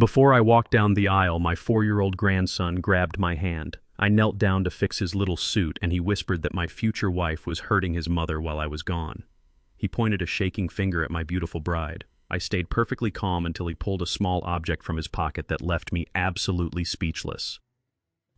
Before I walked down the aisle, my 4-year-old grandson grabbed my hand. I knelt down to fix his little suit, and he whispered that my future wife was hurting his mother while I was gone. He pointed a shaking finger at my beautiful bride. I stayed perfectly calm until he pulled a small object from his pocket that left me absolutely speechless.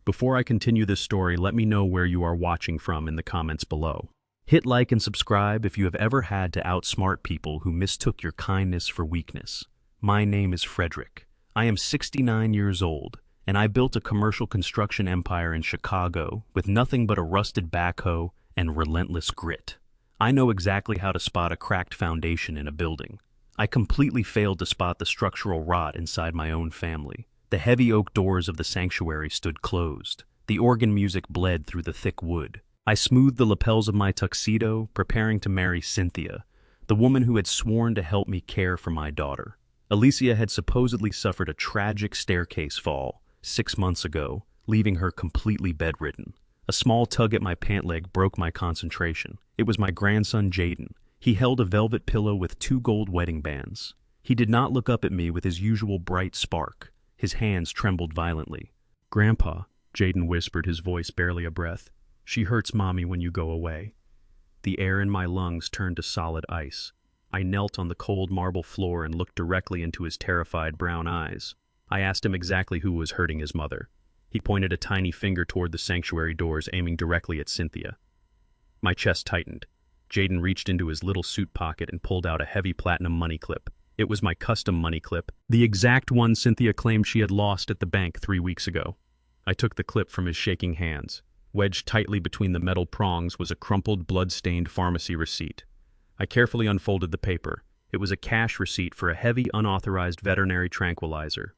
Before I continue this story, let me know where you are watching from in the comments below. Hit like and subscribe if you have ever had to outsmart people who mistook your kindness for weakness. My name is Frederick. I am 69 years old, and I built a commercial construction empire in Chicago with nothing but a rusted backhoe and relentless grit. I know exactly how to spot a cracked foundation in a building. I completely failed to spot the structural rot inside my own family. The heavy oak doors of the sanctuary stood closed. The organ music bled through the thick wood. I smoothed the lapels of my tuxedo, preparing to marry Cynthia, the woman who had sworn to help me care for my daughter. Alicia had supposedly suffered a tragic staircase fall 6 months ago, leaving her completely bedridden. A small tug at my pant leg broke my concentration. It was my grandson Jaden. He held a velvet pillow with 2 gold wedding bands. He did not look up at me with his usual bright spark. His hands trembled violently. "Grandpa," Jaden whispered, his voice barely a breath, "she hurts Mommy when you go away." The air in my lungs turned to solid ice. I knelt on the cold marble floor and looked directly into his terrified brown eyes. I asked him exactly who was hurting his mother. He pointed a tiny finger toward the sanctuary doors, aiming directly at Cynthia. My chest tightened. Jaden reached into his little suit pocket and pulled out a heavy platinum money clip. It was my custom money clip, the exact one Cynthia claimed she had lost at the bank 3 weeks ago. I took the clip from his shaking hands. Wedged tightly between the metal prongs was a crumpled, blood-stained pharmacy receipt. I carefully unfolded the paper. It was a cash receipt for a heavy, unauthorized veterinary tranquilizer.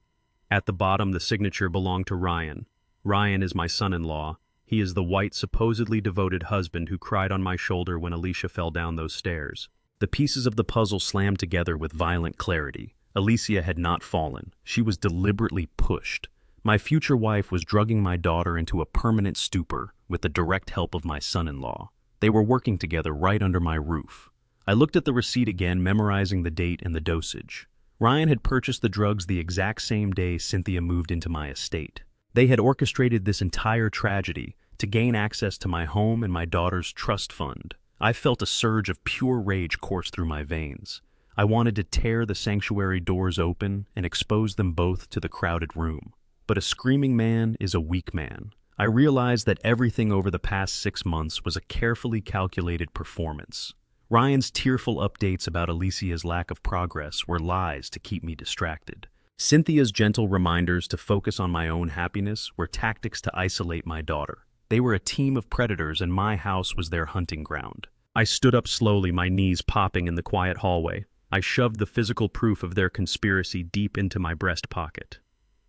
At the bottom, the signature belonged to Ryan. Ryan is my son-in-law. He is the white, supposedly devoted husband who cried on my shoulder when Alicia fell down those stairs. The pieces of the puzzle slammed together with violent clarity. Alicia had not fallen. She was deliberately pushed. My future wife was drugging my daughter into a permanent stupor with the direct help of my son-in-law. They were working together right under my roof. I looked at the receipt again, memorizing the date and the dosage. Ryan had purchased the drugs the exact same day Cynthia moved into my estate. They had orchestrated this entire tragedy to gain access to my home and my daughter's trust fund. I felt a surge of pure rage course through my veins. I wanted to tear the sanctuary doors open and expose them both to the crowded room. But a screaming man is a weak man. I realized that everything over the past 6 months was a carefully calculated performance. Ryan's tearful updates about Alicia's lack of progress were lies to keep me distracted. Cynthia's gentle reminders to focus on my own happiness were tactics to isolate my daughter. They were a team of predators, and my house was their hunting ground. I stood up slowly, my knees popping in the quiet hallway. I shoved the physical proof of their conspiracy deep into my breast pocket.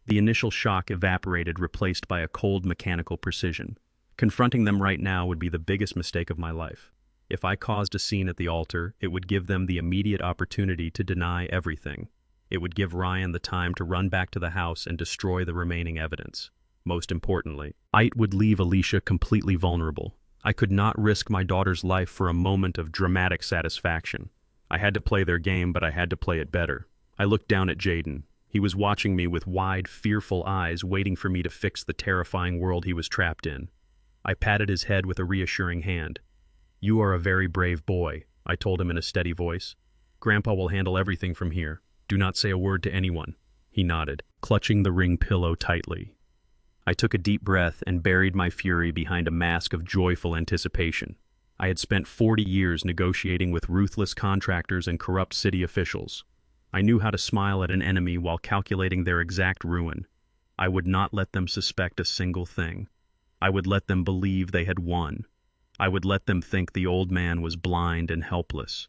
The initial shock evaporated, replaced by a cold mechanical precision. Confronting them right now would be the biggest mistake of my life. If I caused a scene at the altar, it would give them the immediate opportunity to deny everything. It would give Ryan the time to run back to the house and destroy the remaining evidence. Most importantly, it would leave Alicia completely vulnerable. I could not risk my daughter's life for a moment of dramatic satisfaction. I had to play their game, but I had to play it better. I looked down at Jaden. He was watching me with wide, fearful eyes, waiting for me to fix the terrifying world he was trapped in. I patted his head with a reassuring hand. "You are a very brave boy," I told him in a steady voice. "Grandpa will handle everything from here. Do not say a word to anyone." He nodded, clutching the ring pillow tightly. I took a deep breath and buried my fury behind a mask of joyful anticipation. I had spent 40 years negotiating with ruthless contractors and corrupt city officials. I knew how to smile at an enemy while calculating their exact ruin. I would not let them suspect a single thing. I would let them believe they had won. I would let them think the old man was blind and helpless.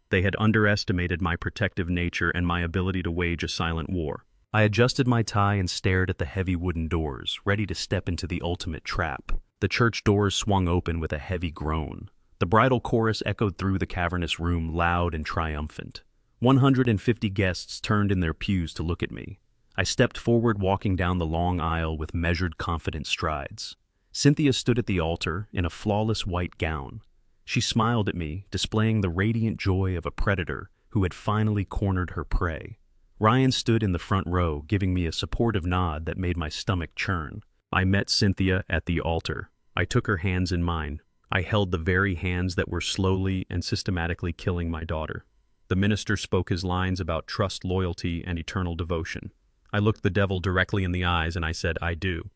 They had underestimated my protective nature and my ability to wage a silent war. I adjusted my tie and stared at the heavy wooden doors, ready to step into the ultimate trap. The church doors swung open with a heavy groan. The bridal chorus echoed through the cavernous room, loud and triumphant. 150 guests turned in their pews to look at me. I stepped forward, walking down the long aisle with measured, confident strides. Cynthia stood at the altar in a flawless white gown. She smiled at me, displaying the radiant joy of a predator who had finally cornered her prey. Ryan stood in the front row, giving me a supportive nod that made my stomach churn. I met Cynthia at the altar. I took her hands in mine. I held the very hands that were slowly and systematically killing my daughter. The minister spoke his lines about trust, loyalty, and eternal devotion. I looked the devil directly in the eyes and I said, "I do."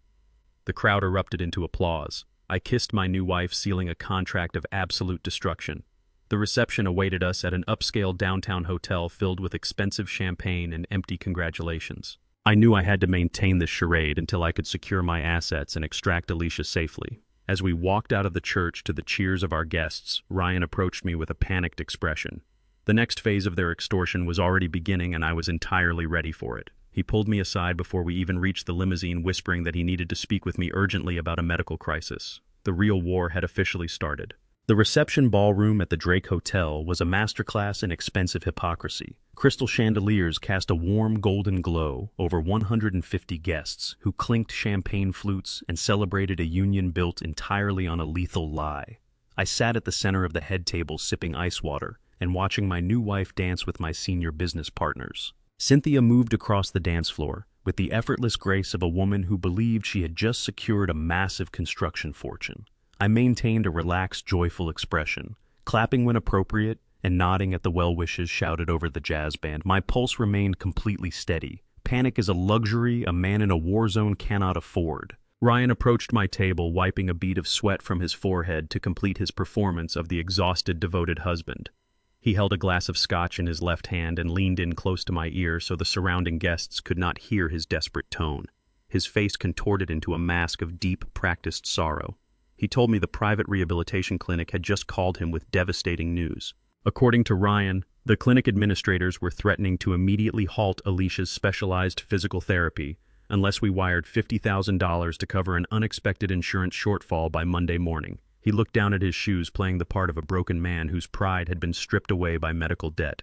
The crowd erupted into applause. I kissed my new wife, sealing a contract of absolute destruction. The reception awaited us at an upscale downtown hotel filled with expensive champagne and empty congratulations. I knew I had to maintain this charade until I could secure my assets and extract Alicia safely. As we walked out of the church to the cheers of our guests, Ryan approached me with a panicked expression. The next phase of their extortion was already beginning and I was entirely ready for it. He pulled me aside before we even reached the limousine, whispering that he needed to speak with me urgently about a medical crisis. The real war had officially started. The reception ballroom at the Drake Hotel was a masterclass in expensive hypocrisy. Crystal chandeliers cast a warm golden glow over 150 guests who clinked champagne flutes and celebrated a union built entirely on a lethal lie. I sat at the center of the head table sipping ice water and watching my new wife dance with my senior business partners. Cynthia moved across the dance floor with the effortless grace of a woman who believed she had just secured a massive construction fortune. I maintained a relaxed, joyful expression, clapping when appropriate and nodding at the well-wishes shouted over the jazz band. My pulse remained completely steady. Panic is a luxury a man in a war zone cannot afford. Ryan approached my table, wiping a bead of sweat from his forehead to complete his performance of the exhausted, devoted husband. He held a glass of scotch in his left hand and leaned in close to my ear so the surrounding guests could not hear his desperate tone. His face contorted into a mask of deep, practiced sorrow. He told me the private rehabilitation clinic had just called him with devastating news. According to Ryan, the clinic administrators were threatening to immediately halt Alicia's specialized physical therapy unless we wired $50,000 to cover an unexpected insurance shortfall by Monday morning. He looked down at his shoes, playing the part of a broken man whose pride had been stripped away by medical debt.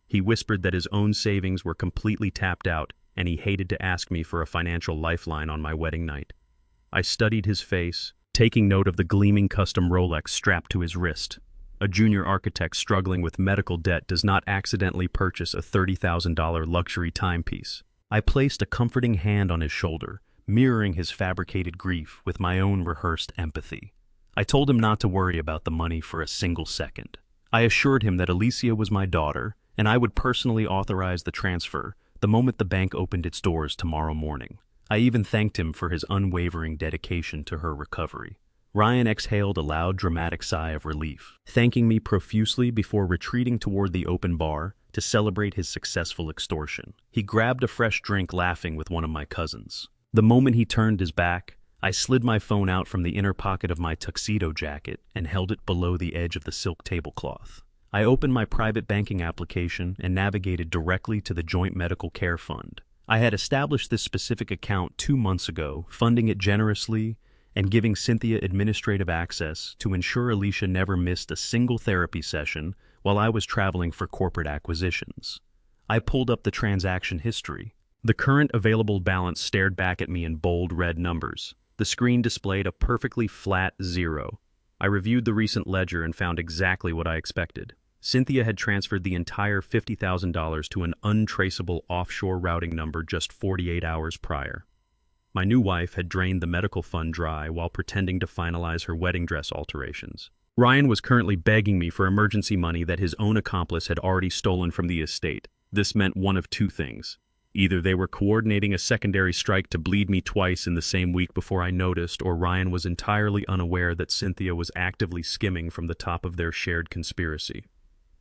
He whispered that his own savings were completely tapped out, and he hated to ask me for a financial lifeline on my wedding night. I studied his face, taking note of the gleaming custom Rolex strapped to his wrist. A junior architect struggling with medical debt does not accidentally purchase a $30,000 luxury timepiece. I placed a comforting hand on his shoulder, mirroring his fabricated grief with my own rehearsed empathy. I told him not to worry about the money for a single second. I assured him that Alicia was my daughter, and I would personally authorize the transfer the moment the bank opened its doors tomorrow morning. I even thanked him for his unwavering dedication to her recovery. Ryan exhaled a loud, dramatic sigh of relief, thanking me profusely before retreating toward the open bar to celebrate his successful extortion. He grabbed a fresh drink, laughing with one of my cousins. The moment he turned his back, I slid my phone out from the inner pocket of my tuxedo jacket and held it below the edge of the silk tablecloth. I opened my private banking application and navigated directly to the Joint Medical Care Fund. I had established this specific account 2 months ago, funding it generously and giving Cynthia administrative access to ensure Alicia never missed a single therapy session while I was traveling for corporate acquisitions. I pulled up the transaction history. The current available balance stared back at me in bold red numbers. The screen displayed a perfectly flat 0. I reviewed the recent ledger and found exactly what I expected. Cynthia had transferred the entire $50,000 to an untraceable offshore routing number just 48 hours prior. My new wife had drained the medical fund dry while pretending to finalize her wedding dress alterations. Ryan was currently begging me for emergency money that his own accomplice had already stolen from the estate. This meant one of two things. Either they were coordinating a secondary strike to bleed me twice in the same week before I noticed, or Ryan was entirely unaware that Cynthia was actively skimming from the top of their shared conspiracy.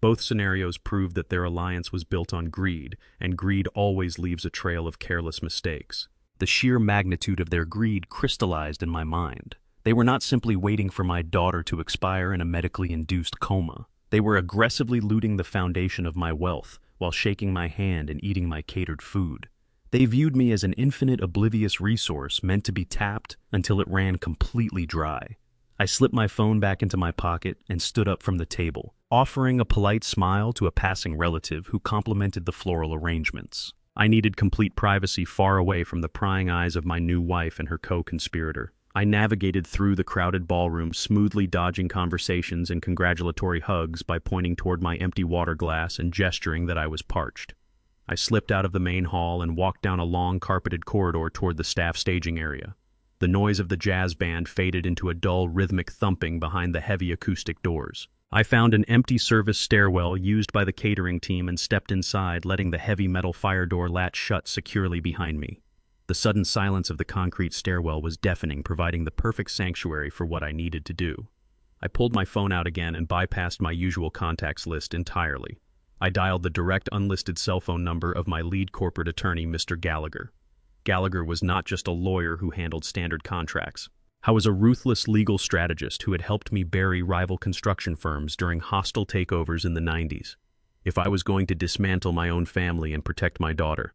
Both scenarios proved that their alliance was built on greed, and greed always leaves a trail of careless mistakes. The sheer magnitude of their greed crystallized in my mind. They were not simply waiting for my daughter to expire in a medically induced coma. They were aggressively looting the foundation of my wealth, while shaking my hand and eating my catered food. They viewed me as an infinite, oblivious resource meant to be tapped until it ran completely dry. I slipped my phone back into my pocket and stood up from the table, offering a polite smile to a passing relative who complimented the floral arrangements. I needed complete privacy, far away from the prying eyes of my new wife and her co-conspirator. I navigated through the crowded ballroom, smoothly dodging conversations and congratulatory hugs by pointing toward my empty water glass and gesturing that I was parched. I slipped out of the main hall and walked down a long carpeted corridor toward the staff staging area. The noise of the jazz band faded into a dull rhythmic thumping behind the heavy acoustic doors. I found an empty service stairwell used by the catering team and stepped inside, letting the heavy metal fire door latch shut securely behind me. The sudden silence of the concrete stairwell was deafening, providing the perfect sanctuary for what I needed to do. I pulled my phone out again and bypassed my usual contacts list entirely. I dialed the direct unlisted cell phone number of my lead corporate attorney, Mr. Gallagher. Gallagher was not just a lawyer who handled standard contracts. I was a ruthless legal strategist who had helped me bury rival construction firms during hostile takeovers in the 90s. If I was going to dismantle my own family and protect my daughter,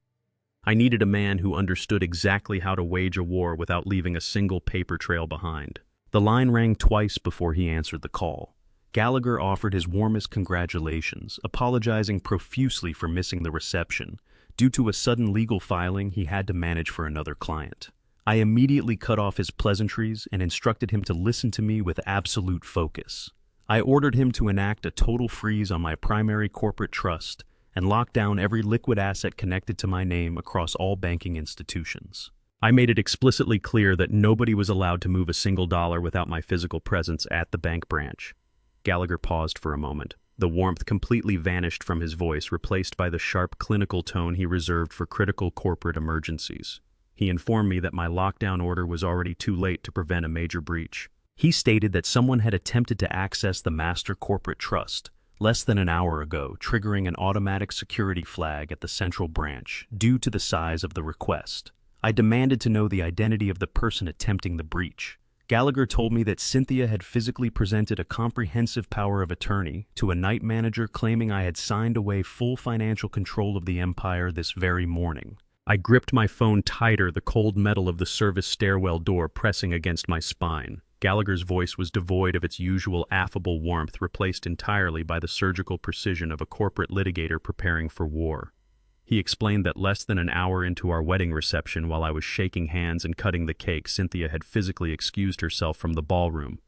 I needed a man who understood exactly how to wage a war without leaving a single paper trail behind. The line rang twice before he answered the call. Gallagher offered his warmest congratulations, apologizing profusely for missing the reception. Due to a sudden legal filing he had to manage for another client. I immediately cut off his pleasantries and instructed him to listen to me with absolute focus. I ordered him to enact a total freeze on my primary corporate trust and lock down every liquid asset connected to my name across all banking institutions. I made it explicitly clear that nobody was allowed to move a single dollar without my physical presence at the bank branch. Gallagher paused for a moment. The warmth completely vanished from his voice, replaced by the sharp clinical tone he reserved for critical corporate emergencies. He informed me that my lockdown order was already too late to prevent a major breach. He stated that someone had attempted to access the master corporate trust less than an hour ago, triggering an automatic security flag at the central branch due to the size of the request. I demanded to know the identity of the person attempting the breach. Gallagher told me that Cynthia had physically presented a comprehensive power of attorney to a night manager, claiming I had signed away full financial control of the empire this very morning. I gripped my phone tighter, the cold metal of the service stairwell door pressing against my spine. Gallagher's voice was devoid of its usual affable warmth, replaced entirely by the surgical precision of a corporate litigator preparing for war. He explained that less than an hour into our wedding reception, while I was shaking hands and cutting the cake, Cynthia had physically excused herself from the ballroom.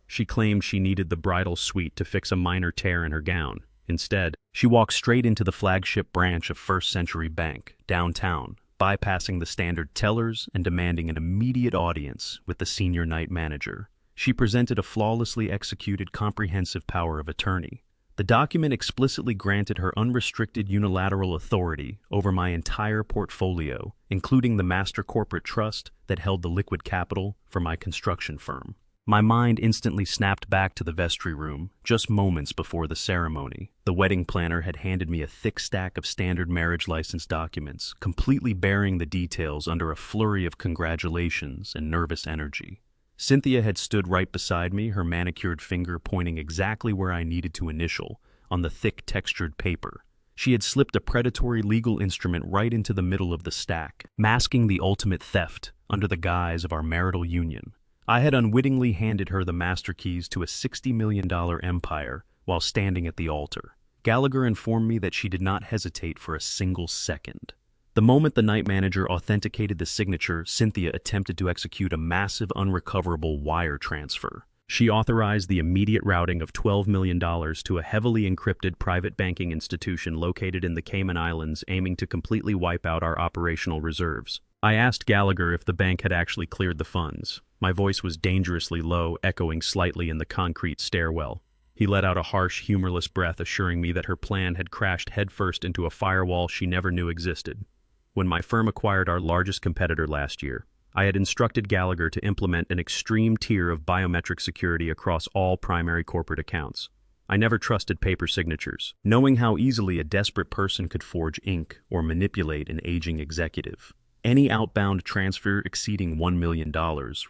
She claimed she needed the bridal suite to fix a minor tear in her gown. Instead, she walked straight into the flagship branch of First Century Bank, downtown, bypassing the standard tellers and demanding an immediate audience with the senior night manager. She presented a flawlessly executed comprehensive power of attorney. The document explicitly granted her unrestricted unilateral authority over my entire portfolio, including the master corporate trust that held the liquid capital for my construction firm. My mind instantly snapped back to the vestry room, just moments before the ceremony. The wedding planner had handed me a thick stack of standard marriage license documents, completely burying the details under a flurry of congratulations and nervous energy. Cynthia had stood right beside me, her manicured finger pointing exactly where I needed to initial, on the thick textured paper. She had slipped a predatory legal instrument right into the middle of the stack, masking the ultimate theft under the guise of our marital union. I had unwittingly handed her the master keys to a $60 million empire while standing at the altar. Gallagher informed me that she did not hesitate for a single second. The moment the night manager authenticated the signature, Cynthia attempted to execute a massive unrecoverable wire transfer. She authorized the immediate routing of $12 million to a heavily encrypted private banking institution located in the Cayman Islands, aiming to completely wipe out our operational reserves. I asked Gallagher if the bank had actually cleared the funds. My voice was dangerously low, echoing slightly in the concrete stairwell. He let out a harsh, humorless breath, assuring me that her plan had crashed headfirst into a firewall she never knew existed. When my firm acquired our largest competitor last year, I had instructed Gallagher to implement an extreme tier of biometric security across all primary corporate accounts. I never trusted paper signatures, knowing how easily a desperate person could forge ink or manipulate an aging executive. Any outbound transfer exceeding $1 million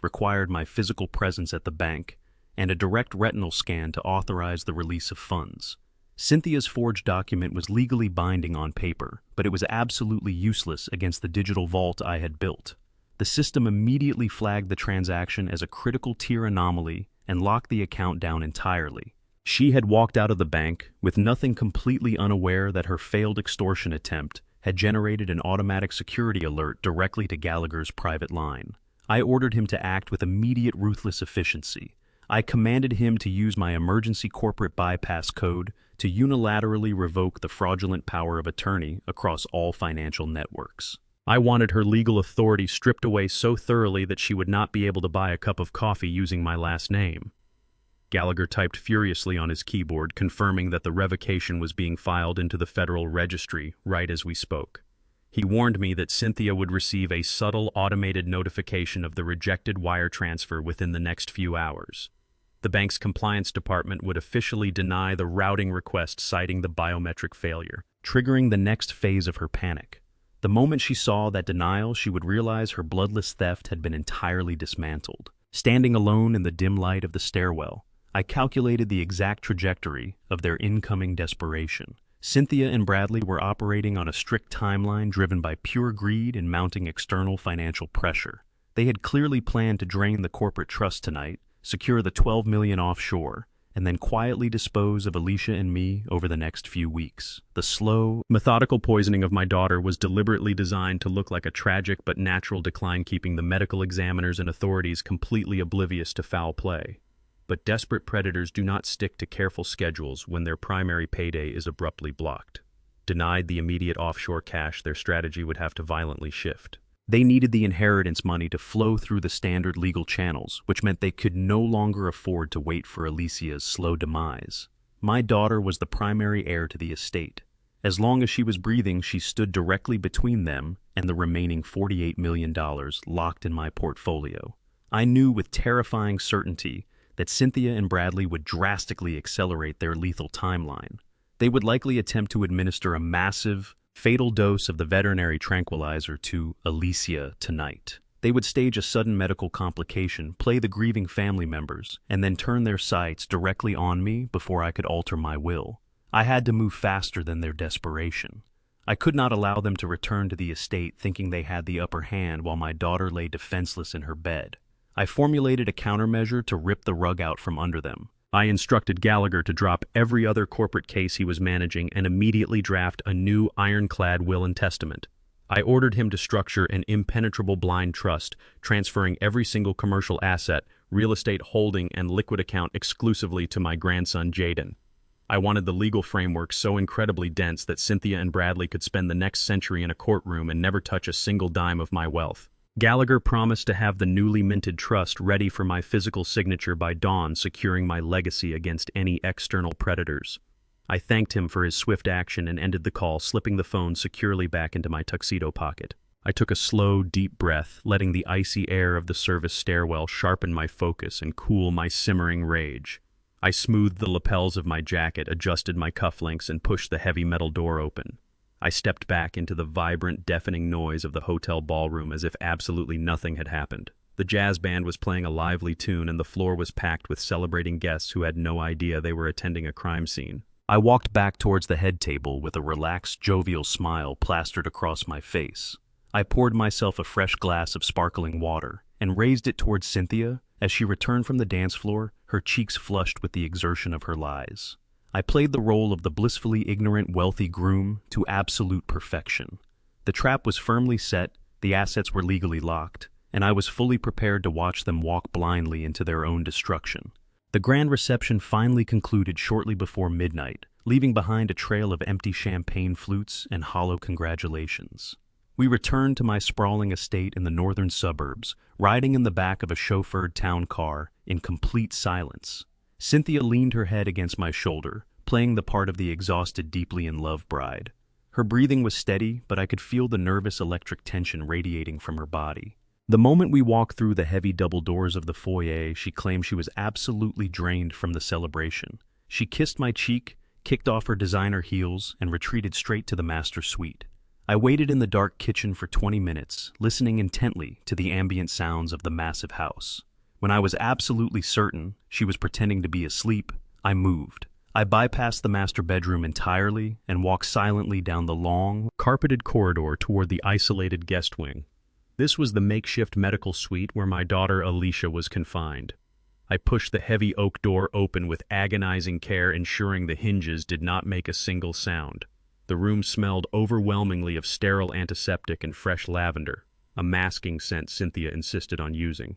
required my physical presence at the bank and a direct retinal scan to authorize the release of funds. Cynthia's forged document was legally binding on paper, but it was absolutely useless against the digital vault I had built. The system immediately flagged the transaction as a critical tier anomaly and locked the account down entirely. She had walked out of the bank with nothing, completely unaware that her failed extortion attempt had generated an automatic security alert directly to Gallagher's private line. I ordered him to act with immediate ruthless efficiency. I commanded him to use my emergency corporate bypass code to unilaterally revoke the fraudulent power of attorney across all financial networks. I wanted her legal authority stripped away so thoroughly that she would not be able to buy a cup of coffee using my last name. Gallagher typed furiously on his keyboard, confirming that the revocation was being filed into the Federal Registry right as we spoke. He warned me that Cynthia would receive a subtle automated notification of the rejected wire transfer within the next few hours. The bank's compliance department would officially deny the routing request, citing the biometric failure, triggering the next phase of her panic. The moment she saw that denial, she would realize her bloodless theft had been entirely dismantled. Standing alone in the dim light of the stairwell, I calculated the exact trajectory of their incoming desperation. Cynthia and Bradley were operating on a strict timeline driven by pure greed and mounting external financial pressure. They had clearly planned to drain the corporate trust tonight, secure the $12 million offshore, and then quietly dispose of Alicia and me over the next few weeks. The slow, methodical poisoning of my daughter was deliberately designed to look like a tragic but natural decline, keeping the medical examiners and authorities completely oblivious to foul play. But desperate predators do not stick to careful schedules when their primary payday is abruptly blocked. Denied the immediate offshore cash, their strategy would have to violently shift. They needed the inheritance money to flow through the standard legal channels, which meant they could no longer afford to wait for Alicia's slow demise. My daughter was the primary heir to the estate. As long as she was breathing, she stood directly between them and the remaining $48 million locked in my portfolio. I knew with terrifying certainty that Cynthia and Bradley would drastically accelerate their lethal timeline. They would likely attempt to administer a massive, fatal dose of the veterinary tranquilizer to Alicia tonight. They would stage a sudden medical complication, play the grieving family members, and then turn their sights directly on me before I could alter my will. I had to move faster than their desperation. I could not allow them to return to the estate thinking they had the upper hand while my daughter lay defenseless in her bed. I formulated a countermeasure to rip the rug out from under them. I instructed Gallagher to drop every other corporate case he was managing and immediately draft a new ironclad will and testament. I ordered him to structure an impenetrable blind trust, transferring every single commercial asset, real estate holding, and liquid account exclusively to my grandson Jaden. I wanted the legal framework so incredibly dense that Cynthia and Bradley could spend the next century in a courtroom and never touch a single dime of my wealth. Gallagher promised to have the newly minted trust ready for my physical signature by dawn, securing my legacy against any external predators. I thanked him for his swift action and ended the call, slipping the phone securely back into my tuxedo pocket. I took a slow, deep breath, letting the icy air of the service stairwell sharpen my focus and cool my simmering rage. I smoothed the lapels of my jacket, adjusted my cufflinks, and pushed the heavy metal door open. I stepped back into the vibrant, deafening noise of the hotel ballroom as if absolutely nothing had happened. The jazz band was playing a lively tune, and the floor was packed with celebrating guests who had no idea they were attending a crime scene. I walked back towards the head table with a relaxed, jovial smile plastered across my face. I poured myself a fresh glass of sparkling water and raised it towards Cynthia as she returned from the dance floor, her cheeks flushed with the exertion of her lies. I played the role of the blissfully ignorant, wealthy groom to absolute perfection. The trap was firmly set, the assets were legally locked, and I was fully prepared to watch them walk blindly into their own destruction. The grand reception finally concluded shortly before midnight, leaving behind a trail of empty champagne flutes and hollow congratulations. We returned to my sprawling estate in the northern suburbs, riding in the back of a chauffeured town car in complete silence. Cynthia leaned her head against my shoulder, playing the part of the exhausted, deeply in love bride. Her breathing was steady, but I could feel the nervous electric tension radiating from her body. The moment we walked through the heavy double doors of the foyer, she claimed she was absolutely drained from the celebration. She kissed my cheek, kicked off her designer heels, and retreated straight to the master suite. I waited in the dark kitchen for 20 minutes, listening intently to the ambient sounds of the massive house. When I was absolutely certain she was pretending to be asleep, I moved. I bypassed the master bedroom entirely and walked silently down the long, carpeted corridor toward the isolated guest wing. This was the makeshift medical suite where my daughter Alicia was confined. I pushed the heavy oak door open with agonizing care, ensuring the hinges did not make a single sound. The room smelled overwhelmingly of sterile antiseptic and fresh lavender, a masking scent Cynthia insisted on using.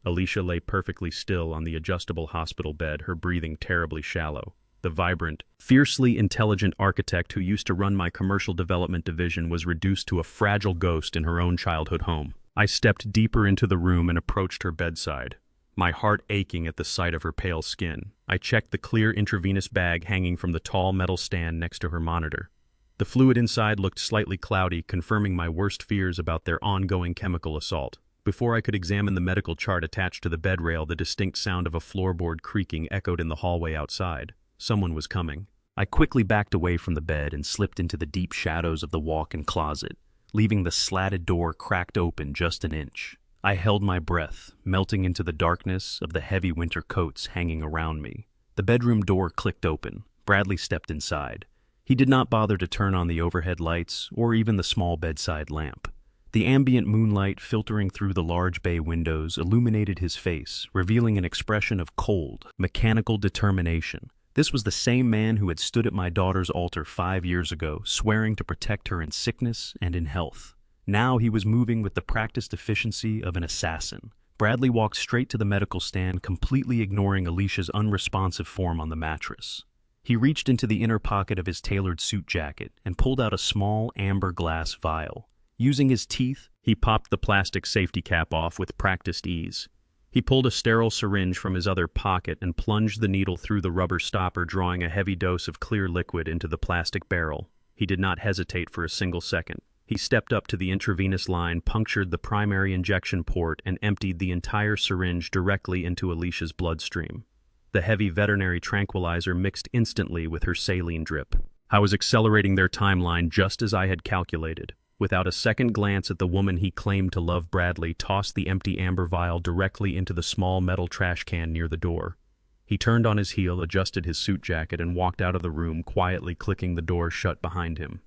Alicia lay perfectly still on the adjustable hospital bed, her breathing terribly shallow. The vibrant, fiercely intelligent architect who used to run my commercial development division was reduced to a fragile ghost in her own childhood home. I stepped deeper into the room and approached her bedside, my heart aching at the sight of her pale skin. I checked the clear intravenous bag hanging from the tall metal stand next to her monitor. The fluid inside looked slightly cloudy, confirming my worst fears about their ongoing chemical assault. Before I could examine the medical chart attached to the bed rail, the distinct sound of a floorboard creaking echoed in the hallway outside. Someone was coming. I quickly backed away from the bed and slipped into the deep shadows of the walk-in closet, leaving the slatted door cracked open just an inch. I held my breath, melting into the darkness of the heavy winter coats hanging around me. The bedroom door clicked open. Bradley stepped inside. He did not bother to turn on the overhead lights or even the small bedside lamp. The ambient moonlight filtering through the large bay windows illuminated his face, revealing an expression of cold, mechanical determination. This was the same man who had stood at my daughter's altar 5 years ago, swearing to protect her in sickness and in health. Now he was moving with the practiced efficiency of an assassin. Bradley walked straight to the medical stand, completely ignoring Alicia's unresponsive form on the mattress. He reached into the inner pocket of his tailored suit jacket and pulled out a small amber glass vial. Using his teeth, he popped the plastic safety cap off with practiced ease. He pulled a sterile syringe from his other pocket and plunged the needle through the rubber stopper, drawing a heavy dose of clear liquid into the plastic barrel. He did not hesitate for a single second. He stepped up to the intravenous line, punctured the primary injection port, and emptied the entire syringe directly into Alicia's bloodstream. The heavy veterinary tranquilizer mixed instantly with her saline drip. I was accelerating their timeline just as I had calculated. Without a second glance at the woman he claimed to love, Bradley tossed the empty amber vial directly into the small metal trash can near the door. He turned on his heel, adjusted his suit jacket, and walked out of the room, quietly clicking the door shut behind him.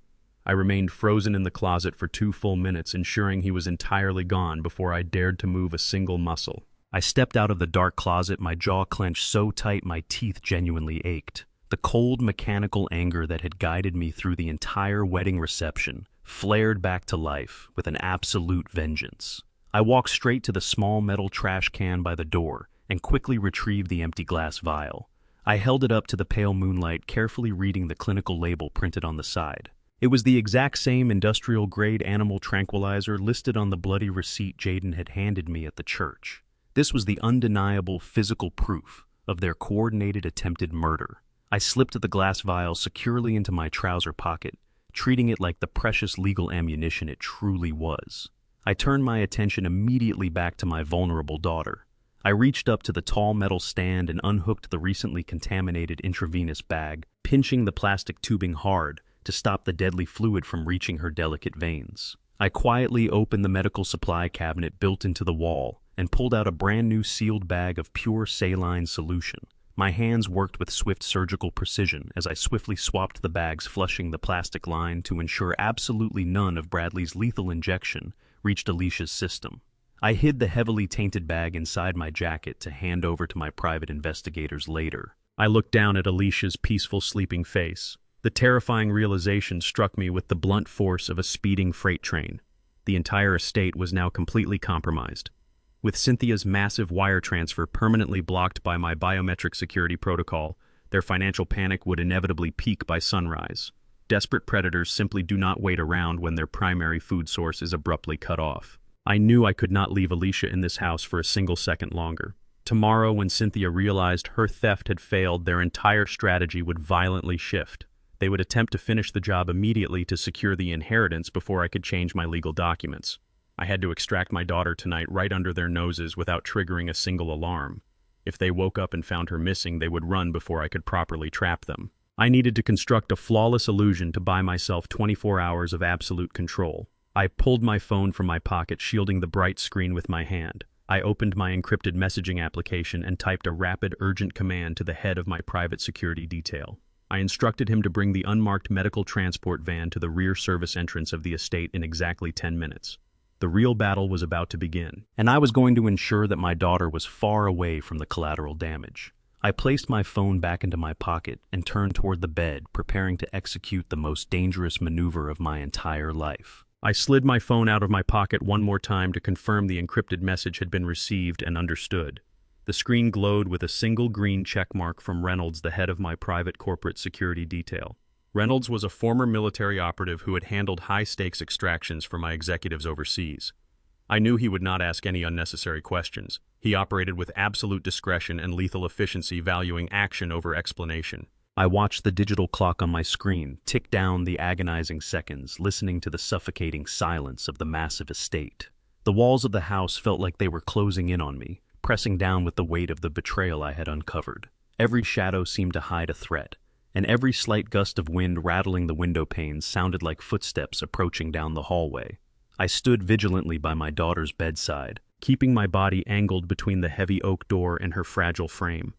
I remained frozen in the closet for 2 full minutes, ensuring he was entirely gone before I dared to move a single muscle. I stepped out of the dark closet, my jaw clenched so tight my teeth genuinely ached. The cold, mechanical anger that had guided me through the entire wedding reception flared back to life with an absolute vengeance. I walked straight to the small metal trash can by the door and quickly retrieved the empty glass vial. I held it up to the pale moonlight, carefully reading the clinical label printed on the side. It was the exact same industrial-grade animal tranquilizer listed on the bloody receipt Jaden had handed me at the church. This was the undeniable physical proof of their coordinated attempted murder. I slipped the glass vial securely into my trouser pocket, treating it like the precious legal ammunition it truly was. I turned my attention immediately back to my vulnerable daughter. I reached up to the tall metal stand and unhooked the recently contaminated intravenous bag, pinching the plastic tubing hard to stop the deadly fluid from reaching her delicate veins. I quietly opened the medical supply cabinet built into the wall and pulled out a brand new sealed bag of pure saline solution. My hands worked with swift surgical precision as I swiftly swapped the bags, flushing the plastic line to ensure absolutely none of Bradley's lethal injection reached Alicia's system. I hid the heavily tainted bag inside my jacket to hand over to my private investigators later. I looked down at Alicia's peaceful, sleeping face. The terrifying realization struck me with the blunt force of a speeding freight train. The entire estate was now completely compromised. With Cynthia's massive wire transfer permanently blocked by my biometric security protocol, their financial panic would inevitably peak by sunrise. Desperate predators simply do not wait around when their primary food source is abruptly cut off. I knew I could not leave Alicia in this house for a single second longer. Tomorrow, when Cynthia realized her theft had failed, their entire strategy would violently shift. They would attempt to finish the job immediately to secure the inheritance before I could change my legal documents. I had to extract my daughter tonight right under their noses without triggering a single alarm. If they woke up and found her missing, they would run before I could properly trap them. I needed to construct a flawless illusion to buy myself 24 hours of absolute control. I pulled my phone from my pocket, shielding the bright screen with my hand. I opened my encrypted messaging application and typed a rapid, urgent command to the head of my private security detail. I instructed him to bring the unmarked medical transport van to the rear service entrance of the estate in exactly 10 minutes. The real battle was about to begin, and I was going to ensure that my daughter was far away from the collateral damage. I placed my phone back into my pocket and turned toward the bed, preparing to execute the most dangerous maneuver of my entire life. I slid my phone out of my pocket one more time to confirm the encrypted message had been received and understood. The screen glowed with a single green checkmark from Reynolds, the head of my private corporate security detail. Reynolds was a former military operative who had handled high-stakes extractions for my executives overseas. I knew he would not ask any unnecessary questions. He operated with absolute discretion and lethal efficiency, valuing action over explanation. I watched the digital clock on my screen tick down the agonizing seconds, listening to the suffocating silence of the massive estate. The walls of the house felt like they were closing in on me, pressing down with the weight of the betrayal I had uncovered. Every shadow seemed to hide a threat, and every slight gust of wind rattling the window panes sounded like footsteps approaching down the hallway. I stood vigilantly by my daughter's bedside, keeping my body angled between the heavy oak door and her fragile frame.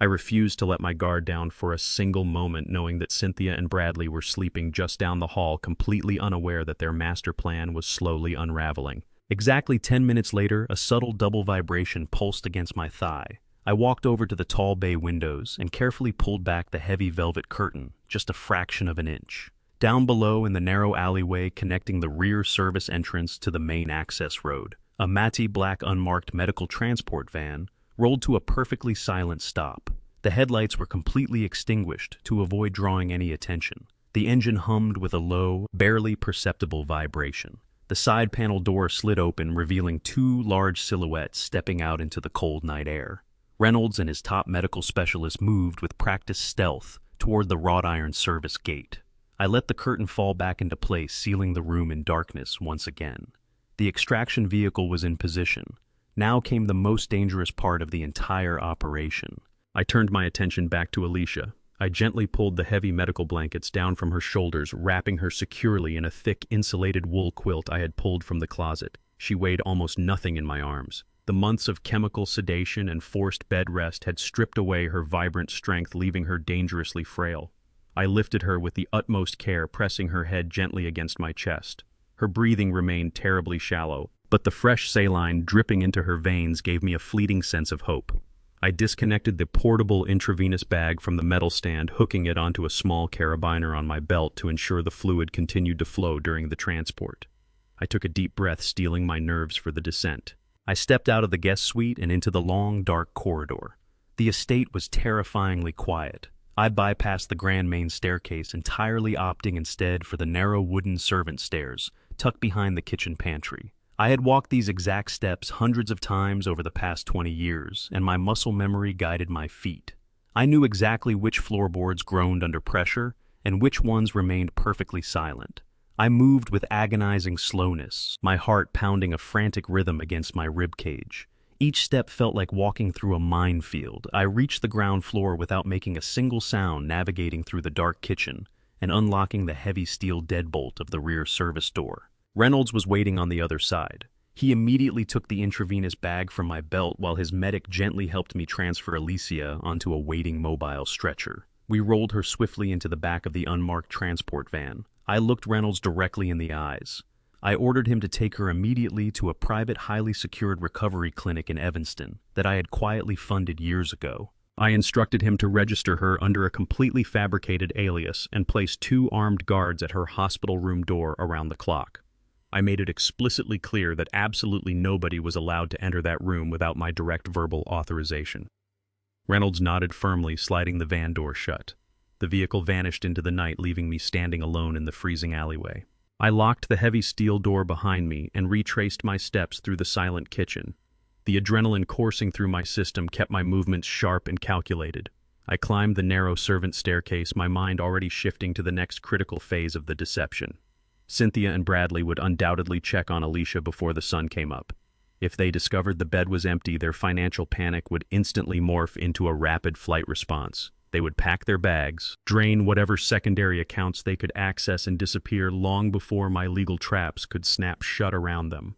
I refused to let my guard down for a single moment, knowing that Cynthia and Bradley were sleeping just down the hall, completely unaware that their master plan was slowly unraveling. Exactly 10 minutes later, a subtle double vibration pulsed against my thigh. I walked over to the tall bay windows and carefully pulled back the heavy velvet curtain, just a fraction of an inch. Down below, in the narrow alleyway connecting the rear service entrance to the main access road, a matte black unmarked medical transport van rolled to a perfectly silent stop. The headlights were completely extinguished to avoid drawing any attention. The engine hummed with a low, barely perceptible vibration. The side panel door slid open, revealing two large silhouettes stepping out into the cold night air. Reynolds and his top medical specialist moved with practiced stealth toward the wrought iron service gate. I let the curtain fall back into place, sealing the room in darkness once again. The extraction vehicle was in position. Now came the most dangerous part of the entire operation. I turned my attention back to Alicia. I gently pulled the heavy medical blankets down from her shoulders, wrapping her securely in a thick, insulated wool quilt I had pulled from the closet. She weighed almost nothing in my arms. The months of chemical sedation and forced bed rest had stripped away her vibrant strength, leaving her dangerously frail. I lifted her with the utmost care, pressing her head gently against my chest. Her breathing remained terribly shallow, but the fresh saline dripping into her veins gave me a fleeting sense of hope. I disconnected the portable intravenous bag from the metal stand, hooking it onto a small carabiner on my belt to ensure the fluid continued to flow during the transport. I took a deep breath, steeling my nerves for the descent. I stepped out of the guest suite and into the long, dark corridor. The estate was terrifyingly quiet. I bypassed the grand main staircase, entirely opting instead for the narrow wooden servant stairs tucked behind the kitchen pantry. I had walked these exact steps hundreds of times over the past 20 years, and my muscle memory guided my feet. I knew exactly which floorboards groaned under pressure and which ones remained perfectly silent. I moved with agonizing slowness, my heart pounding a frantic rhythm against my ribcage. Each step felt like walking through a minefield. I reached the ground floor without making a single sound, navigating through the dark kitchen and unlocking the heavy steel deadbolt of the rear service door. Reynolds was waiting on the other side. He immediately took the intravenous bag from my belt while his medic gently helped me transfer Alicia onto a waiting mobile stretcher. We rolled her swiftly into the back of the unmarked transport van. I looked Reynolds directly in the eyes. I ordered him to take her immediately to a private, highly secured recovery clinic in Evanston that I had quietly funded years ago. I instructed him to register her under a completely fabricated alias and place 2 armed guards at her hospital room door around the clock. I made it explicitly clear that absolutely nobody was allowed to enter that room without my direct verbal authorization. Reynolds nodded firmly, sliding the van door shut. The vehicle vanished into the night, leaving me standing alone in the freezing alleyway. I locked the heavy steel door behind me and retraced my steps through the silent kitchen. The adrenaline coursing through my system kept my movements sharp and calculated. I climbed the narrow servant staircase, my mind already shifting to the next critical phase of the deception. Cynthia and Bradley would undoubtedly check on Alicia before the sun came up. If they discovered the bed was empty, their financial panic would instantly morph into a rapid flight response. They would pack their bags, drain whatever secondary accounts they could access, and disappear long before my legal traps could snap shut around them.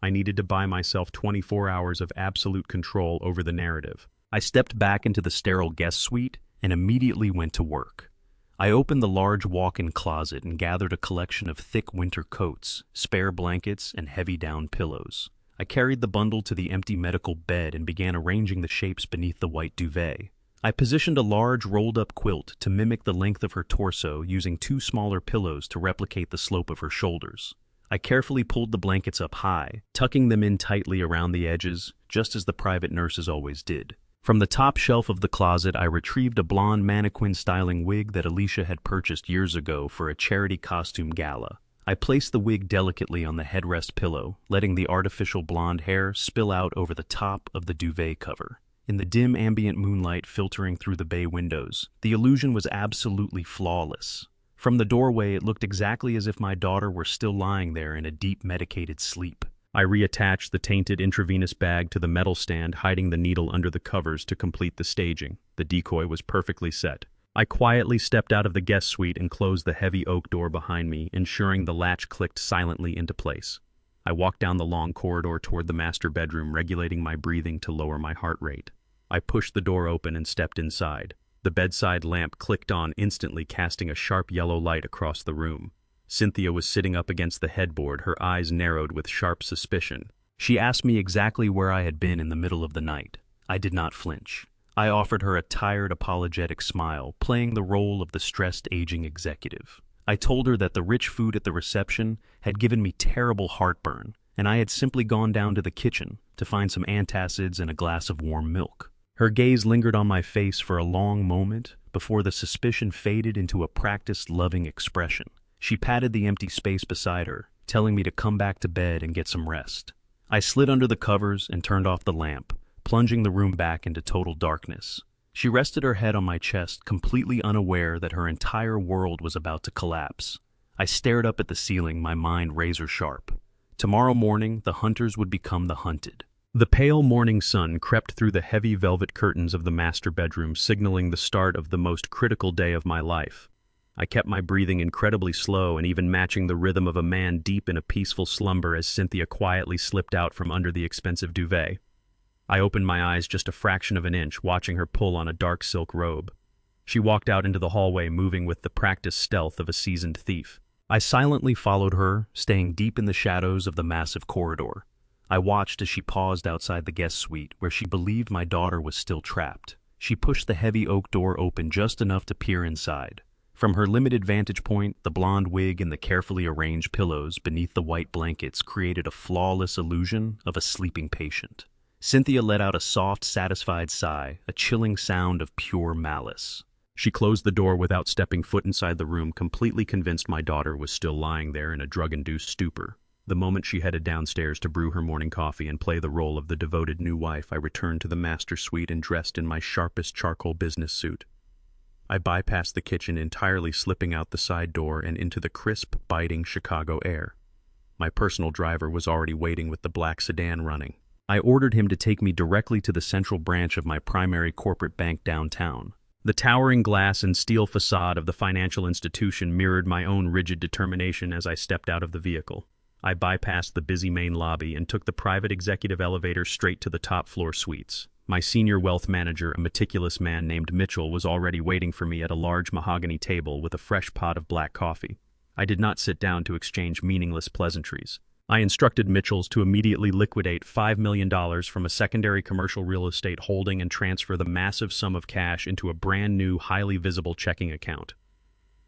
I needed to buy myself 24 hours of absolute control over the narrative. I stepped back into the sterile guest suite and immediately went to work. I opened the large walk-in closet and gathered a collection of thick winter coats, spare blankets, and heavy down pillows. I carried the bundle to the empty medical bed and began arranging the shapes beneath the white duvet. I positioned a large rolled-up quilt to mimic the length of her torso, using 2 smaller pillows to replicate the slope of her shoulders. I carefully pulled the blankets up high, tucking them in tightly around the edges, just as the private nurses always did. From the top shelf of the closet, I retrieved a blonde mannequin-styling wig that Alicia had purchased years ago for a charity costume gala. I placed the wig delicately on the headrest pillow, letting the artificial blonde hair spill out over the top of the duvet cover. In the dim ambient moonlight filtering through the bay windows, the illusion was absolutely flawless. From the doorway, it looked exactly as if my daughter were still lying there in a deep medicated sleep. I reattached the tainted intravenous bag to the metal stand, hiding the needle under the covers to complete the staging. The decoy was perfectly set. I quietly stepped out of the guest suite and closed the heavy oak door behind me, ensuring the latch clicked silently into place. I walked down the long corridor toward the master bedroom, regulating my breathing to lower my heart rate. I pushed the door open and stepped inside. The bedside lamp clicked on instantly, casting a sharp yellow light across the room. Cynthia was sitting up against the headboard, her eyes narrowed with sharp suspicion. She asked me exactly where I had been in the middle of the night. I did not flinch. I offered her a tired, apologetic smile, playing the role of the stressed, aging executive. I told her that the rich food at the reception had given me terrible heartburn, and I had simply gone down to the kitchen to find some antacids and a glass of warm milk. Her gaze lingered on my face for a long moment before the suspicion faded into a practiced, loving expression. She patted the empty space beside her, telling me to come back to bed and get some rest. I slid under the covers and turned off the lamp, plunging the room back into total darkness. She rested her head on my chest, completely unaware that her entire world was about to collapse. I stared up at the ceiling, my mind razor sharp. Tomorrow morning, the hunters would become the hunted. The pale morning sun crept through the heavy velvet curtains of the master bedroom, signaling the start of the most critical day of my life. I kept my breathing incredibly slow and even matching the rhythm of a man deep in a peaceful slumber as Cynthia quietly slipped out from under the expensive duvet. I opened my eyes just a fraction of an inch, watching her pull on a dark silk robe. She walked out into the hallway, moving with the practiced stealth of a seasoned thief. I silently followed her, staying deep in the shadows of the massive corridor. I watched as she paused outside the guest suite, where she believed my daughter was still trapped. She pushed the heavy oak door open just enough to peer inside. From her limited vantage point, the blonde wig and the carefully arranged pillows beneath the white blankets created a flawless illusion of a sleeping patient. Cynthia let out a soft, satisfied sigh, a chilling sound of pure malice. She closed the door without stepping foot inside the room, completely convinced my daughter was still lying there in a drug-induced stupor. The moment she headed downstairs to brew her morning coffee and play the role of the devoted new wife, I returned to the master suite and dressed in my sharpest charcoal business suit. I bypassed the kitchen, entirely slipping out the side door and into the crisp, biting Chicago air. My personal driver was already waiting with the black sedan running. I ordered him to take me directly to the central branch of my primary corporate bank downtown. The towering glass and steel facade of the financial institution mirrored my own rigid determination as I stepped out of the vehicle. I bypassed the busy main lobby and took the private executive elevator straight to the top floor suites. My senior wealth manager, a meticulous man named Mitchell, was already waiting for me at a large mahogany table with a fresh pot of black coffee. I did not sit down to exchange meaningless pleasantries. I instructed Mitchells to immediately liquidate $5 million from a secondary commercial real estate holding and transfer the massive sum of cash into a brand new, highly visible checking account.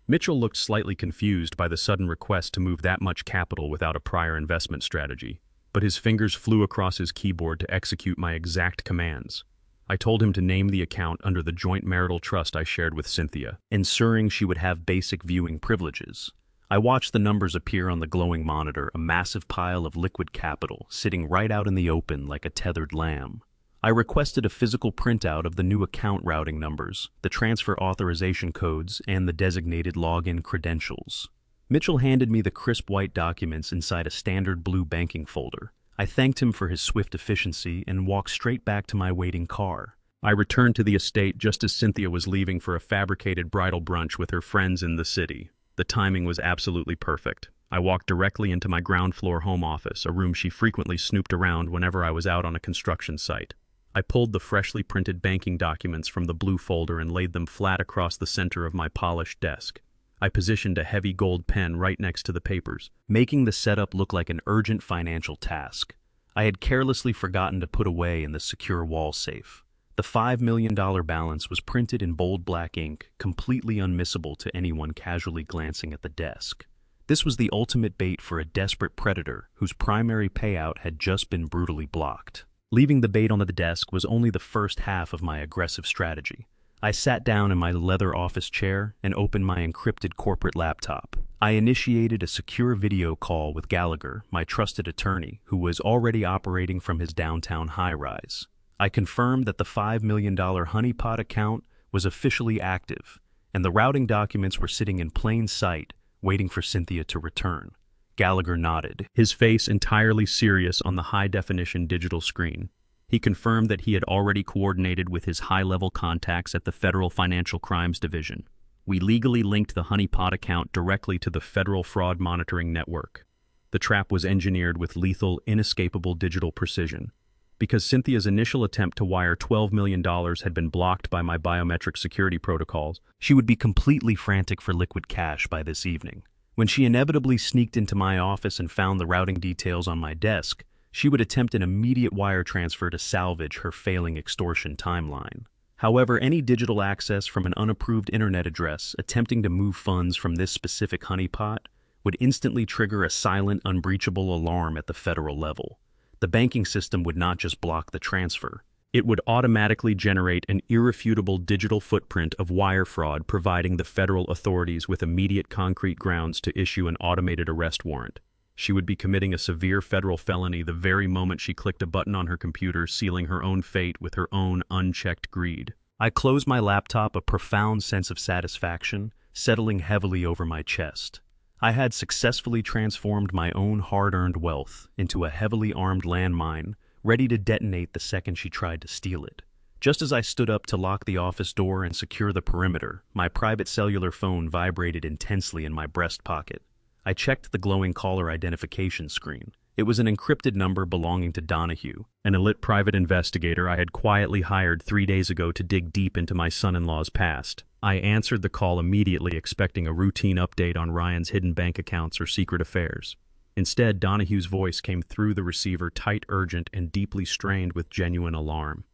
Mitchell looked slightly confused by the sudden request to move that much capital without a prior investment strategy, but his fingers flew across his keyboard to execute my exact commands. I told him to name the account under the joint marital trust I shared with Cynthia, ensuring she would have basic viewing privileges. I watched the numbers appear on the glowing monitor, a massive pile of liquid capital sitting right out in the open like a tethered lamb. I requested a physical printout of the new account routing numbers, the transfer authorization codes, and the designated login credentials. Mitchell handed me the crisp white documents inside a standard blue banking folder. I thanked him for his swift efficiency and walked straight back to my waiting car. I returned to the estate just as Cynthia was leaving for a fabricated bridal brunch with her friends in the city. The timing was absolutely perfect. I walked directly into my ground floor home office, a room she frequently snooped around whenever I was out on a construction site. I pulled the freshly printed banking documents from the blue folder and laid them flat across the center of my polished desk. I positioned a heavy gold pen right next to the papers, making the setup look like an urgent financial task. I had carelessly forgotten to put away in the secure wall safe. The $5 million balance was printed in bold black ink, completely unmissable to anyone casually glancing at the desk. This was the ultimate bait for a desperate predator whose primary payout had just been brutally blocked. Leaving the bait on the desk was only the first half of my aggressive strategy. I sat down in my leather office chair and opened my encrypted corporate laptop. I initiated a secure video call with Gallagher, my trusted attorney, who was already operating from his downtown high-rise. I confirmed that the $5 million honeypot account was officially active, and the routing documents were sitting in plain sight, waiting for Cynthia to return. Gallagher nodded, his face entirely serious on the high-definition digital screen. He confirmed that he had already coordinated with his high-level contacts at the Federal Financial Crimes Division. We legally linked the honeypot account directly to the Federal Fraud Monitoring Network. The trap was engineered with lethal, inescapable digital precision. Because Cynthia's initial attempt to wire $12 million had been blocked by my biometric security protocols, she would be completely frantic for liquid cash by this evening. When she inevitably sneaked into my office and found the routing details on my desk, she would attempt an immediate wire transfer to salvage her failing extortion timeline. However, any digital access from an unapproved internet address attempting to move funds from this specific honeypot would instantly trigger a silent, unbreachable alarm at the federal level. The banking system would not just block the transfer. It would automatically generate an irrefutable digital footprint of wire fraud, providing the federal authorities with immediate concrete grounds to issue an automated arrest warrant. She would be committing a severe federal felony the very moment she clicked a button on her computer, sealing her own fate with her own unchecked greed. I closed my laptop, a profound sense of satisfaction settling heavily over my chest. I had successfully transformed my own hard-earned wealth into a heavily armed landmine, ready to detonate the second she tried to steal it. Just as I stood up to lock the office door and secure the perimeter, my private cellular phone vibrated intensely in my breast pocket. I checked the glowing caller identification screen. It was an encrypted number belonging to Donahue, an elite private investigator I had quietly hired 3 days ago to dig deep into my son-in-law's past. I answered the call immediately, expecting a routine update on Ryan's hidden bank accounts or secret affairs. Instead, Donahue's voice came through the receiver, tight, urgent, and deeply strained with genuine alarm.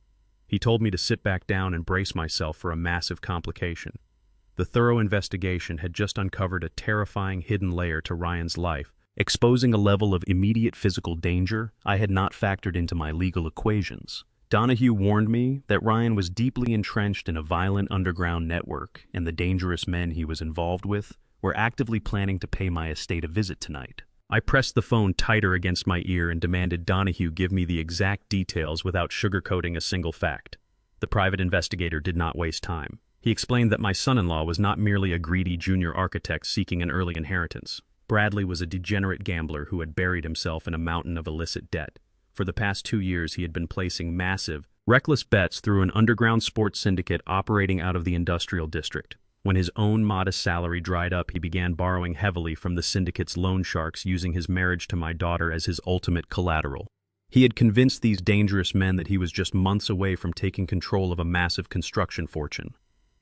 He told me to sit back down and brace myself for a massive complication. The thorough investigation had just uncovered a terrifying hidden layer to Ryan's life, exposing a level of immediate physical danger I had not factored into my legal equations. Donahue warned me that Ryan was deeply entrenched in a violent underground network, and the dangerous men he was involved with were actively planning to pay my estate a visit tonight. I pressed the phone tighter against my ear and demanded Donahue give me the exact details without sugarcoating a single fact. The private investigator did not waste time. He explained that my son-in-law was not merely a greedy junior architect seeking an early inheritance. Bradley was a degenerate gambler who had buried himself in a mountain of illicit debt. For the past 2 years, he had been placing massive, reckless bets through an underground sports syndicate operating out of the industrial district. When his own modest salary dried up, he began borrowing heavily from the syndicate's loan sharks, using his marriage to my daughter as his ultimate collateral. He had convinced these dangerous men that he was just months away from taking control of a massive construction fortune.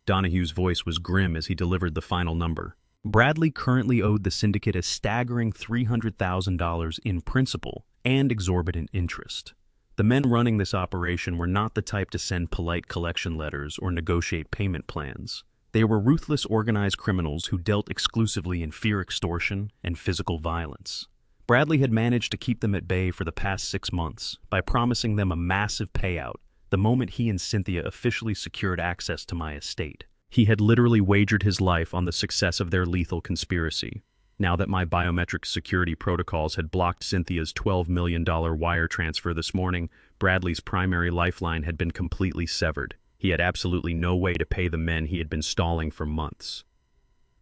Donahue's voice was grim as he delivered the final number. Bradley currently owed the syndicate a staggering $300,000 in principal and exorbitant interest. The men running this operation were not the type to send polite collection letters or negotiate payment plans. They were ruthless, organized criminals who dealt exclusively in fear, extortion, and physical violence. Bradley had managed to keep them at bay for the past 6 months by promising them a massive payout the moment he and Cynthia officially secured access to my estate. He had literally wagered his life on the success of their lethal conspiracy. Now that my biometric security protocols had blocked Cynthia's $12 million wire transfer this morning, Bradley's primary lifeline had been completely severed. He had absolutely no way to pay the men he had been stalling for months.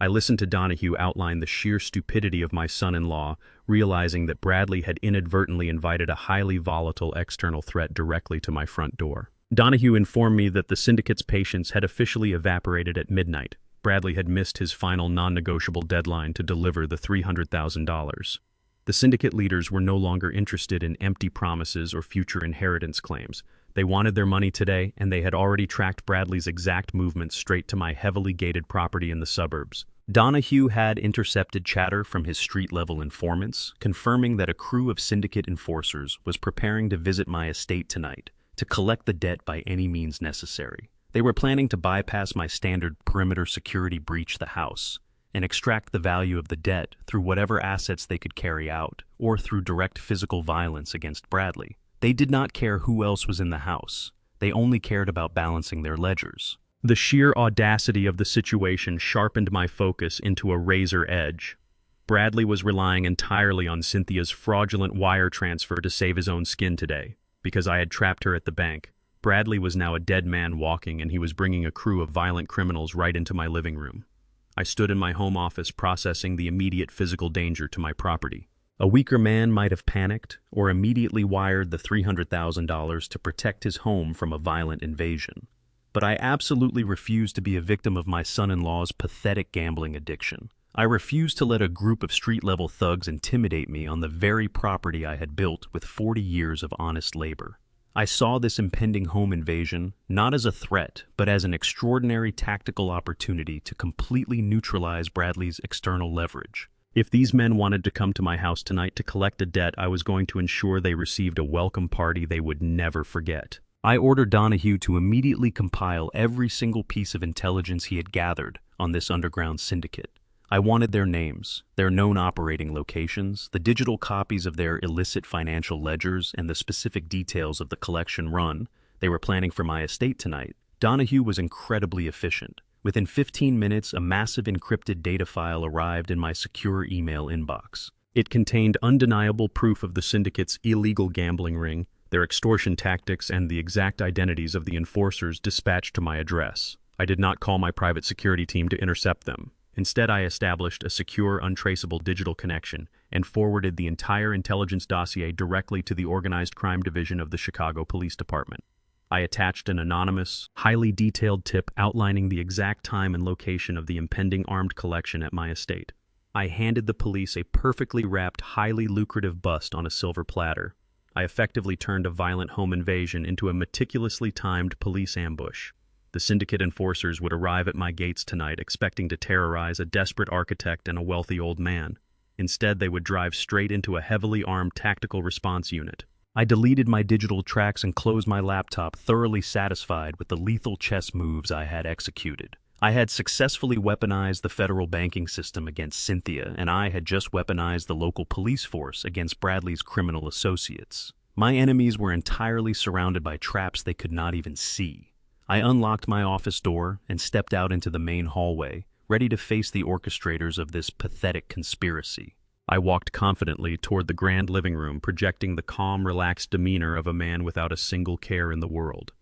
I listened to Donahue outline the sheer stupidity of my son-in-law, realizing that Bradley had inadvertently invited a highly volatile external threat directly to my front door. Donahue informed me that the syndicate's patience had officially evaporated at midnight. Bradley had missed his final non-negotiable deadline to deliver the $300,000. The syndicate leaders were no longer interested in empty promises or future inheritance claims. They wanted their money today, and they had already tracked Bradley's exact movements straight to my heavily gated property in the suburbs. Donahue had intercepted chatter from his street-level informants, confirming that a crew of syndicate enforcers was preparing to visit my estate tonight to collect the debt by any means necessary. They were planning to bypass my standard perimeter security, breach the house, and extract the value of the debt through whatever assets they could carry out, or through direct physical violence against Bradley. They did not care who else was in the house. They only cared about balancing their ledgers. The sheer audacity of the situation sharpened my focus into a razor edge. Bradley was relying entirely on Cynthia's fraudulent wire transfer to save his own skin today. Because I had trapped her at the bank, Bradley was now a dead man walking, and he was bringing a crew of violent criminals right into my living room. I stood in my home office processing the immediate physical danger to my property. A weaker man might have panicked or immediately wired the $300,000 to protect his home from a violent invasion. But I absolutely refused to be a victim of my son-in-law's pathetic gambling addiction. I refused to let a group of street-level thugs intimidate me on the very property I had built with 40 years of honest labor. I saw this impending home invasion not as a threat, but as an extraordinary tactical opportunity to completely neutralize Bradley's external leverage. If these men wanted to come to my house tonight to collect a debt, I was going to ensure they received a welcome party they would never forget. I ordered Donahue to immediately compile every single piece of intelligence he had gathered on this underground syndicate. I wanted their names, their known operating locations, the digital copies of their illicit financial ledgers, and the specific details of the collection run they were planning for my estate tonight. Donahue was incredibly efficient. Within 15 minutes, a massive encrypted data file arrived in my secure email inbox. It contained undeniable proof of the syndicate's illegal gambling ring, their extortion tactics, and the exact identities of the enforcers dispatched to my address. I did not call my private security team to intercept them. Instead, I established a secure, untraceable digital connection and forwarded the entire intelligence dossier directly to the Organized Crime Division of the Chicago Police Department. I attached an anonymous, highly detailed tip outlining the exact time and location of the impending armed collection at my estate. I handed the police a perfectly wrapped, highly lucrative bust on a silver platter. I effectively turned a violent home invasion into a meticulously timed police ambush. The syndicate enforcers would arrive at my gates tonight expecting to terrorize a desperate architect and a wealthy old man. Instead, they would drive straight into a heavily armed tactical response unit. I deleted my digital tracks and closed my laptop, thoroughly satisfied with the lethal chess moves I had executed. I had successfully weaponized the federal banking system against Cynthia, and I had just weaponized the local police force against Bradley's criminal associates. My enemies were entirely surrounded by traps they could not even see. I unlocked my office door and stepped out into the main hallway, ready to face the orchestrators of this pathetic conspiracy. I walked confidently toward the grand living room, projecting the calm, relaxed demeanor of a man without a single care in the world.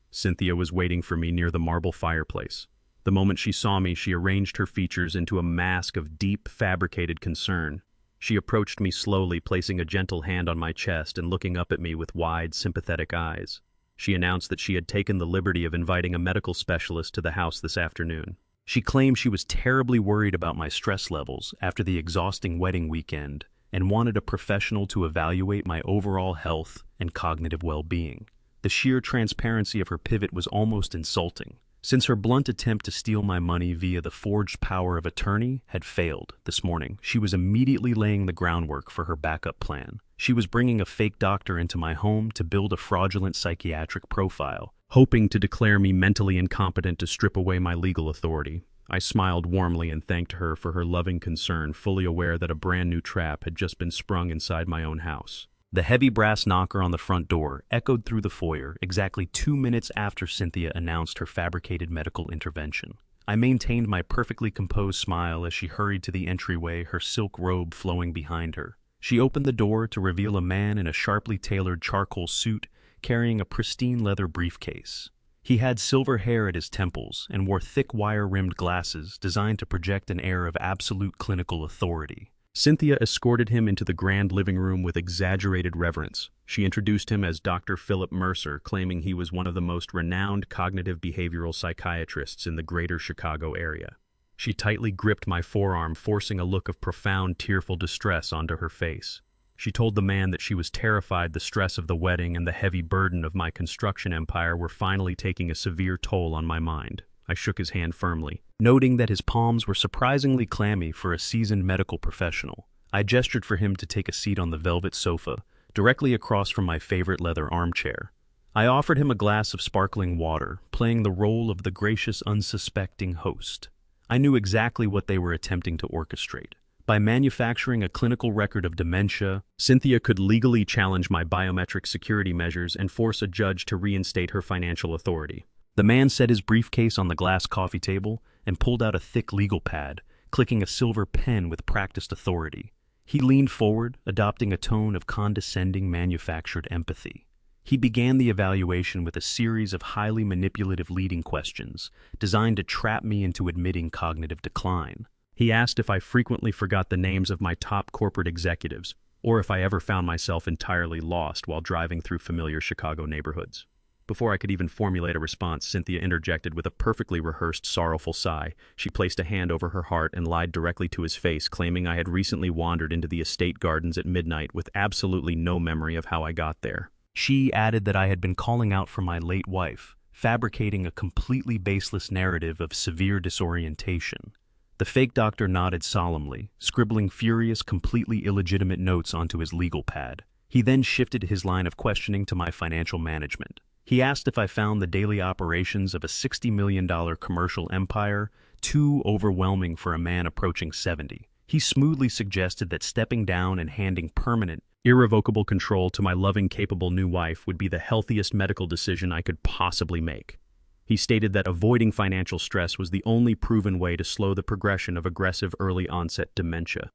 Cynthia was waiting for me near the marble fireplace. The moment she saw me, she arranged her features into a mask of deep, fabricated concern. She approached me slowly, placing a gentle hand on my chest and looking up at me with wide, sympathetic eyes. She announced that she had taken the liberty of inviting a medical specialist to the house this afternoon. She claimed she was terribly worried about my stress levels after the exhausting wedding weekend and wanted a professional to evaluate my overall health and cognitive well-being. The sheer transparency of her pivot was almost insulting. Since her blunt attempt to steal my money via the forged power of attorney had failed this morning, she was immediately laying the groundwork for her backup plan. She was bringing a fake doctor into my home to build a fraudulent psychiatric profile, hoping to declare me mentally incompetent to strip away my legal authority. I smiled warmly and thanked her for her loving concern, fully aware that a brand new trap had just been sprung inside my own house. The heavy brass knocker on the front door echoed through the foyer exactly 2 minutes after Cynthia announced her fabricated medical intervention. I maintained my perfectly composed smile as she hurried to the entryway, her silk robe flowing behind her. She opened the door to reveal a man in a sharply tailored charcoal suit carrying a pristine leather briefcase. He had silver hair at his temples and wore thick wire-rimmed glasses designed to project an air of absolute clinical authority. Cynthia escorted him into the grand living room with exaggerated reverence. She introduced him as Dr. Philip Mercer, claiming he was one of the most renowned cognitive behavioral psychiatrists in the greater Chicago area. She tightly gripped my forearm, forcing a look of profound, tearful distress onto her face. She told the man that she was terrified the stress of the wedding and the heavy burden of my construction empire were finally taking a severe toll on my mind. I shook his hand firmly, noting that his palms were surprisingly clammy for a seasoned medical professional. I gestured for him to take a seat on the velvet sofa, directly across from my favorite leather armchair. I offered him a glass of sparkling water, playing the role of the gracious, unsuspecting host. I knew exactly what they were attempting to orchestrate. By manufacturing a clinical record of dementia, Cynthia could legally challenge my biometric security measures and force a judge to reinstate her financial authority. The man set his briefcase on the glass coffee table and pulled out a thick legal pad, clicking a silver pen with practiced authority. He leaned forward, adopting a tone of condescending manufactured empathy. He began the evaluation with a series of highly manipulative leading questions, designed to trap me into admitting cognitive decline. He asked if I frequently forgot the names of my top corporate executives, or if I ever found myself entirely lost while driving through familiar Chicago neighborhoods. Before I could even formulate a response, Cynthia interjected with a perfectly rehearsed, sorrowful sigh. She placed a hand over her heart and lied directly to his face, claiming I had recently wandered into the estate gardens at midnight with absolutely no memory of how I got there. She added that I had been calling out for my late wife, fabricating a completely baseless narrative of severe disorientation. The fake doctor nodded solemnly, scribbling furious, completely illegitimate notes onto his legal pad. He then shifted his line of questioning to my financial management. He asked if I found the daily operations of a $60 million commercial empire too overwhelming for a man approaching 70. He smoothly suggested that stepping down and handing permanent, irrevocable control to my loving, capable new wife would be the healthiest medical decision I could possibly make. He stated that avoiding financial stress was the only proven way to slow the progression of aggressive early-onset dementia.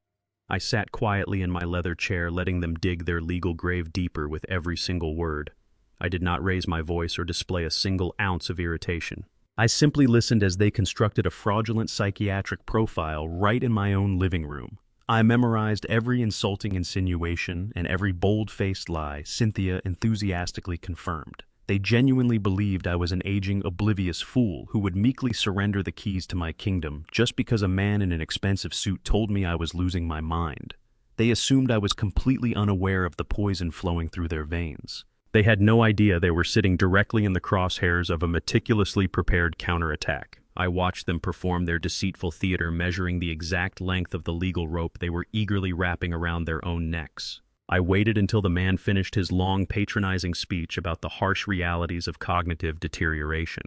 I sat quietly in my leather chair, letting them dig their legal grave deeper with every single word. I did not raise my voice or display a single ounce of irritation. I simply listened as they constructed a fraudulent psychiatric profile right in my own living room. I memorized every insulting insinuation and every bold-faced lie Cynthia enthusiastically confirmed. They genuinely believed I was an aging, oblivious fool who would meekly surrender the keys to my kingdom just because a man in an expensive suit told me I was losing my mind. They assumed I was completely unaware of the poison flowing through their veins. They had no idea they were sitting directly in the crosshairs of a meticulously prepared counterattack. I watched them perform their deceitful theater, measuring the exact length of the legal rope they were eagerly wrapping around their own necks. I waited until the man finished his long, patronizing speech about the harsh realities of cognitive deterioration.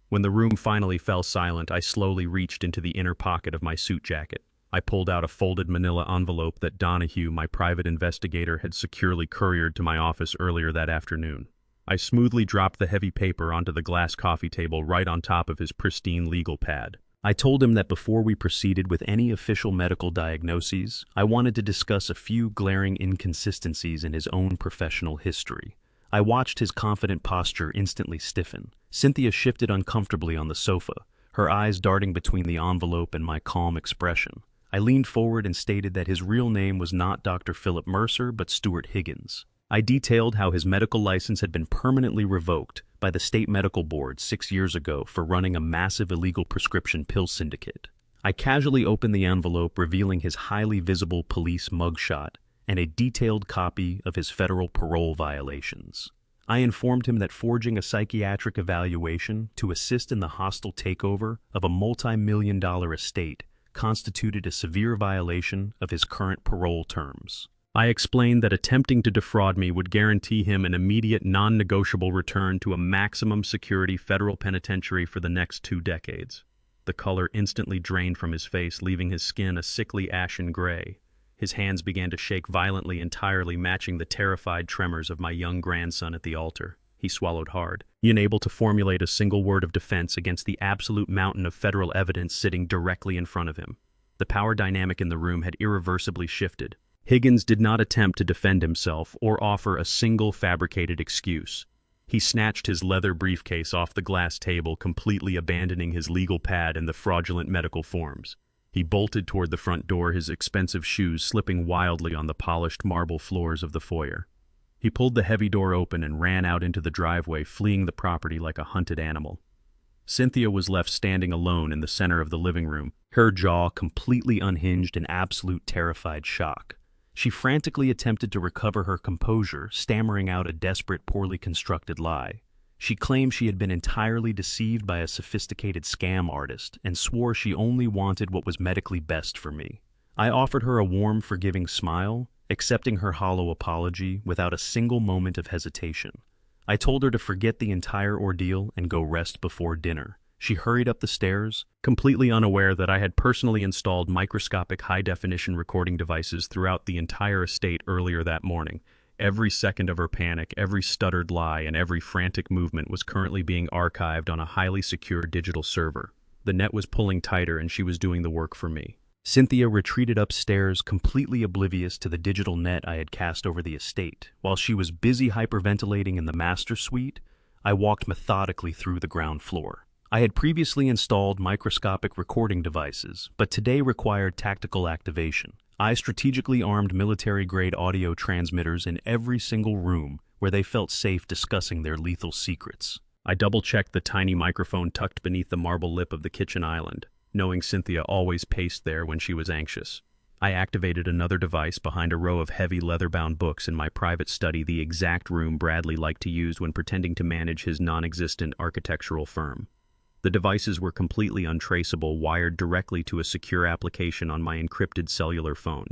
When the room finally fell silent, I slowly reached into the inner pocket of my suit jacket. I pulled out a folded manila envelope that Donahue, my private investigator, had securely couriered to my office earlier that afternoon. I smoothly dropped the heavy paper onto the glass coffee table right on top of his pristine legal pad. I told him that before we proceeded with any official medical diagnoses, I wanted to discuss a few glaring inconsistencies in his own professional history. I watched his confident posture instantly stiffen. Cynthia shifted uncomfortably on the sofa, her eyes darting between the envelope and my calm expression. I leaned forward and stated that his real name was not Dr. Philip Mercer, but Stuart Higgins. I detailed how his medical license had been permanently revoked by the state medical board 6 years ago for running a massive illegal prescription pill syndicate. I casually opened the envelope, revealing his highly visible police mugshot and a detailed copy of his federal parole violations. I informed him that forging a psychiatric evaluation to assist in the hostile takeover of a multi-million-dollar estate constituted a severe violation of his current parole terms. I explained that attempting to defraud me would guarantee him an immediate, non-negotiable return to a maximum security federal penitentiary for the next 2 decades. The color instantly drained from his face, leaving his skin a sickly ashen gray. His hands began to shake violently, entirely matching the terrified tremors of my young grandson at the altar. He swallowed hard, unable to formulate a single word of defense against the absolute mountain of federal evidence sitting directly in front of him. The power dynamic in the room had irreversibly shifted. Higgins did not attempt to defend himself or offer a single fabricated excuse. He snatched his leather briefcase off the glass table, completely abandoning his legal pad and the fraudulent medical forms. He bolted toward the front door, his expensive shoes slipping wildly on the polished marble floors of the foyer. He pulled the heavy door open and ran out into the driveway, fleeing the property like a hunted animal. Cynthia was left standing alone in the center of the living room, her jaw completely unhinged in absolute terrified shock. She frantically attempted to recover her composure, stammering out a desperate, poorly constructed lie. She claimed she had been entirely deceived by a sophisticated scam artist and swore she only wanted what was medically best for me. I offered her a warm, forgiving smile, accepting her hollow apology without a single moment of hesitation. I told her to forget the entire ordeal and go rest before dinner. She hurried up the stairs, completely unaware that I had personally installed microscopic high-definition recording devices throughout the entire estate earlier that morning. Every second of her panic, every stuttered lie, and every frantic movement was currently being archived on a highly secure digital server. The net was pulling tighter, and she was doing the work for me. Cynthia retreated upstairs, completely oblivious to the digital net I had cast over the estate. While she was busy hyperventilating in the master suite, I walked methodically through the ground floor. I had previously installed microscopic recording devices, but today required tactical activation. I strategically armed military-grade audio transmitters in every single room where they felt safe discussing their lethal secrets. I double-checked the tiny microphone tucked beneath the marble lip of the kitchen island, knowing Cynthia always paced there when she was anxious. I activated another device behind a row of heavy leather-bound books in my private study, the exact room Bradley liked to use when pretending to manage his non-existent architectural firm. The devices were completely untraceable, wired directly to a secure application on my encrypted cellular phone.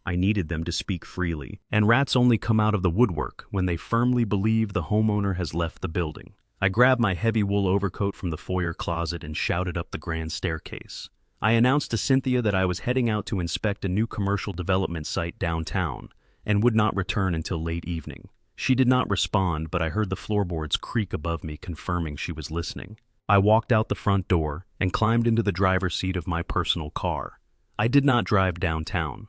I needed them to speak freely, and rats only come out of the woodwork when they firmly believe the homeowner has left the building. I grabbed my heavy wool overcoat from the foyer closet and shouted up the grand staircase. I announced to Cynthia that I was heading out to inspect a new commercial development site downtown and would not return until late evening. She did not respond, but I heard the floorboards creak above me, confirming she was listening. I walked out the front door and climbed into the driver's seat of my personal car. I did not drive downtown.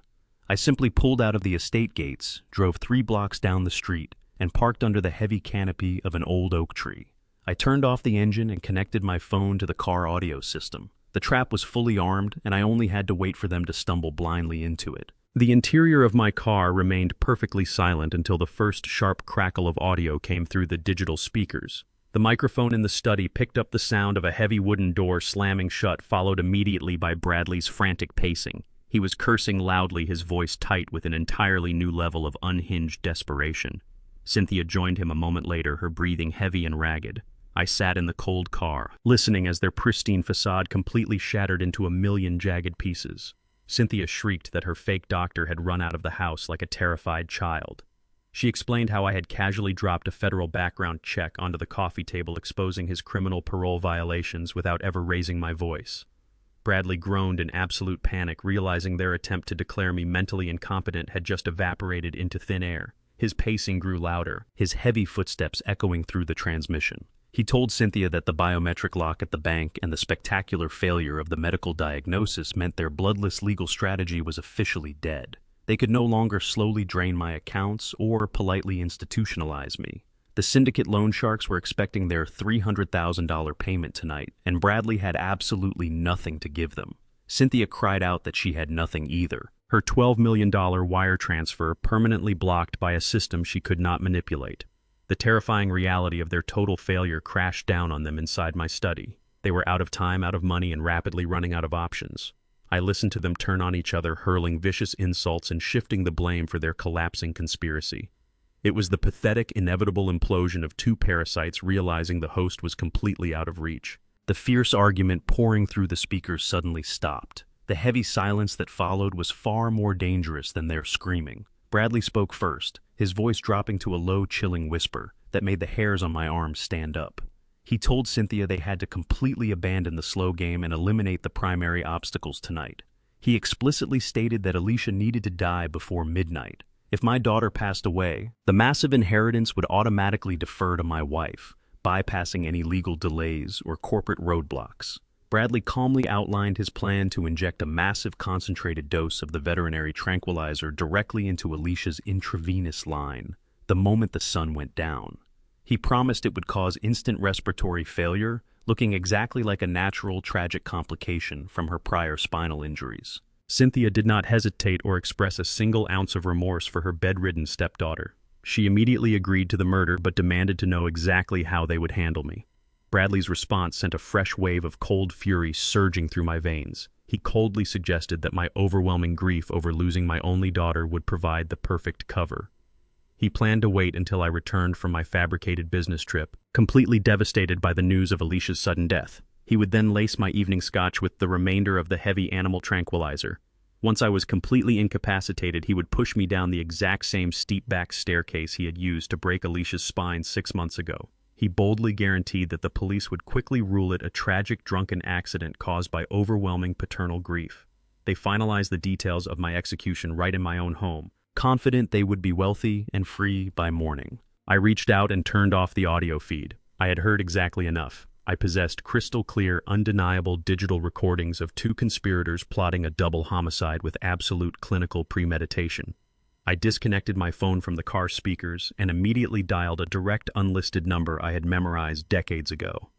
I simply pulled out of the estate gates, drove 3 blocks down the street, and parked under the heavy canopy of an old oak tree. I turned off the engine and connected my phone to the car audio system. The trap was fully armed, and I only had to wait for them to stumble blindly into it. The interior of my car remained perfectly silent until the first sharp crackle of audio came through the digital speakers. The microphone in the study picked up the sound of a heavy wooden door slamming shut, followed immediately by Bradley's frantic pacing. He was cursing loudly, his voice tight with an entirely new level of unhinged desperation. Cynthia joined him a moment later, her breathing heavy and ragged. I sat in the cold car, listening as their pristine facade completely shattered into a million jagged pieces. Cynthia shrieked that her fake doctor had run out of the house like a terrified child. She explained how I had casually dropped a federal background check onto the coffee table, exposing his criminal parole violations without ever raising my voice. Bradley groaned in absolute panic, realizing their attempt to declare me mentally incompetent had just evaporated into thin air. His pacing grew louder, his heavy footsteps echoing through the transmission. He told Cynthia that the biometric lock at the bank and the spectacular failure of the medical diagnosis meant their bloodless legal strategy was officially dead. They could no longer slowly drain my accounts or politely institutionalize me. The syndicate loan sharks were expecting their $300,000 payment tonight, and Bradley had absolutely nothing to give them. Cynthia cried out that she had nothing either. Her $12 million wire transfer permanently blocked by a system she could not manipulate. The terrifying reality of their total failure crashed down on them inside my study. They were out of time, out of money, and rapidly running out of options. I listened to them turn on each other, hurling vicious insults and shifting the blame for their collapsing conspiracy. It was the pathetic, inevitable implosion of 2 parasites realizing the host was completely out of reach. The fierce argument pouring through the speakers suddenly stopped. The heavy silence that followed was far more dangerous than their screaming. Bradley spoke first, his voice dropping to a low, chilling whisper that made the hairs on my arms stand up. He told Cynthia they had to completely abandon the slow game and eliminate the primary obstacles tonight. He explicitly stated that Alicia needed to die before midnight. If my daughter passed away, the massive inheritance would automatically defer to my wife, bypassing any legal delays or corporate roadblocks. Bradley calmly outlined his plan to inject a massive concentrated dose of the veterinary tranquilizer directly into Alicia's intravenous line the moment the sun went down. He promised it would cause instant respiratory failure, looking exactly like a natural, tragic complication from her prior spinal injuries. Cynthia did not hesitate or express a single ounce of remorse for her bedridden stepdaughter. She immediately agreed to the murder but demanded to know exactly how they would handle me. Bradley's response sent a fresh wave of cold fury surging through my veins. He coldly suggested that my overwhelming grief over losing my only daughter would provide the perfect cover. He planned to wait until I returned from my fabricated business trip, completely devastated by the news of Alicia's sudden death. He would then lace my evening scotch with the remainder of the heavy animal tranquilizer. Once I was completely incapacitated, he would push me down the exact same steep back staircase he had used to break Alicia's spine 6 months ago. He boldly guaranteed that the police would quickly rule it a tragic drunken accident caused by overwhelming paternal grief. They finalized the details of my execution right in my own home, confident they would be wealthy and free by morning. I reached out and turned off the audio feed. I had heard exactly enough. I possessed crystal clear, undeniable digital recordings of two conspirators plotting a double homicide with absolute clinical premeditation. I disconnected my phone from the car speakers and immediately dialed a direct unlisted number I had memorized decades ago.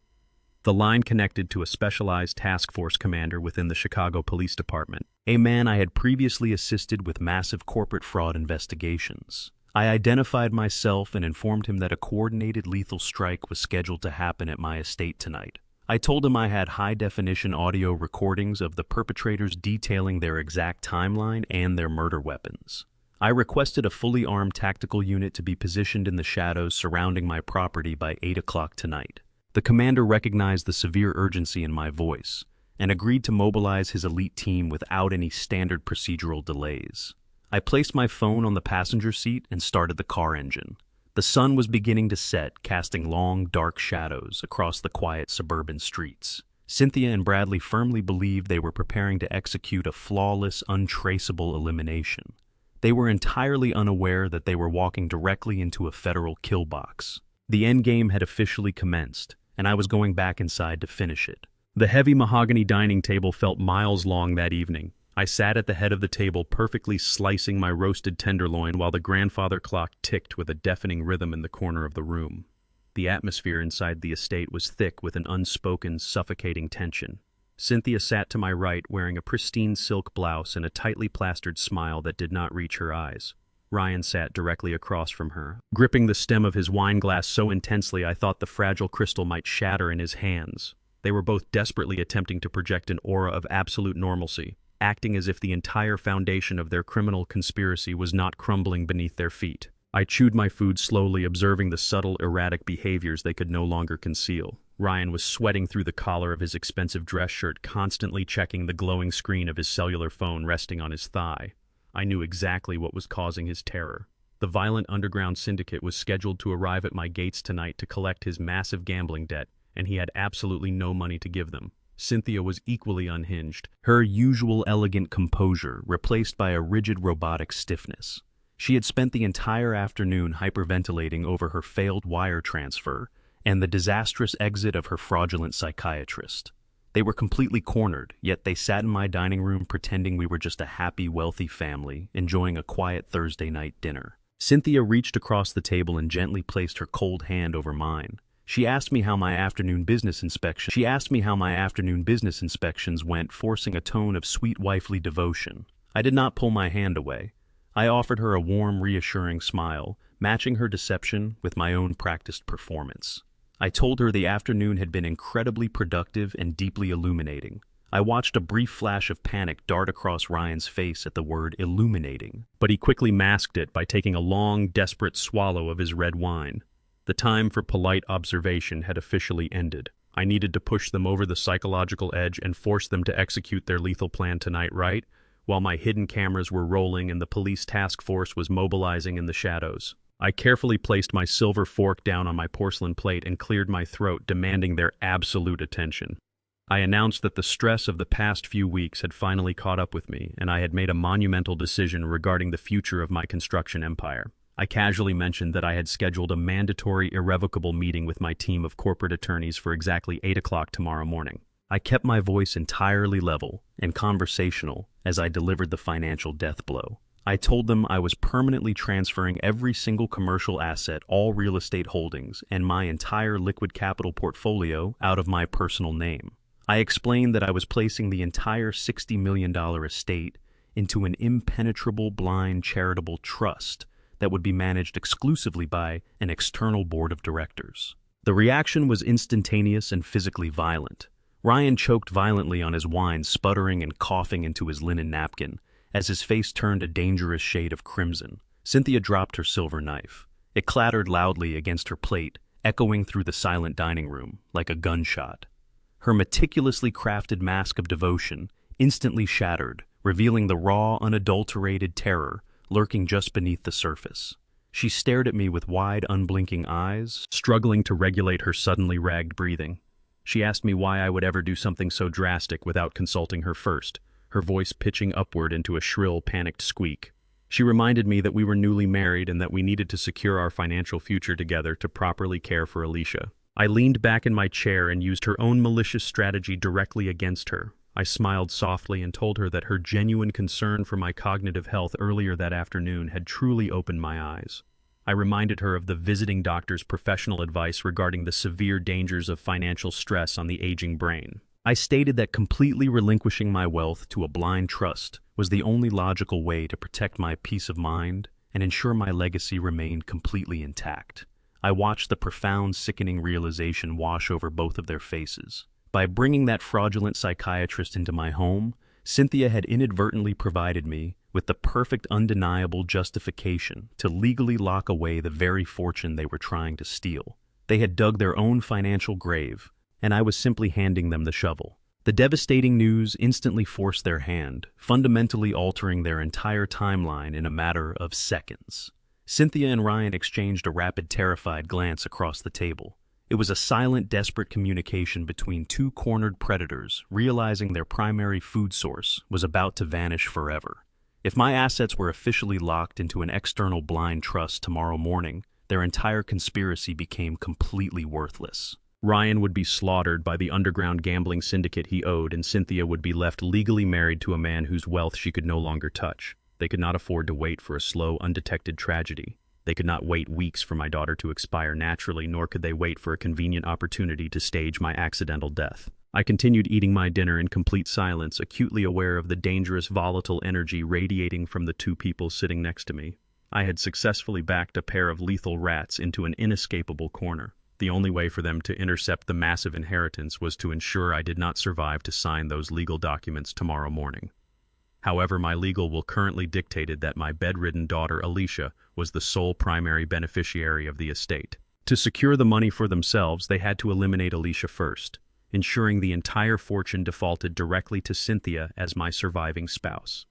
The line connected to a specialized task force commander within the Chicago Police Department, a man I had previously assisted with massive corporate fraud investigations. I identified myself and informed him that a coordinated lethal strike was scheduled to happen at my estate tonight. I told him I had high-definition audio recordings of the perpetrators detailing their exact timeline and their murder weapons. I requested a fully armed tactical unit to be positioned in the shadows surrounding my property by 8 o'clock tonight. The commander recognized the severe urgency in my voice and agreed to mobilize his elite team without any standard procedural delays. I placed my phone on the passenger seat and started the car engine. The sun was beginning to set, casting long, dark shadows across the quiet suburban streets. Cynthia and Bradley firmly believed they were preparing to execute a flawless, untraceable elimination. They were entirely unaware that they were walking directly into a federal kill box. The endgame had officially commenced, and I was going back inside to finish it. The heavy mahogany dining table felt miles long that evening. I sat at the head of the table, perfectly slicing my roasted tenderloin while the grandfather clock ticked with a deafening rhythm in the corner of the room. The atmosphere inside the estate was thick with an unspoken, suffocating tension. Cynthia sat to my right, wearing a pristine silk blouse and a tightly plastered smile that did not reach her eyes. Ryan sat directly across from her, gripping the stem of his wine glass so intensely I thought the fragile crystal might shatter in his hands. They were both desperately attempting to project an aura of absolute normalcy, acting as if the entire foundation of their criminal conspiracy was not crumbling beneath their feet. I chewed my food slowly, observing the subtle, erratic behaviors they could no longer conceal. Ryan was sweating through the collar of his expensive dress shirt, constantly checking the glowing screen of his cellular phone resting on his thigh. I knew exactly what was causing his terror. The violent underground syndicate was scheduled to arrive at my gates tonight to collect his massive gambling debt, and he had absolutely no money to give them. Cynthia was equally unhinged, her usual elegant composure replaced by a rigid robotic stiffness. She had spent the entire afternoon hyperventilating over her failed wire transfer and the disastrous exit of her fraudulent psychiatrist. They were completely cornered, yet they sat in my dining room pretending we were just a happy, wealthy family, enjoying a quiet Thursday night dinner. Cynthia reached across the table and gently placed her cold hand over mine. She asked me how my afternoon business inspections went, forcing a tone of sweet wifely devotion. I did not pull my hand away. I offered her a warm, reassuring smile, matching her deception with my own practiced performance. I told her the afternoon had been incredibly productive and deeply illuminating. I watched a brief flash of panic dart across Ryan's face at the word illuminating, but he quickly masked it by taking a long, desperate swallow of his red wine. The time for polite observation had officially ended. I needed to push them over the psychological edge and force them to execute their lethal plan tonight, right? While my hidden cameras were rolling and the police task force was mobilizing in the shadows. I carefully placed my silver fork down on my porcelain plate and cleared my throat, demanding their absolute attention. I announced that the stress of the past few weeks had finally caught up with me, and I had made a monumental decision regarding the future of my construction empire. I casually mentioned that I had scheduled a mandatory, irrevocable meeting with my team of corporate attorneys for exactly 8 o'clock tomorrow morning. I kept my voice entirely level and conversational as I delivered the financial death blow. I told them I was permanently transferring every single commercial asset, all real estate holdings, and my entire liquid capital portfolio out of my personal name. I explained that I was placing the entire $60 million estate into an impenetrable, blind, charitable trust that would be managed exclusively by an external board of directors. The reaction was instantaneous and physically violent. Ryan choked violently on his wine, sputtering and coughing into his linen napkin, as his face turned a dangerous shade of crimson. Cynthia dropped her silver knife. It clattered loudly against her plate, echoing through the silent dining room like a gunshot. Her meticulously crafted mask of devotion instantly shattered, revealing the raw, unadulterated terror lurking just beneath the surface. She stared at me with wide, unblinking eyes, struggling to regulate her suddenly ragged breathing. She asked me why I would ever do something so drastic without consulting her first, her voice pitching upward into a shrill, panicked squeak. She reminded me that we were newly married and that we needed to secure our financial future together to properly care for Alicia. I leaned back in my chair and used her own malicious strategy directly against her. I smiled softly and told her that her genuine concern for my cognitive health earlier that afternoon had truly opened my eyes. I reminded her of the visiting doctor's professional advice regarding the severe dangers of financial stress on the aging brain. I stated that completely relinquishing my wealth to a blind trust was the only logical way to protect my peace of mind and ensure my legacy remained completely intact. I watched the profound, sickening realization wash over both of their faces. By bringing that fraudulent psychiatrist into my home, Cynthia had inadvertently provided me with the perfect, undeniable justification to legally lock away the very fortune they were trying to steal. They had dug their own financial grave, and I was simply handing them the shovel. The devastating news instantly forced their hand, fundamentally altering their entire timeline in a matter of seconds. Cynthia and Ryan exchanged a rapid, terrified glance across the table. It was a silent, desperate communication between two cornered predators, realizing their primary food source was about to vanish forever. If my assets were officially locked into an external blind trust tomorrow morning, their entire conspiracy became completely worthless. Ryan would be slaughtered by the underground gambling syndicate he owed, and Cynthia would be left legally married to a man whose wealth she could no longer touch. They could not afford to wait for a slow, undetected tragedy. They could not wait weeks for my daughter to expire naturally, nor could they wait for a convenient opportunity to stage my accidental death. I continued eating my dinner in complete silence, acutely aware of the dangerous, volatile energy radiating from the two people sitting next to me. I had successfully backed a pair of lethal rats into an inescapable corner. The only way for them to intercept the massive inheritance was to ensure I did not survive to sign those legal documents tomorrow morning. However, my legal will currently dictated that my bedridden daughter Alicia was the sole primary beneficiary of the estate. To secure the money for themselves, they had to eliminate Alicia first, ensuring the entire fortune defaulted directly to Cynthia as my surviving spouse.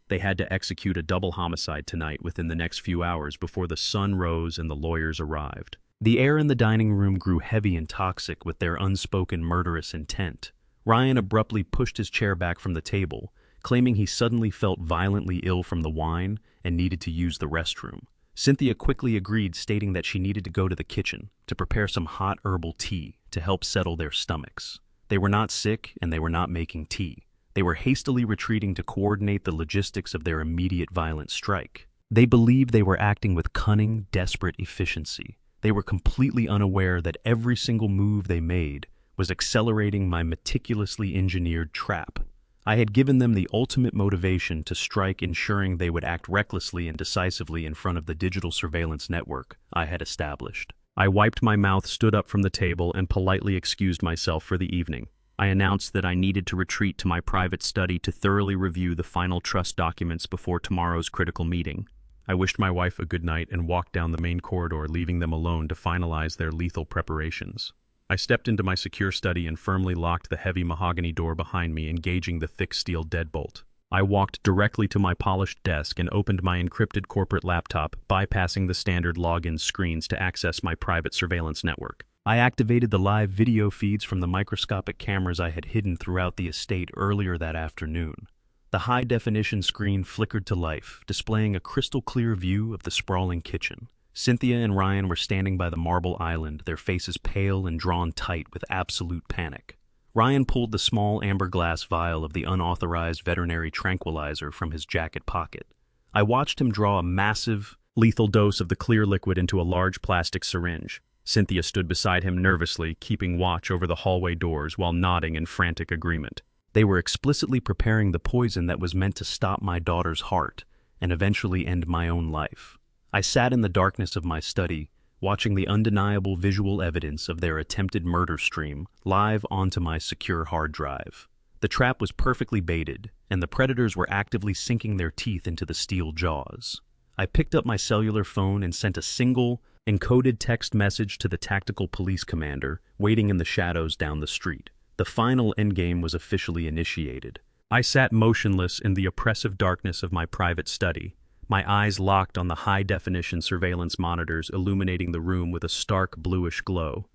They had to execute a double homicide tonight within the next few hours before the sun rose and the lawyers arrived. The air in the dining room grew heavy and toxic with their unspoken murderous intent. Ryan abruptly pushed his chair back from the table, claiming he suddenly felt violently ill from the wine and needed to use the restroom. Cynthia quickly agreed, stating that she needed to go to the kitchen to prepare some hot herbal tea to help settle their stomachs. They were not sick and they were not making tea. They were hastily retreating to coordinate the logistics of their immediate violent strike. They believed they were acting with cunning, desperate efficiency. They were completely unaware that every single move they made was accelerating my meticulously engineered trap. I had given them the ultimate motivation to strike, ensuring they would act recklessly and decisively in front of the digital surveillance network I had established. I wiped my mouth, stood up from the table, and politely excused myself for the evening. I announced that I needed to retreat to my private study to thoroughly review the final trust documents before tomorrow's critical meeting. I wished my wife a good night and walked down the main corridor, leaving them alone to finalize their lethal preparations. I stepped into my secure study and firmly locked the heavy mahogany door behind me, engaging the thick steel deadbolt. I walked directly to my polished desk and opened my encrypted corporate laptop, bypassing the standard login screens to access my private surveillance network. I activated the live video feeds from the microscopic cameras I had hidden throughout the estate earlier that afternoon. The high-definition screen flickered to life, displaying a crystal-clear view of the sprawling kitchen. Cynthia and Ryan were standing by the marble island, their faces pale and drawn tight with absolute panic. Ryan pulled the small amber glass vial of the unauthorized veterinary tranquilizer from his jacket pocket. I watched him draw a massive, lethal dose of the clear liquid into a large plastic syringe. Cynthia stood beside him nervously, keeping watch over the hallway doors while nodding in frantic agreement. They were explicitly preparing the poison that was meant to stop my daughter's heart and eventually end my own life. I sat in the darkness of my study, watching the undeniable visual evidence of their attempted murder stream live onto my secure hard drive. The trap was perfectly baited, and the predators were actively sinking their teeth into the steel jaws. I picked up my cellular phone and sent a single, encoded text message to the tactical police commander waiting in the shadows down the street. The final endgame was officially initiated. I sat motionless in the oppressive darkness of my private study, My eyes locked on the high-definition surveillance monitors illuminating the room with a stark bluish glow.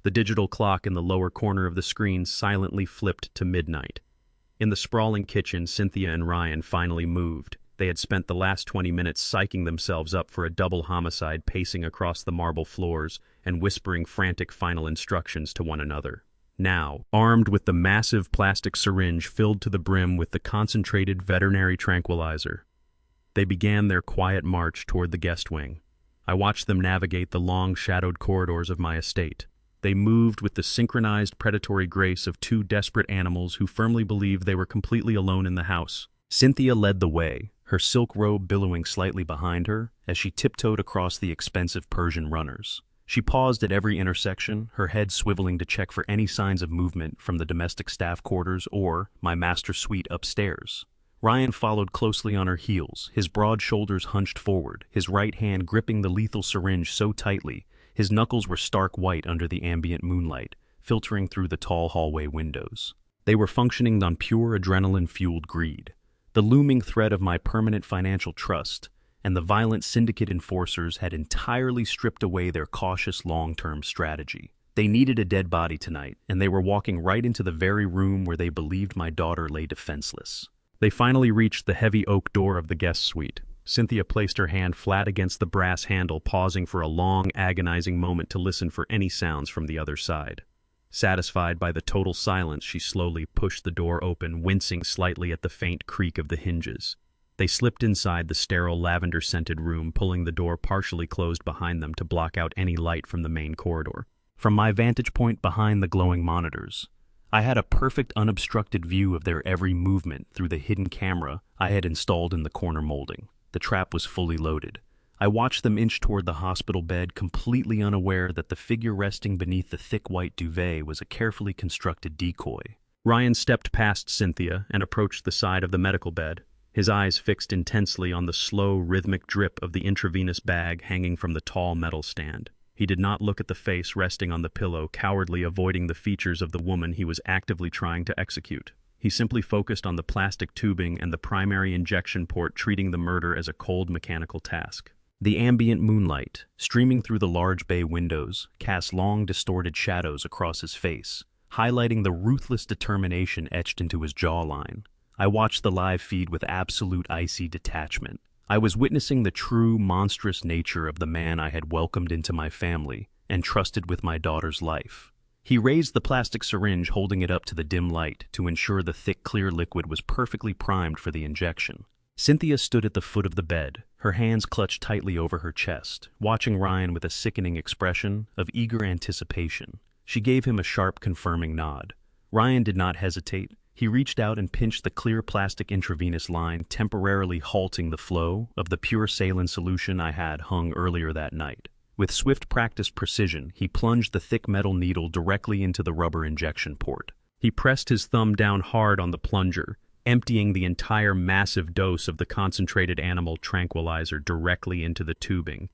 The digital clock in the lower corner of the screen silently flipped to midnight. In the sprawling kitchen, Cynthia and Ryan finally moved. They had spent the last 20 minutes psyching themselves up for a double homicide, pacing across the marble floors and whispering frantic final instructions to one another. Now, armed with the massive plastic syringe filled to the brim with the concentrated veterinary tranquilizer, they began their quiet march toward the guest wing. I watched them navigate the long, shadowed corridors of my estate. They moved with the synchronized predatory grace of two desperate animals who firmly believed they were completely alone in the house. Cynthia led the way, her silk robe billowing slightly behind her as she tiptoed across the expensive Persian runners. She paused at every intersection, her head swiveling to check for any signs of movement from the domestic staff quarters or my master suite upstairs. Ryan followed closely on her heels, his broad shoulders hunched forward, his right hand gripping the lethal syringe so tightly, his knuckles were stark white under the ambient moonlight, filtering through the tall hallway windows. They were functioning on pure adrenaline-fueled greed. The looming threat of my permanent financial trust and the violent syndicate enforcers had entirely stripped away their cautious long-term strategy. They needed a dead body tonight, and they were walking right into the very room where they believed my daughter lay defenseless. They finally reached the heavy oak door of the guest suite. Cynthia placed her hand flat against the brass handle, pausing for a long, agonizing moment to listen for any sounds from the other side. Satisfied by the total silence, she slowly pushed the door open, wincing slightly at the faint creak of the hinges. They slipped inside the sterile, lavender-scented room, pulling the door partially closed behind them to block out any light from the main corridor. From my vantage point behind the glowing monitors, I had a perfect unobstructed view of their every movement through the hidden camera I had installed in the corner molding. The trap was fully loaded. I watched them inch toward the hospital bed, completely unaware that the figure resting beneath the thick white duvet was a carefully constructed decoy. Ryan stepped past Cynthia and approached the side of the medical bed, his eyes fixed intensely on the slow, rhythmic drip of the intravenous bag hanging from the tall metal stand. He did not look at the face resting on the pillow, cowardly avoiding the features of the woman he was actively trying to execute. He simply focused on the plastic tubing and the primary injection port, treating the murder as a cold mechanical task. The ambient moonlight, streaming through the large bay windows, cast long, distorted shadows across his face, highlighting the ruthless determination etched into his jawline. I watched the live feed with absolute icy detachment. I was witnessing the true, monstrous nature of the man I had welcomed into my family and trusted with my daughter's life. He raised the plastic syringe, holding it up to the dim light to ensure the thick, clear liquid was perfectly primed for the injection. Cynthia stood at the foot of the bed, her hands clutched tightly over her chest, watching Ryan with a sickening expression of eager anticipation. She gave him a sharp, confirming nod. Ryan did not hesitate. He reached out and pinched the clear plastic intravenous line, temporarily halting the flow of the pure saline solution I had hung earlier that night. With swift practiced precision, he plunged the thick metal needle directly into the rubber injection port. He pressed his thumb down hard on the plunger, emptying the entire massive dose of the concentrated animal tranquilizer directly into the tubing.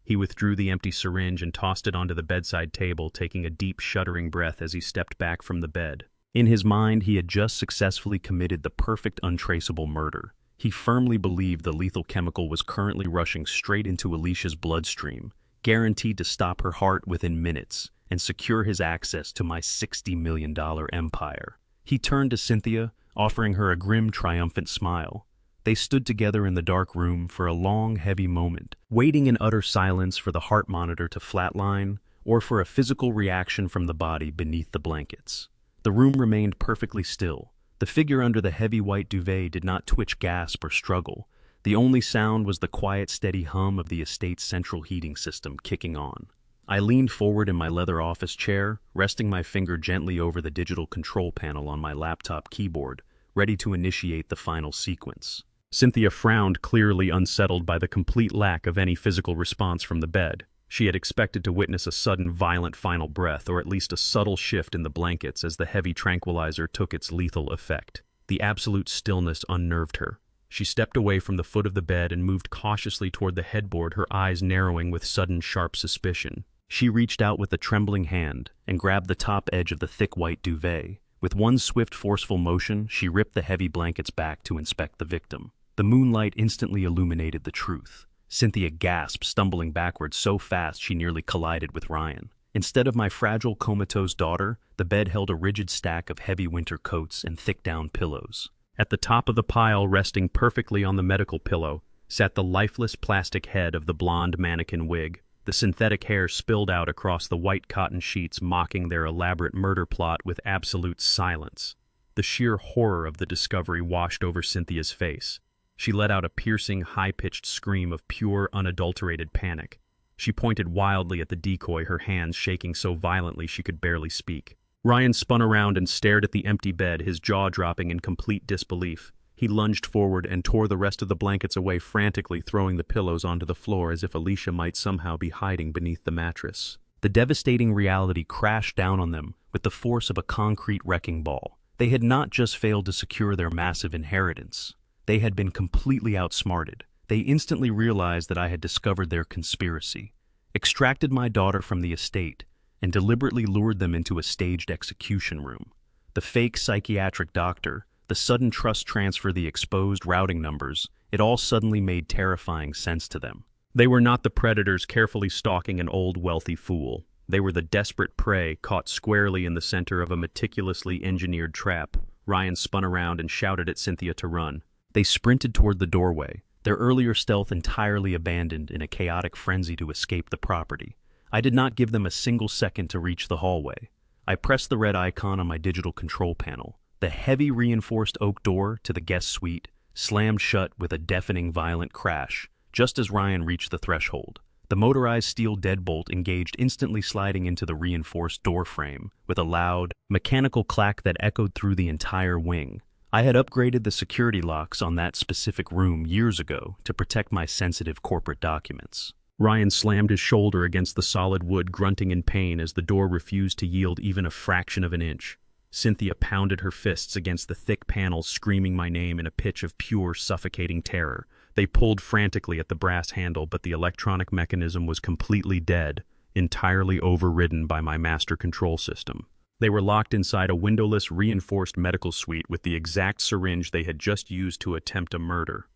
He withdrew the empty syringe and tossed it onto the bedside table, taking a deep, shuddering breath as he stepped back from the bed. In his mind, he had just successfully committed the perfect, untraceable murder. He firmly believed the lethal chemical was currently rushing straight into Alicia's bloodstream, guaranteed to stop her heart within minutes and secure his access to my $60 million empire. He turned to Cynthia, offering her a grim, triumphant smile. They stood together in the dark room for a long, heavy moment, waiting in utter silence for the heart monitor to flatline or for a physical reaction from the body beneath the blankets. The room remained perfectly still. The figure under the heavy white duvet did not twitch, gasp, or struggle. The only sound was the quiet, steady hum of the estate's central heating system kicking on. I leaned forward in my leather office chair, resting my finger gently over the digital control panel on my laptop keyboard, ready to initiate the final sequence. Cynthia frowned, clearly unsettled by the complete lack of any physical response from the bed. She had expected to witness a sudden, violent final breath, or at least a subtle shift in the blankets as the heavy tranquilizer took its lethal effect. The absolute stillness unnerved her. She stepped away from the foot of the bed and moved cautiously toward the headboard, her eyes narrowing with sudden, sharp suspicion. She reached out with a trembling hand and grabbed the top edge of the thick white duvet. With one swift, forceful motion, she ripped the heavy blankets back to inspect the victim. The moonlight instantly illuminated the truth. Cynthia gasped, stumbling backwards so fast she nearly collided with Ryan. Instead of my fragile, comatose daughter, the bed held a rigid stack of heavy winter coats and thick down pillows. At the top of the pile, resting perfectly on the medical pillow, sat the lifeless plastic head of the blonde mannequin wig. The synthetic hair spilled out across the white cotton sheets, mocking their elaborate murder plot with absolute silence. The sheer horror of the discovery washed over Cynthia's face. She let out a piercing, high-pitched scream of pure, unadulterated panic. She pointed wildly at the decoy, her hands shaking so violently she could barely speak. Ryan spun around and stared at the empty bed, his jaw dropping in complete disbelief. He lunged forward and tore the rest of the blankets away, frantically throwing the pillows onto the floor as if Alicia might somehow be hiding beneath the mattress. The devastating reality crashed down on them with the force of a concrete wrecking ball. They had not just failed to secure their massive inheritance. They had been completely outsmarted. They instantly realized that I had discovered their conspiracy, extracted my daughter from the estate, and deliberately lured them into a staged execution room. The fake psychiatric doctor, the sudden trust transfer, the exposed routing numbers, it all suddenly made terrifying sense to them. They were not the predators carefully stalking an old wealthy fool. They were the desperate prey caught squarely in the center of a meticulously engineered trap. Ryan spun around and shouted at Cynthia to run. They sprinted toward the doorway, their earlier stealth entirely abandoned in a chaotic frenzy to escape the property. I did not give them a single second to reach the hallway. I pressed the red icon on my digital control panel. The heavy reinforced oak door to the guest suite slammed shut with a deafening violent crash, just as Ryan reached the threshold. The motorized steel deadbolt engaged, instantly sliding into the reinforced door frame with a loud, mechanical clack that echoed through the entire wing. I had upgraded the security locks on that specific room years ago to protect my sensitive corporate documents. Ryan slammed his shoulder against the solid wood, grunting in pain as the door refused to yield even a fraction of an inch. Cynthia pounded her fists against the thick panels, screaming my name in a pitch of pure, suffocating terror. They pulled frantically at the brass handle, but the electronic mechanism was completely dead, entirely overridden by my master control system. They were locked inside a windowless, reinforced medical suite with the exact syringe they had just used to attempt a murder.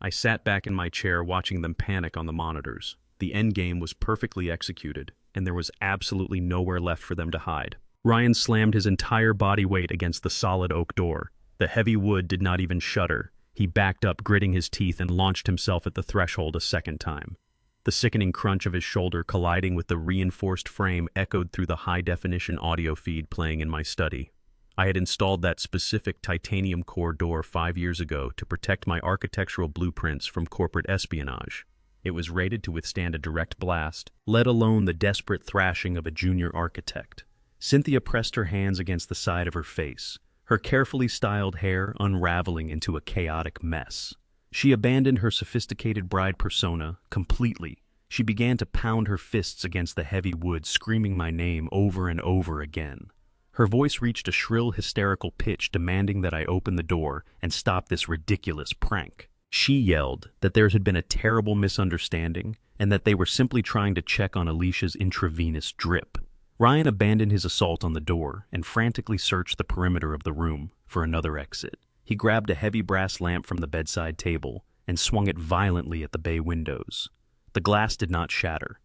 I sat back in my chair, watching them panic on the monitors. The endgame was perfectly executed, and there was absolutely nowhere left for them to hide. Ryan slammed his entire body weight against the solid oak door. The heavy wood did not even shudder. He backed up, gritting his teeth, and launched himself at the threshold a second time. The sickening crunch of his shoulder colliding with the reinforced frame echoed through the high-definition audio feed playing in my study. I had installed that specific titanium core door 5 years ago to protect my architectural blueprints from corporate espionage. It was rated to withstand a direct blast, let alone the desperate thrashing of a junior architect. Cynthia pressed her hands against the side of her face, her carefully styled hair unraveling into a chaotic mess. She abandoned her sophisticated bride persona completely. She began to pound her fists against the heavy wood, screaming my name over and over again. Her voice reached a shrill, hysterical pitch, demanding that I open the door and stop this ridiculous prank. She yelled that there had been a terrible misunderstanding and that they were simply trying to check on Alicia's intravenous drip. Ryan abandoned his assault on the door and frantically searched the perimeter of the room for another exit. He grabbed a heavy brass lamp from the bedside table and swung it violently at the bay windows. The glass did not shatter.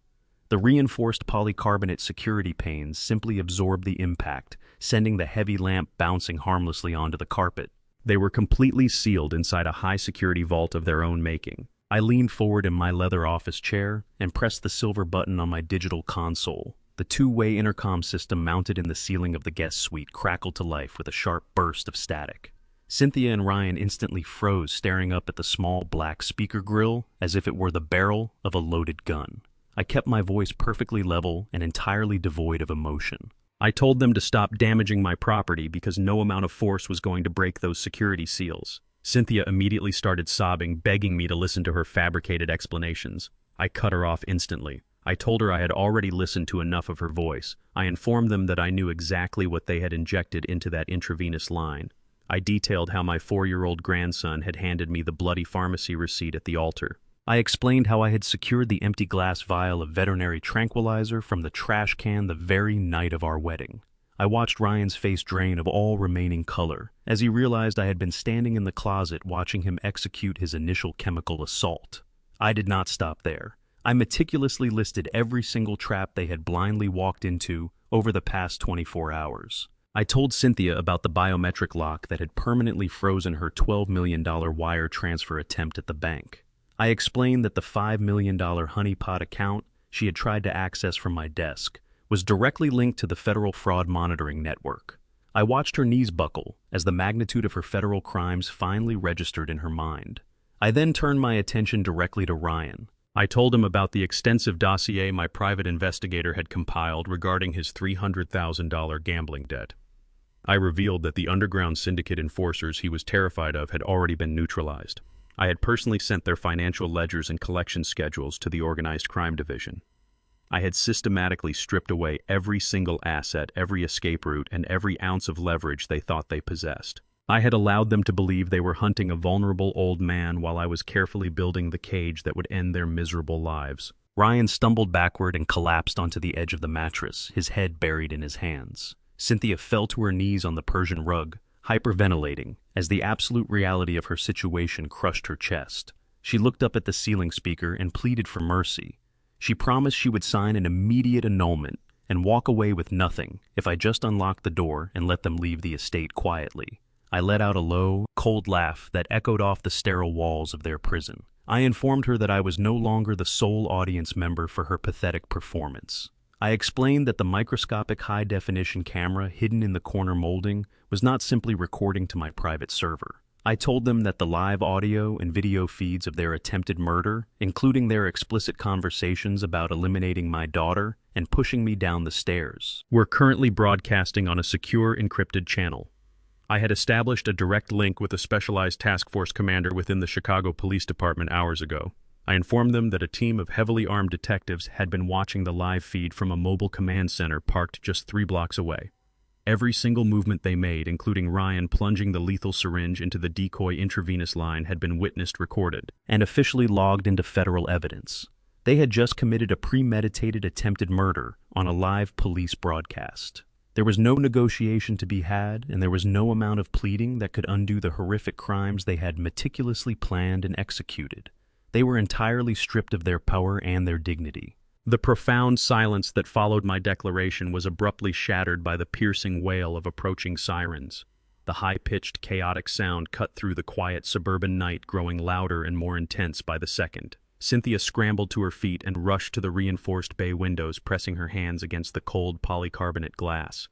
The reinforced polycarbonate security panes simply absorbed the impact, sending the heavy lamp bouncing harmlessly onto the carpet. They were completely sealed inside a high-security vault of their own making. I leaned forward in my leather office chair and pressed the silver button on my digital console. The two-way intercom system mounted in the ceiling of the guest suite crackled to life with a sharp burst of static. Cynthia and Ryan instantly froze, staring up at the small black speaker grill as if it were the barrel of a loaded gun. I kept my voice perfectly level and entirely devoid of emotion. I told them to stop damaging my property because no amount of force was going to break those security seals. Cynthia immediately started sobbing, begging me to listen to her fabricated explanations. I cut her off instantly. I told her I had already listened to enough of her voice. I informed them that I knew exactly what they had injected into that intravenous line. I detailed how my 4-year-old grandson had handed me the bloody pharmacy receipt at the altar. I explained how I had secured the empty glass vial of veterinary tranquilizer from the trash can the very night of our wedding. I watched Ryan's face drain of all remaining color as he realized I had been standing in the closet watching him execute his initial chemical assault. I did not stop there. I meticulously listed every single trap they had blindly walked into over the past 24 hours. I told Cynthia about the biometric lock that had permanently frozen her $12 million wire transfer attempt at the bank. I explained that the $5 million honeypot account she had tried to access from my desk was directly linked to the federal fraud monitoring network. I watched her knees buckle as the magnitude of her federal crimes finally registered in her mind. I then turned my attention directly to Ryan. I told him about the extensive dossier my private investigator had compiled regarding his $300,000 gambling debt. I revealed that the underground syndicate enforcers he was terrified of had already been neutralized. I had personally sent their financial ledgers and collection schedules to the organized crime division. I had systematically stripped away every single asset, every escape route, and every ounce of leverage they thought they possessed. I had allowed them to believe they were hunting a vulnerable old man while I was carefully building the cage that would end their miserable lives. Ryan stumbled backward and collapsed onto the edge of the mattress, his head buried in his hands. Cynthia fell to her knees on the Persian rug, hyperventilating, as the absolute reality of her situation crushed her chest. She looked up at the ceiling speaker and pleaded for mercy. She promised she would sign an immediate annulment and walk away with nothing if I just unlocked the door and let them leave the estate quietly. I let out a low, cold laugh that echoed off the sterile walls of their prison. I informed her that I was no longer the sole audience member for her pathetic performance. I explained that the microscopic high-definition camera hidden in the corner molding was not simply recording to my private server. I told them that the live audio and video feeds of their attempted murder, including their explicit conversations about eliminating my daughter and pushing me down the stairs, were currently broadcasting on a secure encrypted channel. I had established a direct link with a specialized task force commander within the Chicago Police Department hours ago. I informed them that a team of heavily armed detectives had been watching the live feed from a mobile command center parked just 3 blocks away. Every single movement they made, including Ryan plunging the lethal syringe into the decoy intravenous line, had been witnessed, recorded, and officially logged into federal evidence. They had just committed a premeditated attempted murder on a live police broadcast. There was no negotiation to be had, and there was no amount of pleading that could undo the horrific crimes they had meticulously planned and executed. They were entirely stripped of their power and their dignity. The profound silence that followed my declaration was abruptly shattered by the piercing wail of approaching sirens. The high-pitched, chaotic sound cut through the quiet suburban night, growing louder and more intense by the second. Cynthia scrambled to her feet and rushed to the reinforced bay windows, pressing her hands against the cold polycarbonate glass.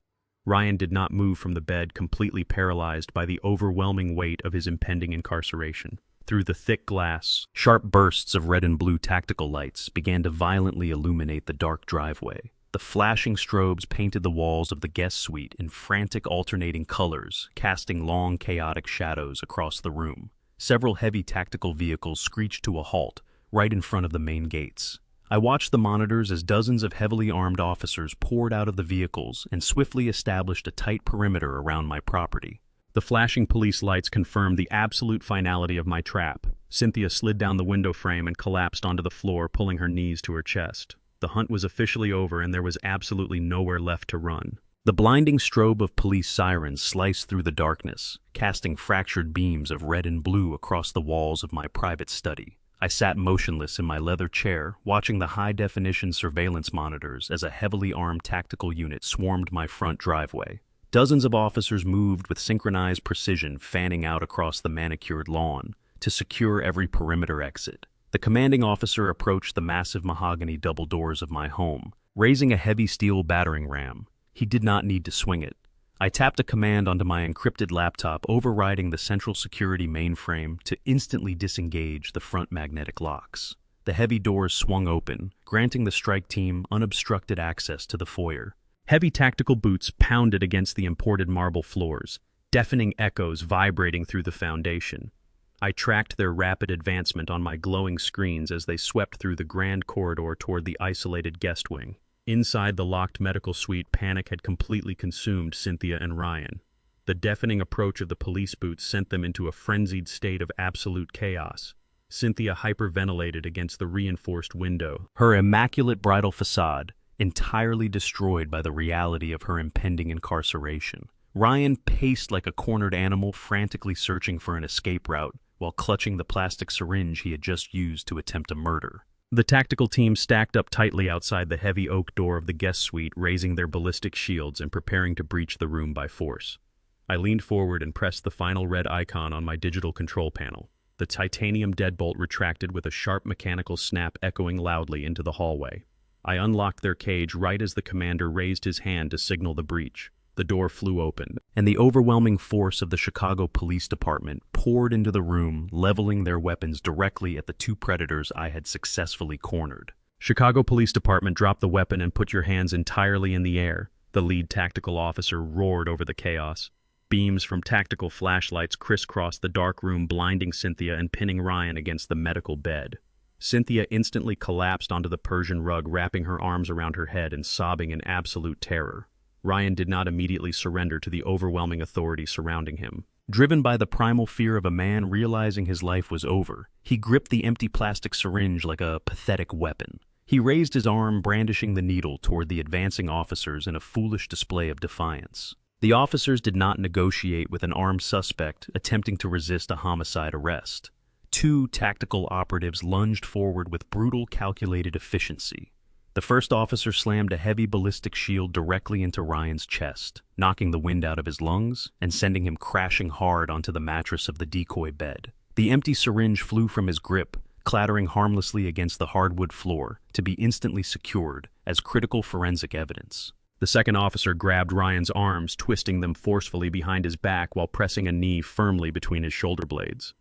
Ryan did not move from the bed, completely paralyzed by the overwhelming weight of his impending incarceration. Through the thick glass, sharp bursts of red and blue tactical lights began to violently illuminate the dark driveway. The flashing strobes painted the walls of the guest suite in frantic alternating colors, casting long, chaotic shadows across the room. Several heavy tactical vehicles screeched to a halt right in front of the main gates. I watched the monitors as dozens of heavily armed officers poured out of the vehicles and swiftly established a tight perimeter around my property. The flashing police lights confirmed the absolute finality of my trap. Cynthia slid down the window frame and collapsed onto the floor, pulling her knees to her chest. The hunt was officially over, and there was absolutely nowhere left to run. The blinding strobe of police sirens sliced through the darkness, casting fractured beams of red and blue across the walls of my private study. I sat motionless in my leather chair, watching the high-definition surveillance monitors as a heavily armed tactical unit swarmed my front driveway. Dozens of officers moved with synchronized precision, fanning out across the manicured lawn to secure every perimeter exit. The commanding officer approached the massive mahogany double doors of my home, raising a heavy steel battering ram. He did not need to swing it. I tapped a command onto my encrypted laptop, overriding the central security mainframe to instantly disengage the front magnetic locks. The heavy doors swung open, granting the strike team unobstructed access to the foyer. Heavy tactical boots pounded against the imported marble floors, deafening echoes vibrating through the foundation. I tracked their rapid advancement on my glowing screens as they swept through the grand corridor toward the isolated guest wing. Inside the locked medical suite, panic had completely consumed Cynthia and Ryan. The deafening approach of the police boots sent them into a frenzied state of absolute chaos. Cynthia hyperventilated against the reinforced window, her immaculate bridal facade entirely destroyed by the reality of her impending incarceration. Ryan paced like a cornered animal, frantically searching for an escape route while clutching the plastic syringe he had just used to attempt a murder. The tactical team stacked up tightly outside the heavy oak door of the guest suite, raising their ballistic shields and preparing to breach the room by force. I leaned forward and pressed the final red icon on my digital control panel. The titanium deadbolt retracted with a sharp mechanical snap echoing loudly into the hallway. I unlocked their cage right as the commander raised his hand to signal the breach. The door flew open, and the overwhelming force of the Chicago Police Department poured into the room, leveling their weapons directly at the two predators I had successfully cornered. "Chicago Police Department, drop the weapon and put your hands entirely in the air," the lead tactical officer roared over the chaos. Beams from tactical flashlights crisscrossed the dark room, blinding Cynthia and pinning Ryan against the medical bed. Cynthia instantly collapsed onto the Persian rug, wrapping her arms around her head and sobbing in absolute terror. Ryan did not immediately surrender to the overwhelming authority surrounding him. Driven by the primal fear of a man realizing his life was over, he gripped the empty plastic syringe like a pathetic weapon. He raised his arm, brandishing the needle toward the advancing officers in a foolish display of defiance. The officers did not negotiate with an armed suspect attempting to resist a homicide arrest. Two tactical operatives lunged forward with brutal, calculated efficiency. The first officer slammed a heavy ballistic shield directly into Ryan's chest, knocking the wind out of his lungs and sending him crashing hard onto the mattress of the decoy bed. The empty syringe flew from his grip, clattering harmlessly against the hardwood floor, to be instantly secured as critical forensic evidence. The second officer grabbed Ryan's arms, twisting them forcefully behind his back while pressing a knee firmly between his shoulder blades.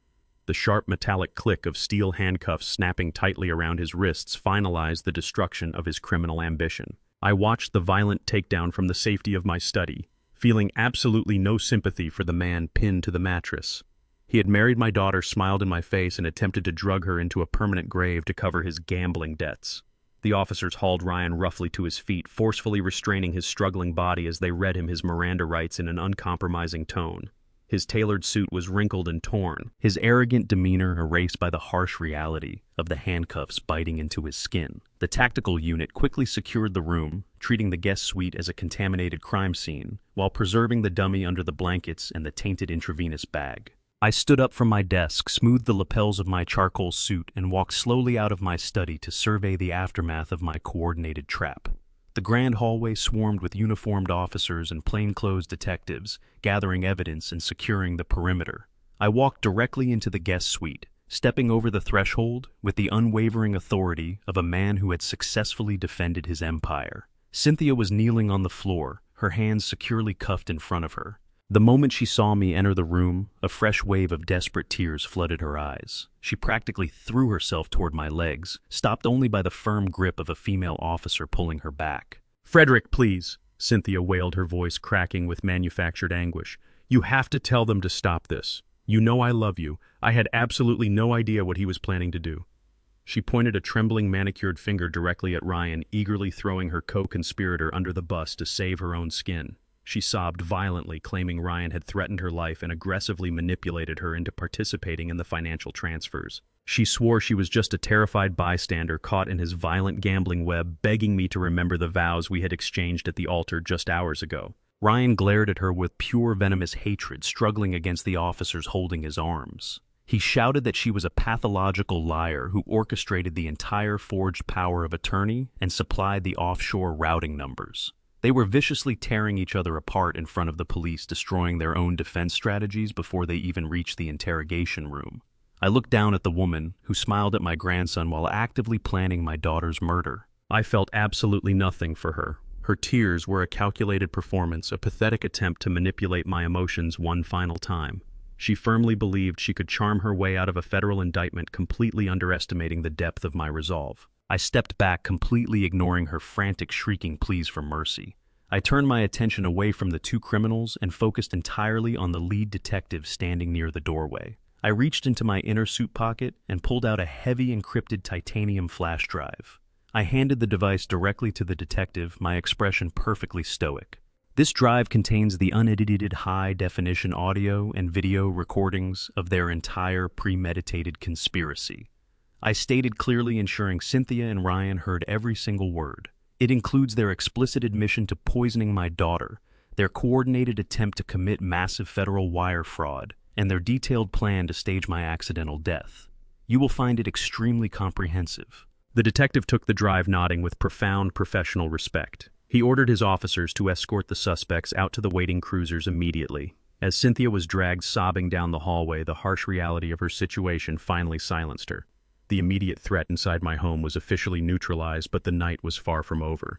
The sharp metallic click of steel handcuffs snapping tightly around his wrists finalized the destruction of his criminal ambition. I watched the violent takedown from the safety of my study, feeling absolutely no sympathy for the man pinned to the mattress. He had married my daughter, smiled in my face, and attempted to drug her into a permanent grave to cover his gambling debts. The officers hauled Ryan roughly to his feet, forcefully restraining his struggling body as they read him his Miranda rights in an uncompromising tone. His tailored suit was wrinkled and torn, his arrogant demeanor erased by the harsh reality of the handcuffs biting into his skin. The tactical unit quickly secured the room, treating the guest suite as a contaminated crime scene, while preserving the dummy under the blankets and the tainted intravenous bag. I stood up from my desk, smoothed the lapels of my charcoal suit, and walked slowly out of my study to survey the aftermath of my coordinated trap. The grand hallway swarmed with uniformed officers and plainclothes detectives, gathering evidence and securing the perimeter. I walked directly into the guest suite, stepping over the threshold with the unwavering authority of a man who had successfully defended his empire. Cynthia was kneeling on the floor, her hands securely cuffed in front of her. The moment she saw me enter the room, a fresh wave of desperate tears flooded her eyes. She practically threw herself toward my legs, stopped only by the firm grip of a female officer pulling her back. "Frederick, please," Cynthia wailed, her voice cracking with manufactured anguish. "You have to tell them to stop this. You know I love you. I had absolutely no idea what he was planning to do." She pointed a trembling manicured finger directly at Ryan, eagerly throwing her co-conspirator under the bus to save her own skin. She sobbed violently, claiming Ryan had threatened her life and aggressively manipulated her into participating in the financial transfers. She swore she was just a terrified bystander caught in his violent gambling web, begging me to remember the vows we had exchanged at the altar just hours ago. Ryan glared at her with pure venomous hatred, struggling against the officers holding his arms. He shouted that she was a pathological liar who orchestrated the entire forged power of attorney and supplied the offshore routing numbers. They were viciously tearing each other apart in front of the police, destroying their own defense strategies before they even reached the interrogation room. I looked down at the woman, who smiled at my grandson while actively planning my daughter's murder. I felt absolutely nothing for her. Her tears were a calculated performance, a pathetic attempt to manipulate my emotions one final time. She firmly believed she could charm her way out of a federal indictment, completely underestimating the depth of my resolve. I stepped back, completely ignoring her frantic, shrieking pleas for mercy. I turned my attention away from the two criminals and focused entirely on the lead detective standing near the doorway. I reached into my inner suit pocket and pulled out a heavy encrypted titanium flash drive. I handed the device directly to the detective, my expression perfectly stoic. This drive contains the unedited high-definition audio and video recordings of their entire premeditated conspiracy. I stated clearly, ensuring Cynthia and Ryan heard every single word. It includes their explicit admission to poisoning my daughter, their coordinated attempt to commit massive federal wire fraud, and their detailed plan to stage my accidental death. You will find it extremely comprehensive." The detective took the drive, nodding with profound professional respect. He ordered his officers to escort the suspects out to the waiting cruisers immediately. As Cynthia was dragged sobbing down the hallway, the harsh reality of her situation finally silenced her. The immediate threat inside my home was officially neutralized, but the night was far from over.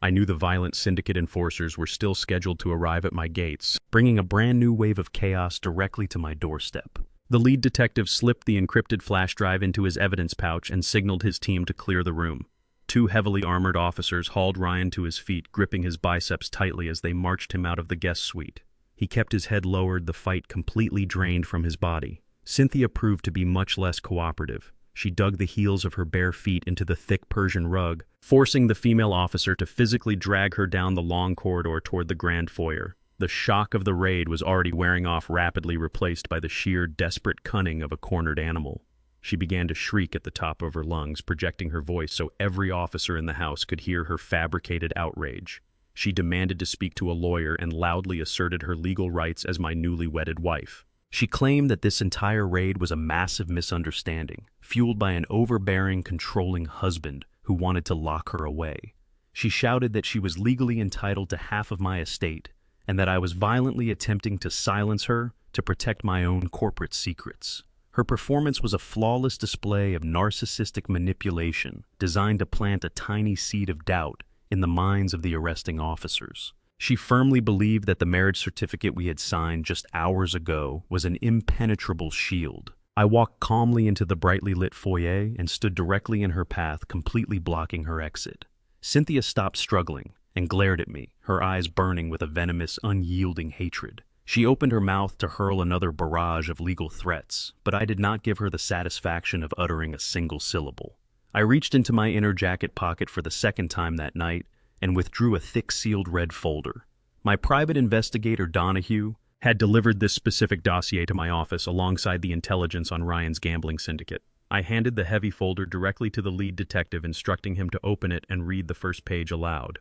I knew the violent syndicate enforcers were still scheduled to arrive at my gates, bringing a brand new wave of chaos directly to my doorstep. The lead detective slipped the encrypted flash drive into his evidence pouch and signaled his team to clear the room. Two heavily armored officers hauled Ryan to his feet, gripping his biceps tightly as they marched him out of the guest suite. He kept his head lowered, the fight completely drained from his body. Cynthia proved to be much less cooperative. She dug the heels of her bare feet into the thick Persian rug, forcing the female officer to physically drag her down the long corridor toward the grand foyer. The shock of the raid was already wearing off, rapidly replaced by the sheer, desperate cunning of a cornered animal. She began to shriek at the top of her lungs, projecting her voice so every officer in the house could hear her fabricated outrage. She demanded to speak to a lawyer and loudly asserted her legal rights as my newly wedded wife. She claimed that this entire raid was a massive misunderstanding, fueled by an overbearing, controlling husband who wanted to lock her away. She shouted that she was legally entitled to half of my estate, and that I was violently attempting to silence her to protect my own corporate secrets. Her performance was a flawless display of narcissistic manipulation designed to plant a tiny seed of doubt in the minds of the arresting officers. She firmly believed that the marriage certificate we had signed just hours ago was an impenetrable shield. I walked calmly into the brightly lit foyer and stood directly in her path, completely blocking her exit. Cynthia stopped struggling and glared at me, her eyes burning with a venomous, unyielding hatred. She opened her mouth to hurl another barrage of legal threats, but I did not give her the satisfaction of uttering a single syllable. I reached into my inner jacket pocket for the second time that night and withdrew a thick sealed red folder. My private investigator, Donahue, had delivered this specific dossier to my office alongside the intelligence on Ryan's gambling syndicate. I handed the heavy folder directly to the lead detective, instructing him to open it and read the first page aloud.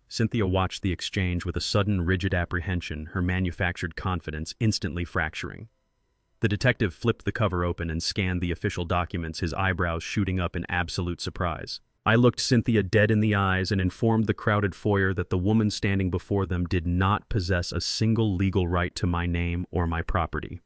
Cynthia watched the exchange with a sudden, rigid apprehension, her manufactured confidence instantly fracturing. The detective flipped the cover open and scanned the official documents, his eyebrows shooting up in absolute surprise. I looked Cynthia dead in the eyes and informed the crowded foyer that the woman standing before them did not possess a single legal right to my name or my property.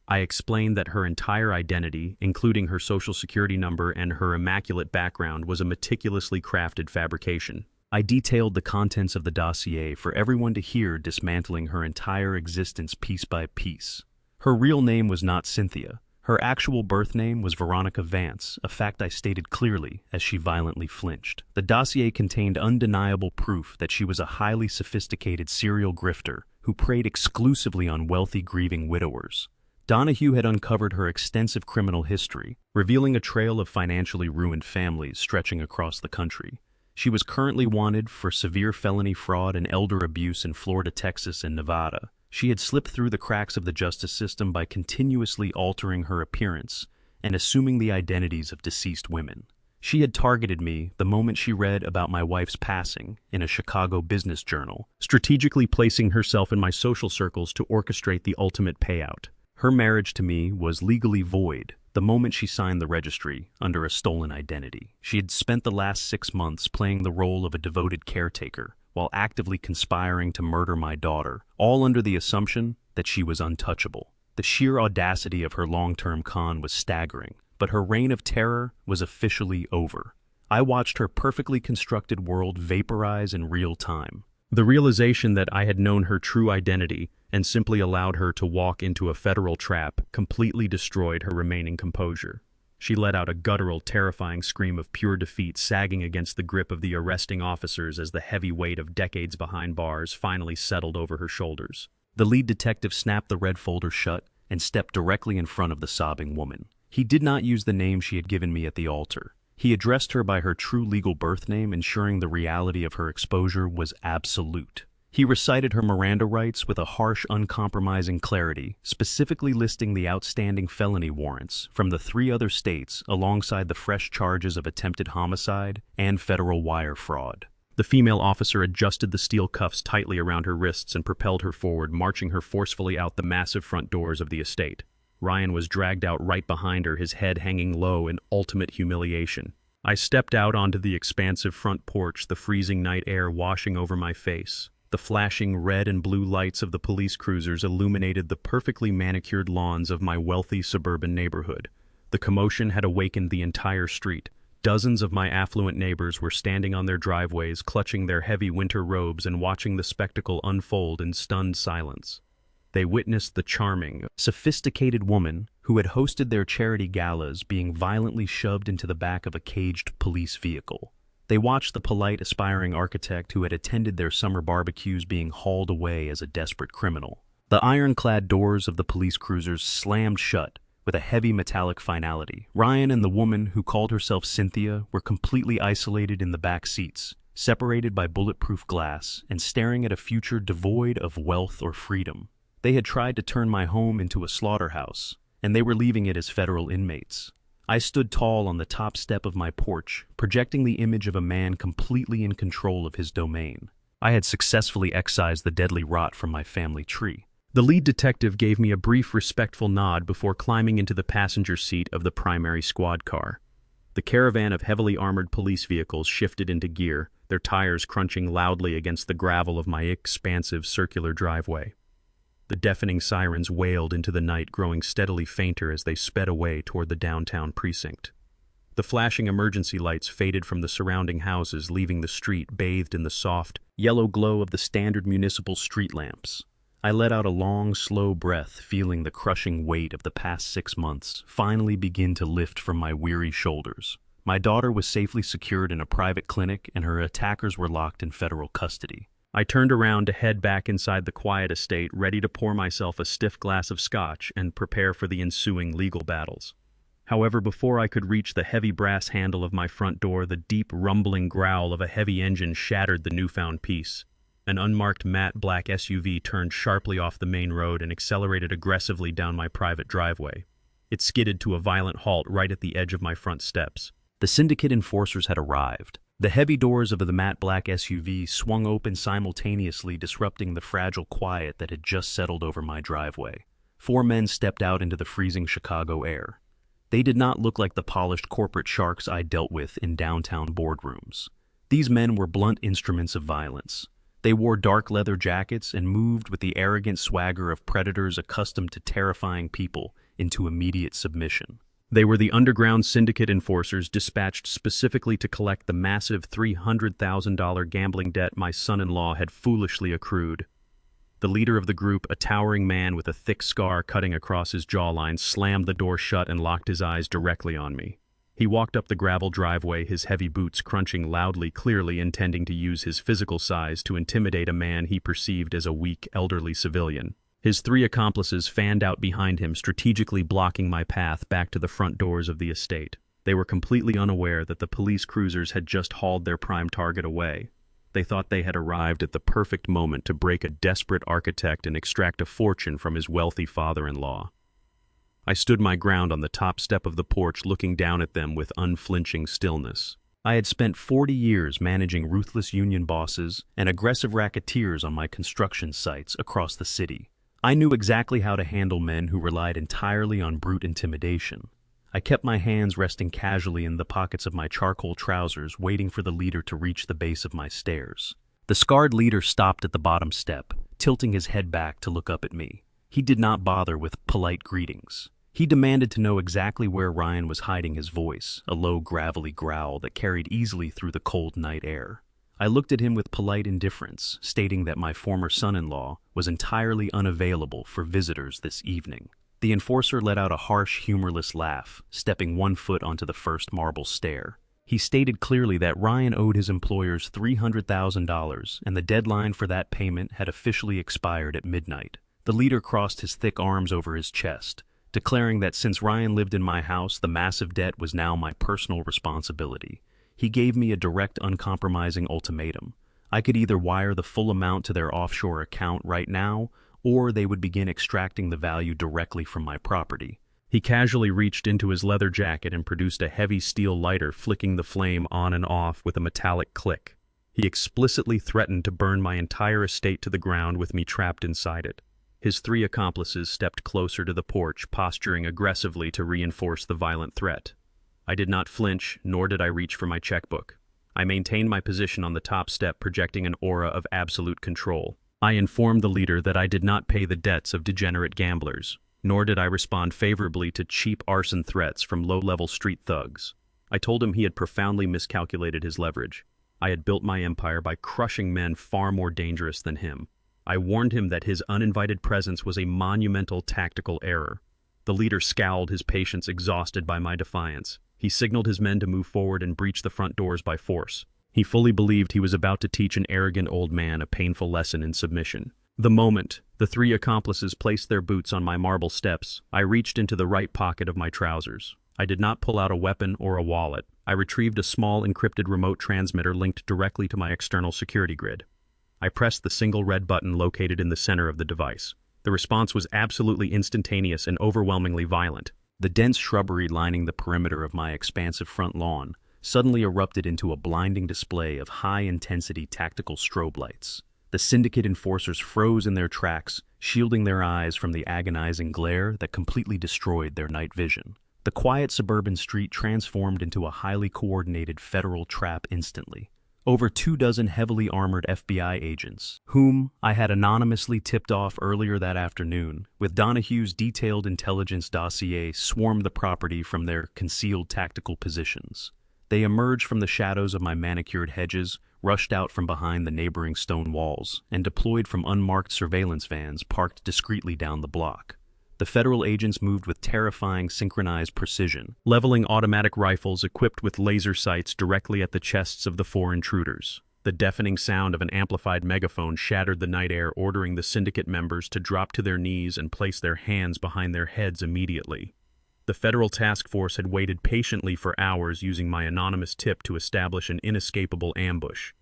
I explained that her entire identity, including her social security number and her immaculate background, was a meticulously crafted fabrication. I detailed the contents of the dossier for everyone to hear, dismantling her entire existence piece by piece. Her real name was not Cynthia. Her actual birth name was Veronica Vance, a fact I stated clearly as she violently flinched. The dossier contained undeniable proof that she was a highly sophisticated serial grifter who preyed exclusively on wealthy, grieving widowers. Donahue had uncovered her extensive criminal history, revealing a trail of financially ruined families stretching across the country. She was currently wanted for severe felony fraud and elder abuse in Florida, Texas, and Nevada. She had slipped through the cracks of the justice system by continuously altering her appearance and assuming the identities of deceased women. She had targeted me the moment she read about my wife's passing in a Chicago business journal, strategically placing herself in my social circles to orchestrate the ultimate payout. Her marriage to me was legally void the moment she signed the registry under a stolen identity. She had spent the last 6 months playing the role of a devoted caretaker while actively conspiring to murder my daughter, all under the assumption that she was untouchable. The sheer audacity of her long-term con was staggering, but her reign of terror was officially over. I watched her perfectly constructed world vaporize in real time. The realization that I had known her true identity and simply allowed her to walk into a federal trap completely destroyed her remaining composure. She let out a guttural, terrifying scream of pure defeat, sagging against the grip of the arresting officers as the heavy weight of decades behind bars finally settled over her shoulders. The lead detective snapped the red folder shut and stepped directly in front of the sobbing woman. He did not use the name she had given me at the altar. He addressed her by her true legal birth name, ensuring the reality of her exposure was absolute. He recited her Miranda rights with a harsh, uncompromising clarity, specifically listing the outstanding felony warrants from the 3 other states alongside the fresh charges of attempted homicide and federal wire fraud. The female officer adjusted the steel cuffs tightly around her wrists and propelled her forward, marching her forcefully out the massive front doors of the estate. Ryan was dragged out right behind her, his head hanging low in ultimate humiliation. I stepped out onto the expansive front porch, the freezing night air washing over my face. The flashing red and blue lights of the police cruisers illuminated the perfectly manicured lawns of my wealthy suburban neighborhood. The commotion had awakened the entire street. Dozens of my affluent neighbors were standing on their driveways, clutching their heavy winter robes and watching the spectacle unfold in stunned silence. They witnessed the charming, sophisticated woman who had hosted their charity galas being violently shoved into the back of a caged police vehicle. They watched the polite, aspiring architect who had attended their summer barbecues being hauled away as a desperate criminal. The ironclad doors of the police cruisers slammed shut with a heavy metallic finality. Ryan and the woman who called herself Cynthia were completely isolated in the back seats, separated by bulletproof glass and staring at a future devoid of wealth or freedom. They had tried to turn my home into a slaughterhouse, and they were leaving it as federal inmates. I stood tall on the top step of my porch, projecting the image of a man completely in control of his domain. I had successfully excised the deadly rot from my family tree. The lead detective gave me a brief, respectful nod before climbing into the passenger seat of the primary squad car. The caravan of heavily armored police vehicles shifted into gear, their tires crunching loudly against the gravel of my expansive circular driveway. The deafening sirens wailed into the night, growing steadily fainter as they sped away toward the downtown precinct. The flashing emergency lights faded from the surrounding houses, leaving the street bathed in the soft, yellow glow of the standard municipal street lamps. I let out a long, slow breath, feeling the crushing weight of the past 6 months finally begin to lift from my weary shoulders. My daughter was safely secured in a private clinic, and her attackers were locked in federal custody. I turned around to head back inside the quiet estate, ready to pour myself a stiff glass of scotch and prepare for the ensuing legal battles. However, before I could reach the heavy brass handle of my front door, the deep, rumbling growl of a heavy engine shattered the newfound peace. An unmarked matte black SUV turned sharply off the main road and accelerated aggressively down my private driveway. It skidded to a violent halt right at the edge of my front steps. The syndicate enforcers had arrived. The heavy doors of the matte black SUV swung open simultaneously, disrupting the fragile quiet that had just settled over my driveway. 4 men stepped out into the freezing Chicago air. They did not look like the polished corporate sharks I dealt with in downtown boardrooms. These men were blunt instruments of violence. They wore dark leather jackets and moved with the arrogant swagger of predators accustomed to terrifying people into immediate submission. They were the underground syndicate enforcers dispatched specifically to collect the massive $300,000 gambling debt my son-in-law had foolishly accrued. The leader of the group, a towering man with a thick scar cutting across his jawline, slammed the door shut and locked his eyes directly on me. He walked up the gravel driveway, his heavy boots crunching loudly, clearly intending to use his physical size to intimidate a man he perceived as a weak, elderly civilian. His 3 accomplices fanned out behind him, strategically blocking my path back to the front doors of the estate. They were completely unaware that the police cruisers had just hauled their prime target away. They thought they had arrived at the perfect moment to break a desperate architect and extract a fortune from his wealthy father-in-law. I stood my ground on the top step of the porch, looking down at them with unflinching stillness. I had spent 40 years managing ruthless union bosses and aggressive racketeers on my construction sites across the city. I knew exactly how to handle men who relied entirely on brute intimidation. I kept my hands resting casually in the pockets of my charcoal trousers, waiting for the leader to reach the base of my stairs. The scarred leader stopped at the bottom step, tilting his head back to look up at me. He did not bother with polite greetings. He demanded to know exactly where Ryan was hiding his voice, a low, gravelly growl that carried easily through the cold night air. I looked at him with polite indifference, stating that my former son-in-law was entirely unavailable for visitors this evening. The enforcer let out a harsh, humorless laugh, stepping 1 foot onto the first marble stair. He stated clearly that Ryan owed his employers $300,000, and the deadline for that payment had officially expired at midnight. The leader crossed his thick arms over his chest, declaring that since Ryan lived in my house, the massive debt was now my personal responsibility. He gave me a direct, uncompromising ultimatum. I could either wire the full amount to their offshore account right now, or they would begin extracting the value directly from my property. He casually reached into his leather jacket and produced a heavy steel lighter, flicking the flame on and off with a metallic click. He explicitly threatened to burn my entire estate to the ground with me trapped inside it. His 3 accomplices stepped closer to the porch, posturing aggressively to reinforce the violent threat. I did not flinch, nor did I reach for my checkbook. I maintained my position on the top step, projecting an aura of absolute control. I informed the leader that I did not pay the debts of degenerate gamblers, nor did I respond favorably to cheap arson threats from low-level street thugs. I told him he had profoundly miscalculated his leverage. I had built my empire by crushing men far more dangerous than him. I warned him that his uninvited presence was a monumental tactical error. The leader scowled, his patience exhausted by my defiance. He signaled his men to move forward and breach the front doors by force. He fully believed he was about to teach an arrogant old man a painful lesson in submission. The moment the 3 accomplices placed their boots on my marble steps, I reached into the right pocket of my trousers. I did not pull out a weapon or a wallet. I retrieved a small encrypted remote transmitter linked directly to my external security grid. I pressed the single red button located in the center of the device. The response was absolutely instantaneous and overwhelmingly violent. The dense shrubbery lining the perimeter of my expansive front lawn suddenly erupted into a blinding display of high-intensity tactical strobe lights. The syndicate enforcers froze in their tracks, shielding their eyes from the agonizing glare that completely destroyed their night vision. The quiet suburban street transformed into a highly coordinated federal trap instantly. Over 24 heavily armored FBI agents, whom I had anonymously tipped off earlier that afternoon, with Donahue's detailed intelligence dossier, swarmed the property from their concealed tactical positions. They emerged from the shadows of my manicured hedges, rushed out from behind the neighboring stone walls, and deployed from unmarked surveillance vans parked discreetly down the block. The federal agents moved with terrifying synchronized precision, leveling automatic rifles equipped with laser sights directly at the chests of the 4 intruders. The deafening sound of an amplified megaphone shattered the night air, ordering the syndicate members to drop to their knees and place their hands behind their heads immediately. The federal task force had waited patiently for hours, using my anonymous tip to establish an inescapable ambush.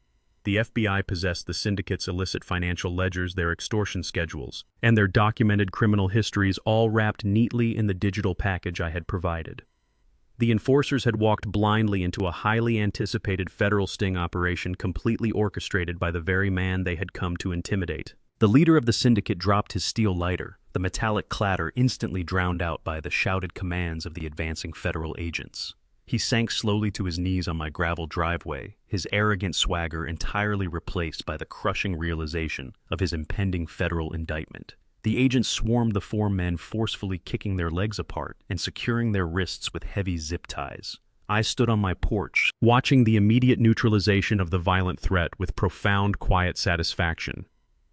The FBI possessed the syndicate's illicit financial ledgers, their extortion schedules, and their documented criminal histories, all wrapped neatly in the digital package I had provided. The enforcers had walked blindly into a highly anticipated federal sting operation, completely orchestrated by the very man they had come to intimidate. The leader of the syndicate dropped his steel lighter, the metallic clatter instantly drowned out by the shouted commands of the advancing federal agents. He sank slowly to his knees on my gravel driveway, his arrogant swagger entirely replaced by the crushing realization of his impending federal indictment. The agents swarmed the 4 men, forcefully kicking their legs apart and securing their wrists with heavy zip ties. I stood on my porch, watching the immediate neutralization of the violent threat with profound, quiet satisfaction.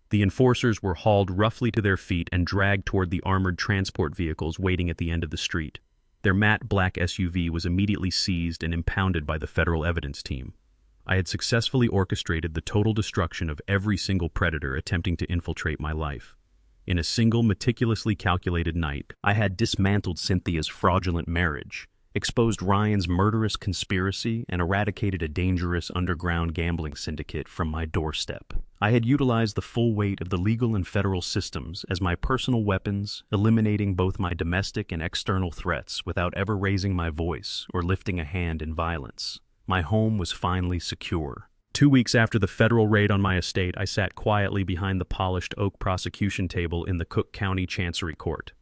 The enforcers were hauled roughly to their feet and dragged toward the armored transport vehicles waiting at the end of the street. Their matte black SUV was immediately seized and impounded by the federal evidence team. I had successfully orchestrated the total destruction of every single predator attempting to infiltrate my life. In a single, meticulously calculated night, I had dismantled Cynthia's fraudulent marriage, exposed Ryan's murderous conspiracy, and eradicated a dangerous underground gambling syndicate from my doorstep. I had utilized the full weight of the legal and federal systems as my personal weapons, eliminating both my domestic and external threats without ever raising my voice or lifting a hand in violence. My home was finally secure. 2 weeks after the federal raid on my estate, I sat quietly behind the polished oak prosecution table in the Cook County Chancery Court.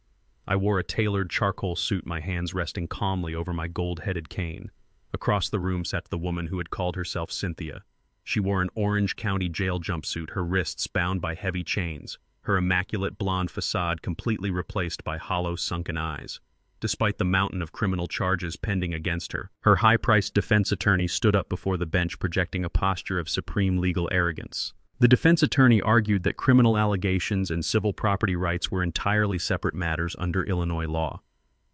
I wore a tailored charcoal suit, my hands resting calmly over my gold-headed cane. Across the room sat the woman who had called herself Cynthia. She wore an Orange County jail jumpsuit, her wrists bound by heavy chains, her immaculate blonde facade completely replaced by hollow, sunken eyes. Despite the mountain of criminal charges pending against her, her high-priced defense attorney stood up before the bench, projecting a posture of supreme legal arrogance. The defense attorney argued that criminal allegations and civil property rights were entirely separate matters under Illinois law.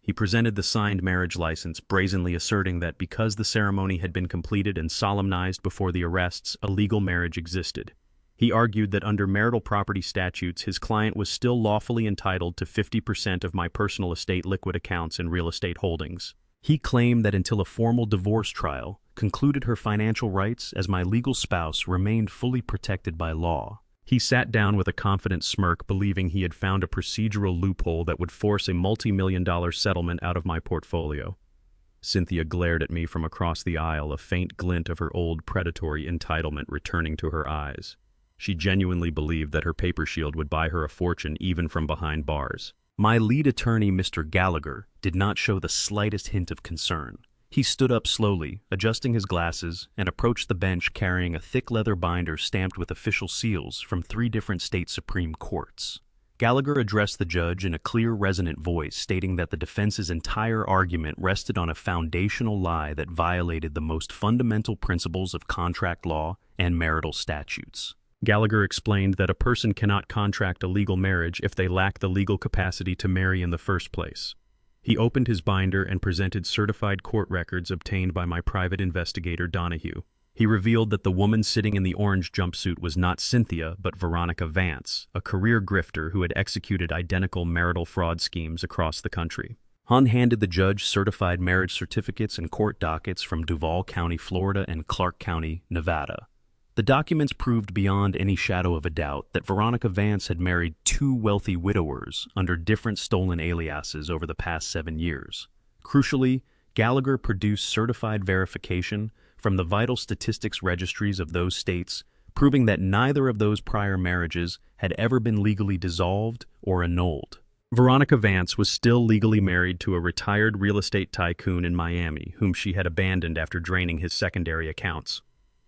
He presented the signed marriage license, brazenly asserting that because the ceremony had been completed and solemnized before the arrests, a legal marriage existed. He argued that under marital property statutes, his client was still lawfully entitled to 50% of my personal estate, liquid accounts, and real estate holdings. He claimed that until a formal divorce trial concluded her financial rights as my legal spouse remained fully protected by law. He sat down with a confident smirk, believing he had found a procedural loophole that would force a multi-million-dollar settlement out of my portfolio. Cynthia glared at me from across the aisle, a faint glint of her old predatory entitlement returning to her eyes. She genuinely believed that her paper shield would buy her a fortune even from behind bars. My lead attorney, Mr. Gallagher, did not show the slightest hint of concern. He stood up slowly, adjusting his glasses, and approached the bench carrying a thick leather binder stamped with official seals from 3 different state Supreme Courts. Gallagher addressed the judge in a clear, resonant voice, stating that the defense's entire argument rested on a foundational lie that violated the most fundamental principles of contract law and marital statutes. Gallagher explained that a person cannot contract a legal marriage if they lack the legal capacity to marry in the first place. He opened his binder and presented certified court records obtained by my private investigator, Donahue. He revealed that the woman sitting in the orange jumpsuit was not Cynthia, but Veronica Vance, a career grifter who had executed identical marital fraud schemes across the country. Hun handed the judge certified marriage certificates and court dockets from Duval County, Florida, and Clark County, Nevada. The documents proved beyond any shadow of a doubt that Veronica Vance had married 2 wealthy widowers under different stolen aliases over the past 7 years. Crucially, Gallagher produced certified verification from the vital statistics registries of those states, proving that neither of those prior marriages had ever been legally dissolved or annulled. Veronica Vance was still legally married to a retired real estate tycoon in Miami, whom she had abandoned after draining his secondary accounts.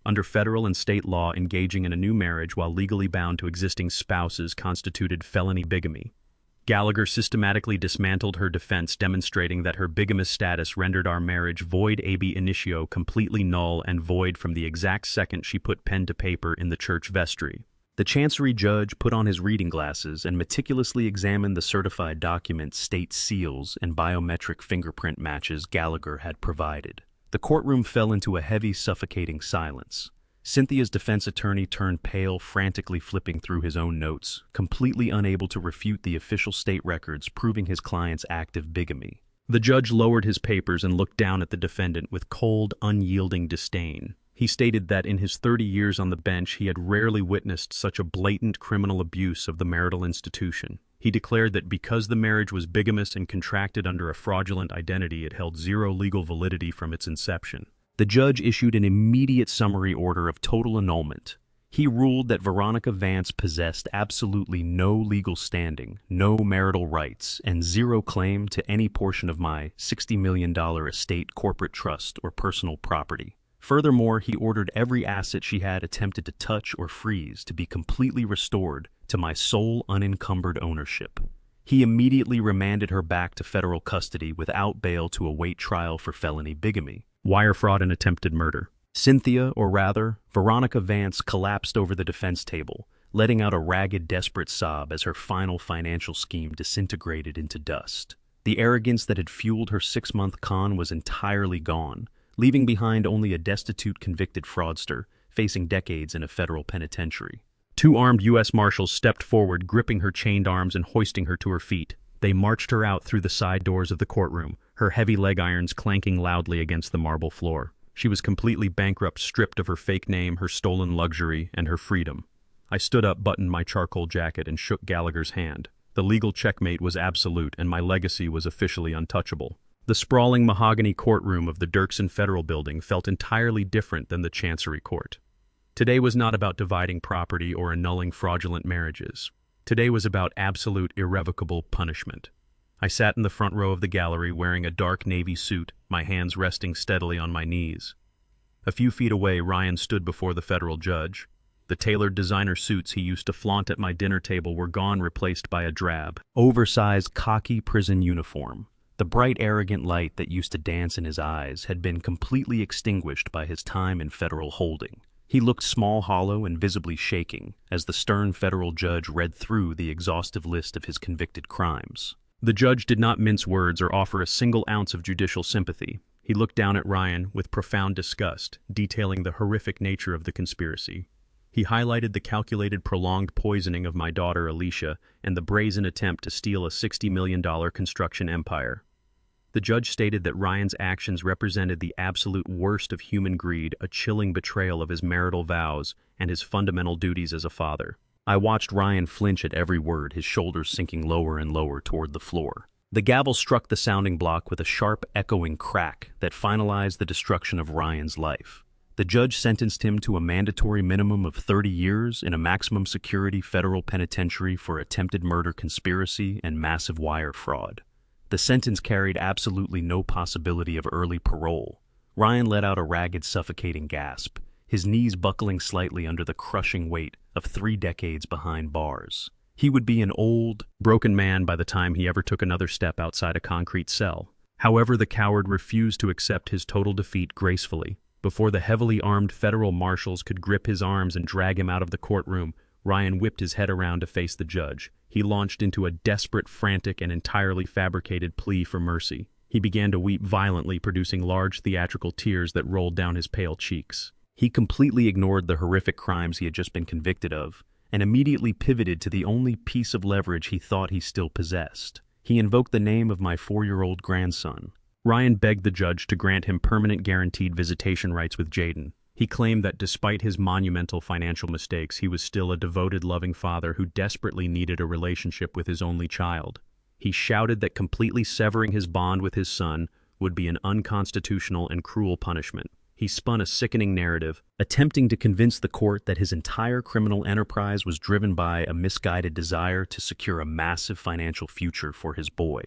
Under federal and state law, engaging in a new marriage while legally bound to existing spouses constituted felony bigamy. Gallagher systematically dismantled her defense, demonstrating that her bigamous status rendered our marriage void ab initio, completely null and void from the exact second she put pen to paper in the church vestry. The Chancery judge put on his reading glasses and meticulously examined the certified document, state seals, and biometric fingerprint matches Gallagher had provided. The courtroom fell into a heavy, suffocating silence. Cynthia's defense attorney turned pale, frantically flipping through his own notes, completely unable to refute the official state records proving his client's active bigamy. The judge lowered his papers and looked down at the defendant with cold, unyielding disdain. He stated that in his 30 years on the bench, he had rarely witnessed such a blatant criminal abuse of the marital institution. He declared that because the marriage was bigamous and contracted under a fraudulent identity, it held 0 legal validity from its inception. The judge issued an immediate summary order of total annulment. He ruled that Veronica Vance possessed absolutely no legal standing, no marital rights, and 0 claim to any portion of my $60 million estate, corporate trust, or personal property. Furthermore, he ordered every asset she had attempted to touch or freeze to be completely restored to my sole unencumbered ownership. He immediately remanded her back to federal custody without bail to await trial for felony bigamy, wire fraud, and attempted murder. Cynthia, or rather, Veronica Vance, collapsed over the defense table, letting out a ragged, desperate sob as her final financial scheme disintegrated into dust. The arrogance that had fueled her 6-month con was entirely gone, leaving behind only a destitute convicted fraudster facing decades in a federal penitentiary. 2 armed U.S. Marshals stepped forward, gripping her chained arms and hoisting her to her feet. They marched her out through the side doors of the courtroom, her heavy leg irons clanking loudly against the marble floor. She was completely bankrupt, stripped of her fake name, her stolen luxury, and her freedom. I stood up, buttoned my charcoal jacket, and shook Gallagher's hand. The legal checkmate was absolute, and my legacy was officially untouchable. The sprawling mahogany courtroom of the Dirksen Federal Building felt entirely different than the Chancery Court. Today was not about dividing property or annulling fraudulent marriages. Today was about absolute, irrevocable punishment. I sat in the front row of the gallery wearing a dark navy suit, my hands resting steadily on my knees. A few feet away, Ryan stood before the federal judge. The tailored designer suits he used to flaunt at my dinner table were gone, replaced by a drab, oversized khaki prison uniform. The bright, arrogant light that used to dance in his eyes had been completely extinguished by his time in federal holding. He looked small, hollow, and visibly shaking as the stern federal judge read through the exhaustive list of his convicted crimes. The judge did not mince words or offer a single ounce of judicial sympathy. He looked down at Ryan with profound disgust, detailing the horrific nature of the conspiracy. He highlighted the calculated, prolonged poisoning of my daughter Alicia and the brazen attempt to steal a $60 million construction empire. The judge stated that Ryan's actions represented the absolute worst of human greed, a chilling betrayal of his marital vows and his fundamental duties as a father. I watched Ryan flinch at every word, his shoulders sinking lower and lower toward the floor. The gavel struck the sounding block with a sharp, echoing crack that finalized the destruction of Ryan's life. The judge sentenced him to a mandatory minimum of 30 years in a maximum security federal penitentiary for attempted murder conspiracy and massive wire fraud. The sentence carried absolutely no possibility of early parole. Ryan let out a ragged, suffocating gasp, his knees buckling slightly under the crushing weight of 3 decades behind bars. He would be an old, broken man by the time he ever took another step outside a concrete cell. However, the coward refused to accept his total defeat gracefully. Before the heavily armed federal marshals could grip his arms and drag him out of the courtroom, Ryan whipped his head around to face the judge. He launched into a desperate, frantic, and entirely fabricated plea for mercy. He began to weep violently, producing large theatrical tears that rolled down his pale cheeks. He completely ignored the horrific crimes he had just been convicted of, and immediately pivoted to the only piece of leverage he thought he still possessed. He invoked the name of my 4-year-old grandson. Ryan begged the judge to grant him permanent guaranteed visitation rights with Jaden. He claimed that despite his monumental financial mistakes, he was still a devoted, loving father who desperately needed a relationship with his only child. He shouted that completely severing his bond with his son would be an unconstitutional and cruel punishment. He spun a sickening narrative, attempting to convince the court that his entire criminal enterprise was driven by a misguided desire to secure a massive financial future for his boy.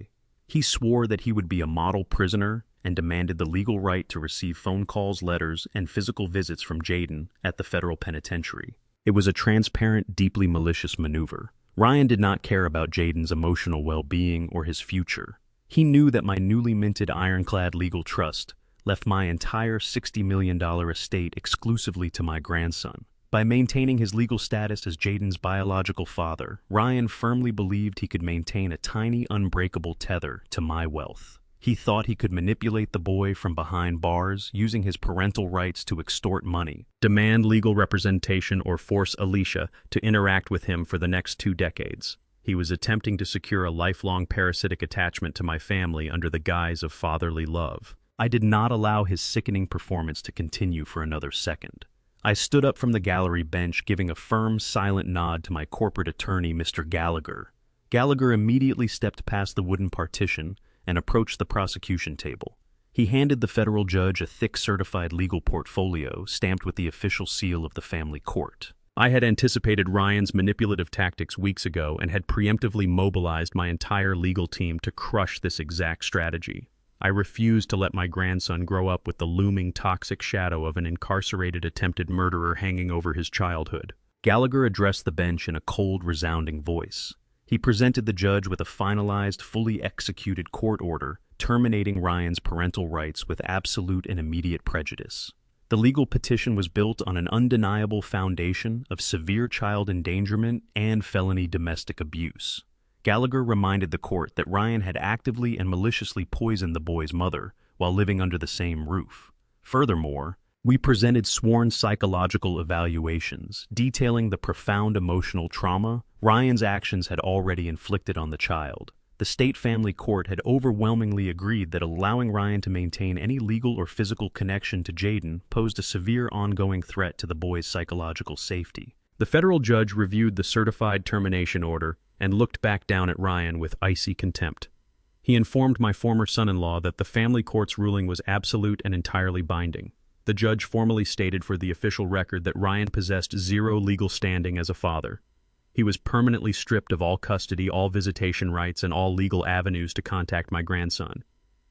He swore that he would be a model prisoner and demanded the legal right to receive phone calls, letters, and physical visits from Jaden at the federal penitentiary. It was a transparent, deeply malicious maneuver. Ryan did not care about Jaden's emotional well-being or his future. He knew that my newly minted ironclad legal trust left my entire $60 million estate exclusively to my grandson. By maintaining his legal status as Jaden's biological father, Ryan firmly believed he could maintain a tiny, unbreakable tether to my wealth. He thought he could manipulate the boy from behind bars, using his parental rights to extort money, demand legal representation, or force Alicia to interact with him for the next 2 decades. He was attempting to secure a lifelong parasitic attachment to my family under the guise of fatherly love. I did not allow his sickening performance to continue for another second. I stood up from the gallery bench, giving a firm, silent nod to my corporate attorney, Mr. Gallagher. Gallagher immediately stepped past the wooden partition and approached the prosecution table. He handed the federal judge a thick certified legal portfolio stamped with the official seal of the family court. I had anticipated Ryan's manipulative tactics weeks ago and had preemptively mobilized my entire legal team to crush this exact strategy. I refused to let my grandson grow up with the looming toxic shadow of an incarcerated attempted murderer hanging over his childhood. Gallagher addressed the bench in a cold, resounding voice. He presented the judge with a finalized, fully executed court order terminating Ryan's parental rights with absolute and immediate prejudice. The legal petition was built on an undeniable foundation of severe child endangerment and felony domestic abuse. Gallagher reminded the court that Ryan had actively and maliciously poisoned the boy's mother while living under the same roof. Furthermore, we presented sworn psychological evaluations detailing the profound emotional trauma Ryan's actions had already inflicted on the child. The state family court had overwhelmingly agreed that allowing Ryan to maintain any legal or physical connection to Jaden posed a severe ongoing threat to the boy's psychological safety. The federal judge reviewed the certified termination order and looked back down at Ryan with icy contempt. He informed my former son-in-law that the family court's ruling was absolute and entirely binding. The judge formally stated for the official record that Ryan possessed zero legal standing as a father. He was permanently stripped of all custody, all visitation rights, and all legal avenues to contact my grandson.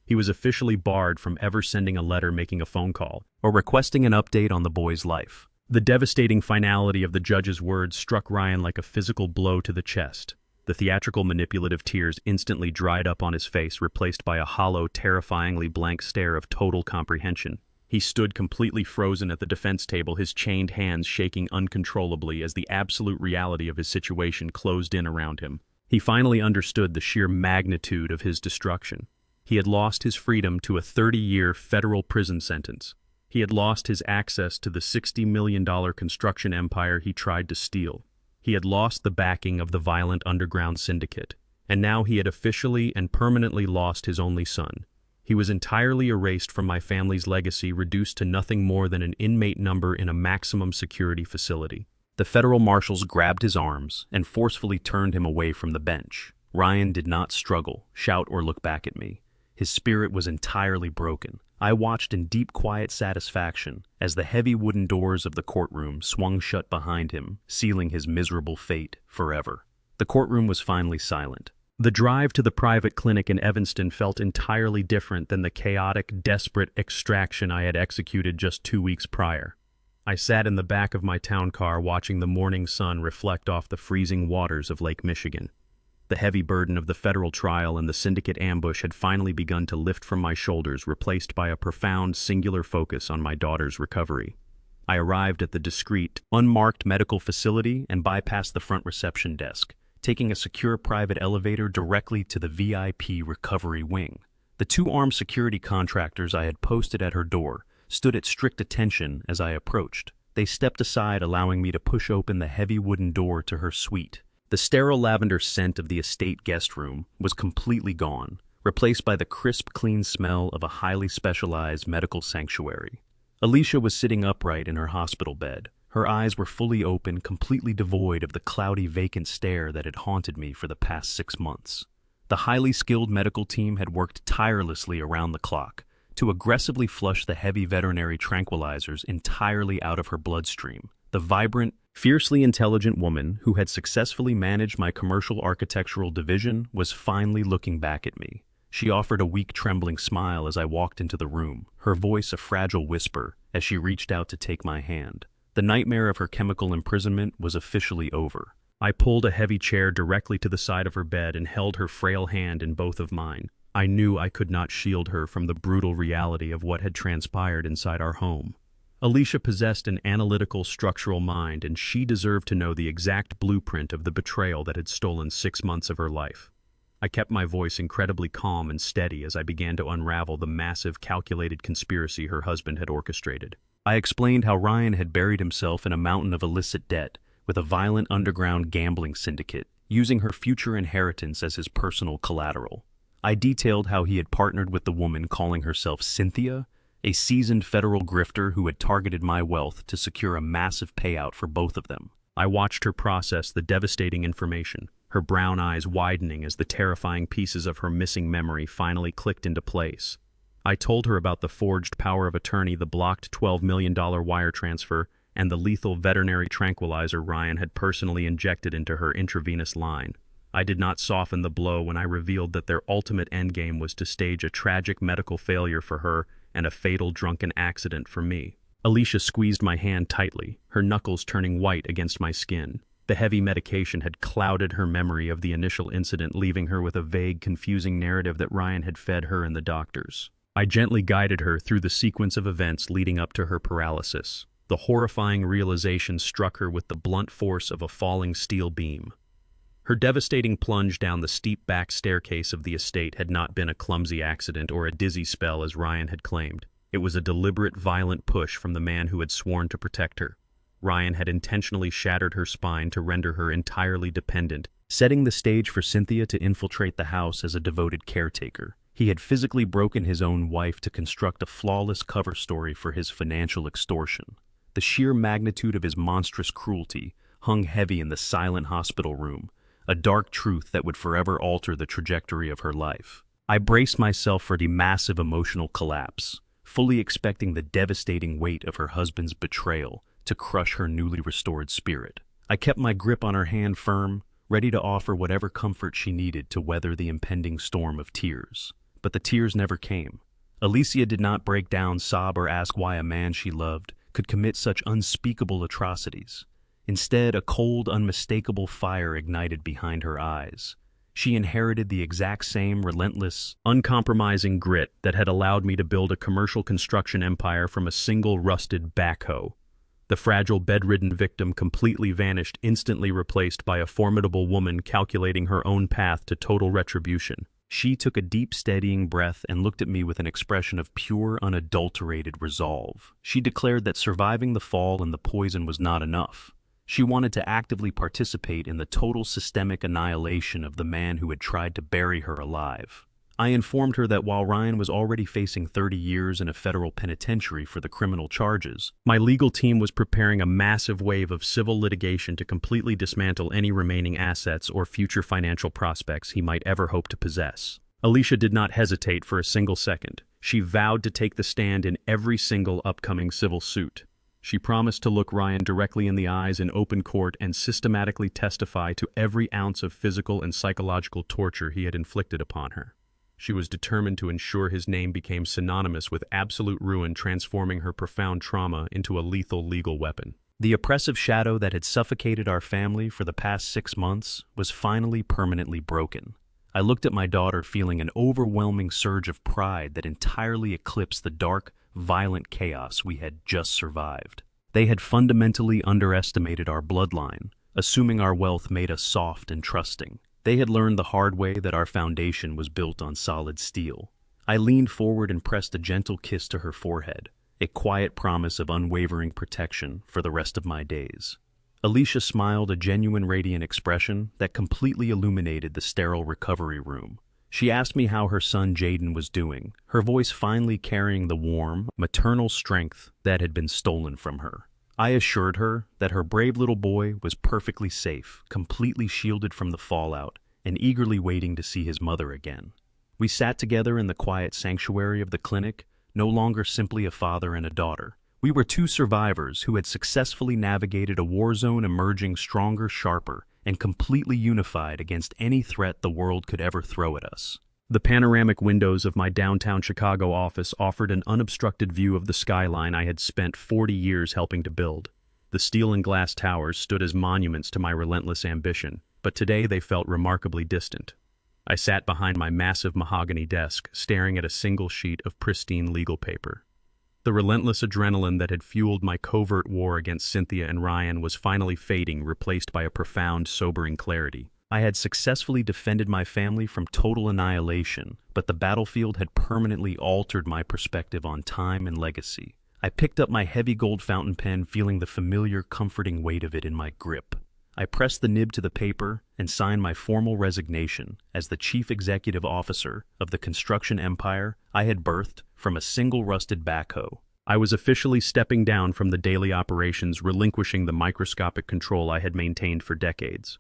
He was officially barred from ever sending a letter, making a phone call, or requesting an update on the boy's life. The devastating finality of the judge's words struck Ryan like a physical blow to the chest. The theatrical, manipulative tears instantly dried up on his face, replaced by a hollow, terrifyingly blank stare of total comprehension. He stood completely frozen at the defense table, his chained hands shaking uncontrollably as the absolute reality of his situation closed in around him. He finally understood the sheer magnitude of his destruction. He had lost his freedom to a 30-year federal prison sentence. He had lost his access to the $60 million construction empire he tried to steal. He had lost the backing of the violent underground syndicate. And now he had officially and permanently lost his only son. He was entirely erased from my family's legacy, reduced to nothing more than an inmate number in a maximum security facility. The federal marshals grabbed his arms and forcefully turned him away from the bench. Ryan did not struggle, shout, or look back at me. His spirit was entirely broken. I watched in deep, quiet satisfaction as the heavy wooden doors of the courtroom swung shut behind him, sealing his miserable fate forever. The courtroom was finally silent. The drive to the private clinic in Evanston felt entirely different than the chaotic, desperate extraction I had executed just 2 weeks prior. I sat in the back of my town car watching the morning sun reflect off the freezing waters of Lake Michigan. The heavy burden of the federal trial and the syndicate ambush had finally begun to lift from my shoulders, replaced by a profound, singular focus on my daughter's recovery. I arrived at the discreet, unmarked medical facility and bypassed the front reception desk, taking a secure private elevator directly to the VIP recovery wing. The 2 armed security contractors I had posted at her door stood at strict attention as I approached. They stepped aside, allowing me to push open the heavy wooden door to her suite. The sterile lavender scent of the estate guest room was completely gone, replaced by the crisp, clean smell of a highly specialized medical sanctuary. Alicia was sitting upright in her hospital bed. Her eyes were fully open, completely devoid of the cloudy, vacant stare that had haunted me for the past 6 months. The highly skilled medical team had worked tirelessly around the clock to aggressively flush the heavy veterinary tranquilizers entirely out of her bloodstream. The vibrant, fiercely intelligent woman who had successfully managed my commercial architectural division was finally looking back at me. She offered a weak, trembling smile as I walked into the room, her voice a fragile whisper as she reached out to take my hand. The nightmare of her chemical imprisonment was officially over. I pulled a heavy chair directly to the side of her bed and held her frail hand in both of mine. I knew I could not shield her from the brutal reality of what had transpired inside our home. Alicia possessed an analytical, structural mind, and she deserved to know the exact blueprint of the betrayal that had stolen 6 months of her life. I kept my voice incredibly calm and steady as I began to unravel the massive, calculated conspiracy her husband had orchestrated. I explained how Ryan had buried himself in a mountain of illicit debt with a violent underground gambling syndicate, using her future inheritance as his personal collateral. I detailed how he had partnered with the woman calling herself Cynthia, a seasoned federal grifter who had targeted my wealth to secure a massive payout for both of them. I watched her process the devastating information, her brown eyes widening as the terrifying pieces of her missing memory finally clicked into place. I told her about the forged power of attorney, the blocked $12 million wire transfer, and the lethal veterinary tranquilizer Ryan had personally injected into her intravenous line. I did not soften the blow when I revealed that their ultimate endgame was to stage a tragic medical failure for her and a fatal drunken accident for me. Alicia squeezed my hand tightly, her knuckles turning white against my skin. The heavy medication had clouded her memory of the initial incident, leaving her with a vague, confusing narrative that Ryan had fed her and the doctors. I gently guided her through the sequence of events leading up to her paralysis. The horrifying realization struck her with the blunt force of a falling steel beam. Her devastating plunge down the steep back staircase of the estate had not been a clumsy accident or a dizzy spell as Ryan had claimed. It was a deliberate, violent push from the man who had sworn to protect her. Ryan had intentionally shattered her spine to render her entirely dependent, setting the stage for Cynthia to infiltrate the house as a devoted caretaker. He had physically broken his own wife to construct a flawless cover story for his financial extortion. The sheer magnitude of his monstrous cruelty hung heavy in the silent hospital room, a dark truth that would forever alter the trajectory of her life. I braced myself for the massive emotional collapse, fully expecting the devastating weight of her husband's betrayal to crush her newly restored spirit. I kept my grip on her hand firm, ready to offer whatever comfort she needed to weather the impending storm of tears. But the tears never came. Alicia did not break down, sob, or ask why a man she loved could commit such unspeakable atrocities. Instead, a cold, unmistakable fire ignited behind her eyes. She inherited the exact same relentless, uncompromising grit that had allowed me to build a commercial construction empire from a single rusted backhoe. The fragile, bedridden victim completely vanished, instantly replaced by a formidable woman calculating her own path to total retribution. She took a deep, steadying breath and looked at me with an expression of pure, unadulterated resolve. She declared that surviving the fall and the poison was not enough. She wanted to actively participate in the total systemic annihilation of the man who had tried to bury her alive. I informed her that while Ryan was already facing 30 years in a federal penitentiary for the criminal charges, my legal team was preparing a massive wave of civil litigation to completely dismantle any remaining assets or future financial prospects he might ever hope to possess. Alicia did not hesitate for a single second. She vowed to take the stand in every single upcoming civil suit. She promised to look Ryan directly in the eyes in open court and systematically testify to every ounce of physical and psychological torture he had inflicted upon her. She was determined to ensure his name became synonymous with absolute ruin, transforming her profound trauma into a lethal legal weapon. The oppressive shadow that had suffocated our family for the past 6 months was finally permanently broken. I looked at my daughter feeling an overwhelming surge of pride that entirely eclipsed the dark, violent chaos we had just survived. They had fundamentally underestimated our bloodline, assuming our wealth made us soft and trusting. They had learned the hard way that our foundation was built on solid steel. I leaned forward and pressed a gentle kiss to her forehead, a quiet promise of unwavering protection for the rest of my days. Alicia smiled, a genuine radiant expression that completely illuminated the sterile recovery room. She asked me how her son Jaden was doing, her voice finally carrying the warm, maternal strength that had been stolen from her. I assured her that her brave little boy was perfectly safe, completely shielded from the fallout, and eagerly waiting to see his mother again. We sat together in the quiet sanctuary of the clinic, no longer simply a father and a daughter. We were two survivors who had successfully navigated a war zone, emerging stronger, sharper, and completely unified against any threat the world could ever throw at us. The panoramic windows of my downtown Chicago office offered an unobstructed view of the skyline I had spent 40 years helping to build. The steel and glass towers stood as monuments to my relentless ambition, but today they felt remarkably distant. I sat behind my massive mahogany desk, staring at a single sheet of pristine legal paper. The relentless adrenaline that had fueled my covert war against Cynthia and Ryan was finally fading, replaced by a profound, sobering clarity. I had successfully defended my family from total annihilation, but the battlefield had permanently altered my perspective on time and legacy. I picked up my heavy gold fountain pen, feeling the familiar, comforting weight of it in my grip. I pressed the nib to the paper and signed my formal resignation as the chief executive officer of the construction empire I had birthed from a single rusted backhoe. I was officially stepping down from the daily operations, relinquishing the microscopic control I had maintained for decades.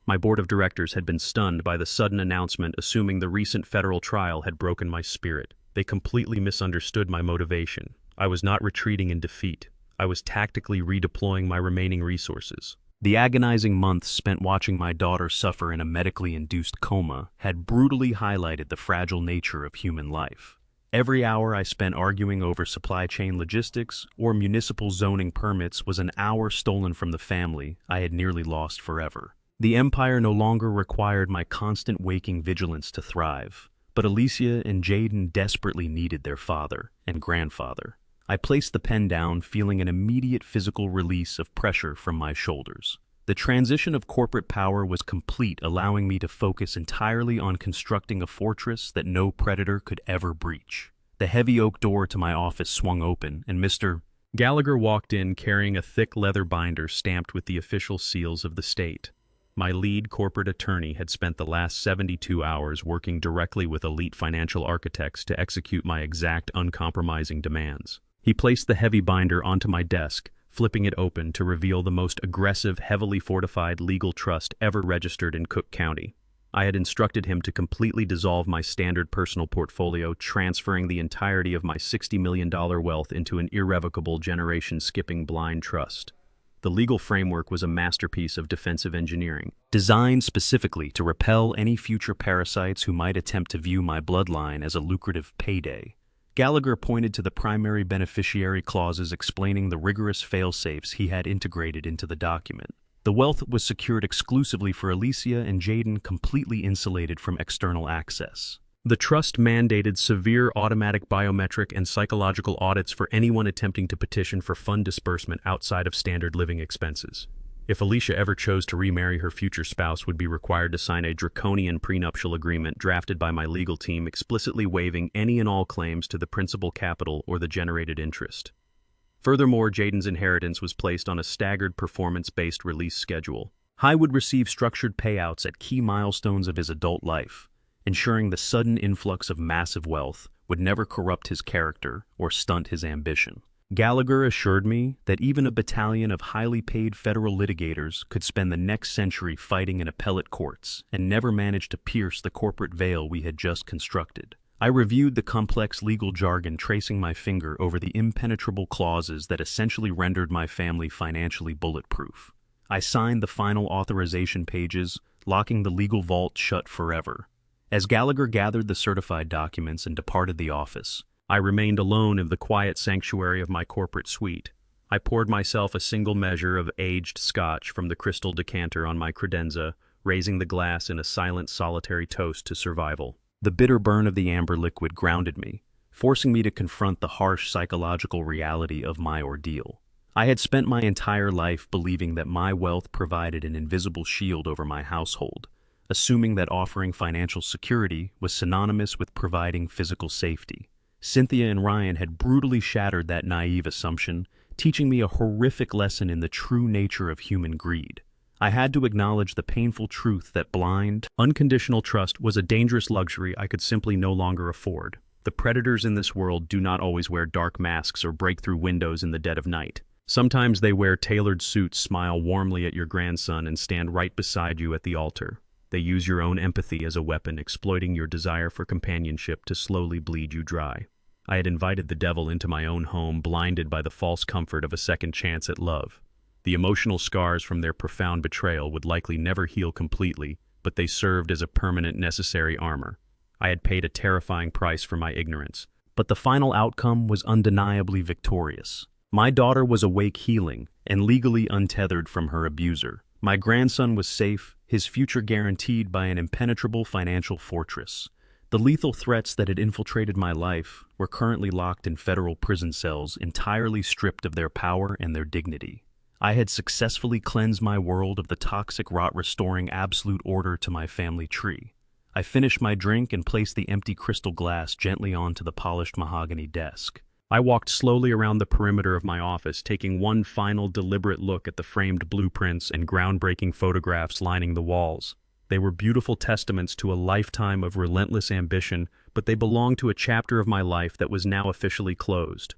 My board of directors had been stunned by the sudden announcement, assuming the recent federal trial had broken my spirit. They completely misunderstood my motivation. I was not retreating in defeat. I was tactically redeploying my remaining resources. The agonizing months spent watching my daughter suffer in a medically induced coma had brutally highlighted the fragile nature of human life. Every hour I spent arguing over supply chain logistics or municipal zoning permits was an hour stolen from the family I had nearly lost forever. The empire no longer required my constant waking vigilance to thrive, but Alicia and Jaden desperately needed their father and grandfather. I placed the pen down, feeling an immediate physical release of pressure from my shoulders. The transition of corporate power was complete, allowing me to focus entirely on constructing a fortress that no predator could ever breach. The heavy oak door to my office swung open, and Mr. Gallagher walked in carrying a thick leather binder stamped with the official seals of the state. My lead corporate attorney had spent the last 72 hours working directly with elite financial architects to execute my exact, uncompromising demands. He placed the heavy binder onto my desk, flipping it open to reveal the most aggressive, heavily fortified legal trust ever registered in Cook County. I had instructed him to completely dissolve my standard personal portfolio, transferring the entirety of my $60 million wealth into an irrevocable, generation-skipping blind trust. The legal framework was a masterpiece of defensive engineering, designed specifically to repel any future parasites who might attempt to view my bloodline as a lucrative payday. Gallagher pointed to the primary beneficiary clauses explaining the rigorous fail-safes he had integrated into the document. The wealth was secured exclusively for Alicia and Jaden, completely insulated from external access. The trust mandated severe automatic biometric and psychological audits for anyone attempting to petition for fund disbursement outside of standard living expenses. If Alicia ever chose to remarry, her future spouse would be required to sign a draconian prenuptial agreement drafted by my legal team, explicitly waiving any and all claims to the principal capital or the generated interest. Furthermore, Jaden's inheritance was placed on a staggered performance-based release schedule. Hy would receive structured payouts at key milestones of his adult life, ensuring the sudden influx of massive wealth would never corrupt his character or stunt his ambition. Gallagher assured me that even a battalion of highly paid federal litigators could spend the next century fighting in appellate courts and never manage to pierce the corporate veil we had just constructed. I reviewed the complex legal jargon, tracing my finger over the impenetrable clauses that essentially rendered my family financially bulletproof. I signed the final authorization pages, locking the legal vault shut forever. As Gallagher gathered the certified documents and departed the office, I remained alone in the quiet sanctuary of my corporate suite. I poured myself a single measure of aged scotch from the crystal decanter on my credenza, raising the glass in a silent, solitary toast to survival. The bitter burn of the amber liquid grounded me, forcing me to confront the harsh psychological reality of my ordeal. I had spent my entire life believing that my wealth provided an invisible shield over my household, assuming that offering financial security was synonymous with providing physical safety. Cynthia and Ryan had brutally shattered that naive assumption, teaching me a horrific lesson in the true nature of human greed. I had to acknowledge the painful truth that blind, unconditional trust was a dangerous luxury I could simply no longer afford. The predators in this world do not always wear dark masks or break through windows in the dead of night. Sometimes they wear tailored suits, smile warmly at your grandson, and stand right beside you at the altar. They use your own empathy as a weapon, exploiting your desire for companionship to slowly bleed you dry. I had invited the devil into my own home, blinded by the false comfort of a second chance at love. The emotional scars from their profound betrayal would likely never heal completely, but they served as a permanent necessary armor. I had paid a terrifying price for my ignorance, but the final outcome was undeniably victorious. My daughter was awake, healing, and legally untethered from her abuser. My grandson was safe, his future guaranteed by an impenetrable financial fortress. The lethal threats that had infiltrated my life were currently locked in federal prison cells, entirely stripped of their power and their dignity. I had successfully cleansed my world of the toxic rot, restoring absolute order to my family tree. I finished my drink and placed the empty crystal glass gently onto the polished mahogany desk. I walked slowly around the perimeter of my office, taking one final deliberate look at the framed blueprints and groundbreaking photographs lining the walls. They were beautiful testaments to a lifetime of relentless ambition, but they belonged to a chapter of my life that was now officially closed.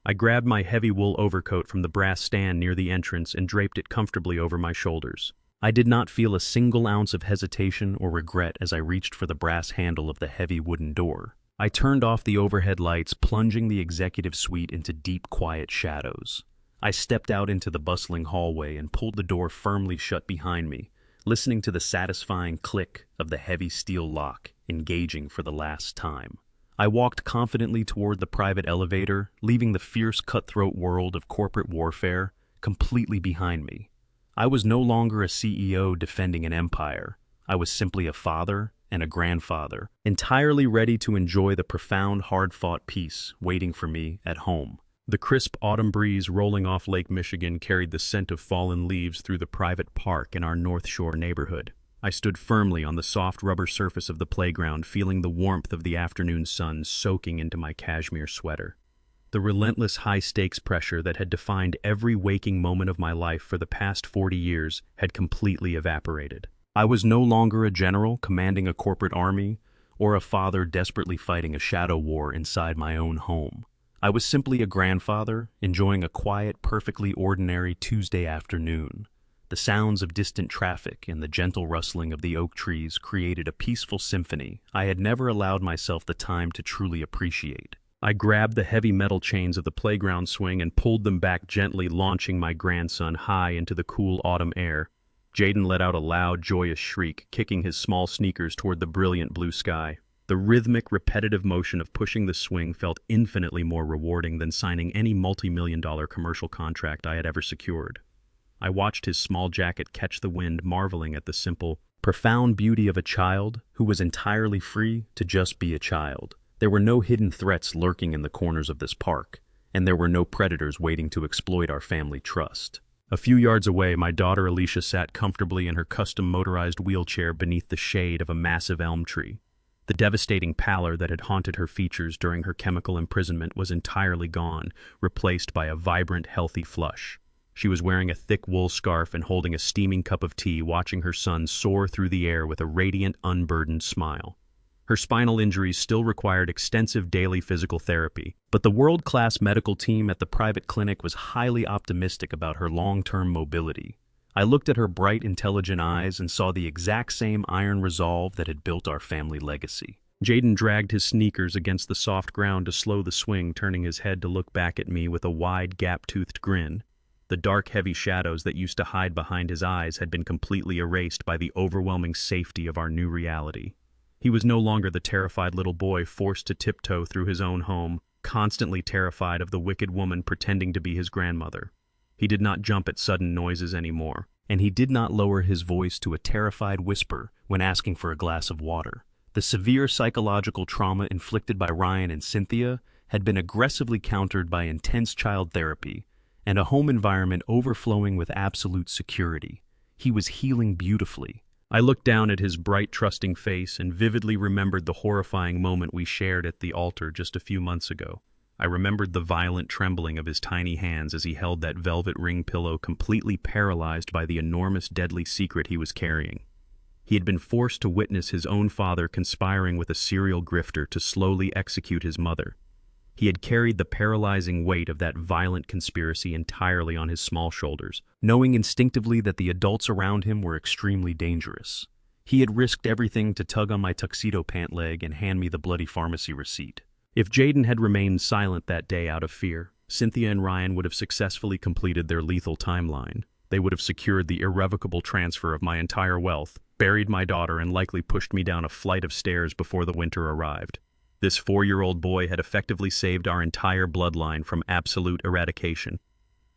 I grabbed my heavy wool overcoat from the brass stand near the entrance and draped it comfortably over my shoulders. I did not feel a single ounce of hesitation or regret as I reached for the brass handle of the heavy wooden door. I turned off the overhead lights, plunging the executive suite into deep, quiet shadows. I stepped out into the bustling hallway and pulled the door firmly shut behind me, listening to the satisfying click of the heavy steel lock, engaging for the last time. I walked confidently toward the private elevator, leaving the fierce, cutthroat world of corporate warfare completely behind me. I was no longer a CEO defending an empire. I was simply a father and a grandfather, entirely ready to enjoy the profound, hard-fought peace waiting for me at home. The crisp autumn breeze rolling off Lake Michigan carried the scent of fallen leaves through the private park in our North Shore neighborhood. I stood firmly on the soft rubber surface of the playground, feeling the warmth of the afternoon sun soaking into my cashmere sweater. The relentless high-stakes pressure that had defined every waking moment of my life for the past 40 years had completely evaporated. I was no longer a general commanding a corporate army or a father desperately fighting a shadow war inside my own home. I was simply a grandfather enjoying a quiet, perfectly ordinary Tuesday afternoon. The sounds of distant traffic and the gentle rustling of the oak trees created a peaceful symphony I had never allowed myself the time to truly appreciate. I grabbed the heavy metal chains of the playground swing and pulled them back gently, launching my grandson high into the cool autumn air. Jaden let out a loud, joyous shriek, kicking his small sneakers toward the brilliant blue sky. The rhythmic, repetitive motion of pushing the swing felt infinitely more rewarding than signing any multi-million-dollar commercial contract I had ever secured. I watched his small jacket catch the wind, marveling at the simple, profound beauty of a child who was entirely free to just be a child. There were no hidden threats lurking in the corners of this park, and there were no predators waiting to exploit our family trust. A few yards away, my daughter Alicia sat comfortably in her custom motorized wheelchair beneath the shade of a massive elm tree. The devastating pallor that had haunted her features during her chemical imprisonment was entirely gone, replaced by a vibrant, healthy flush. She was wearing a thick wool scarf and holding a steaming cup of tea, watching her son soar through the air with a radiant, unburdened smile. Her spinal injuries still required extensive daily physical therapy, but the world-class medical team at the private clinic was highly optimistic about her long-term mobility. I looked at her bright, intelligent eyes and saw the exact same iron resolve that had built our family legacy. Jaden dragged his sneakers against the soft ground to slow the swing, turning his head to look back at me with a wide, gap-toothed grin. The dark, heavy shadows that used to hide behind his eyes had been completely erased by the overwhelming safety of our new reality. He was no longer the terrified little boy forced to tiptoe through his own home, constantly terrified of the wicked woman pretending to be his grandmother. He did not jump at sudden noises anymore, and he did not lower his voice to a terrified whisper when asking for a glass of water. The severe psychological trauma inflicted by Ryan and Cynthia had been aggressively countered by intense child therapy and a home environment overflowing with absolute security. He was healing beautifully. I looked down at his bright, trusting face and vividly remembered the horrifying moment we shared at the altar just a few months ago. I remembered the violent trembling of his tiny hands as he held that velvet ring pillow, completely paralyzed by the enormous, deadly secret he was carrying. He had been forced to witness his own father conspiring with a serial grifter to slowly execute his mother. He had carried the paralyzing weight of that violent conspiracy entirely on his small shoulders, knowing instinctively that the adults around him were extremely dangerous. He had risked everything to tug on my tuxedo pant leg and hand me the bloody pharmacy receipt. If Jaden had remained silent that day out of fear, Cynthia and Ryan would have successfully completed their lethal timeline. They would have secured the irrevocable transfer of my entire wealth, buried my daughter, and likely pushed me down a flight of stairs before the winter arrived. This 4-year-old boy had effectively saved our entire bloodline from absolute eradication.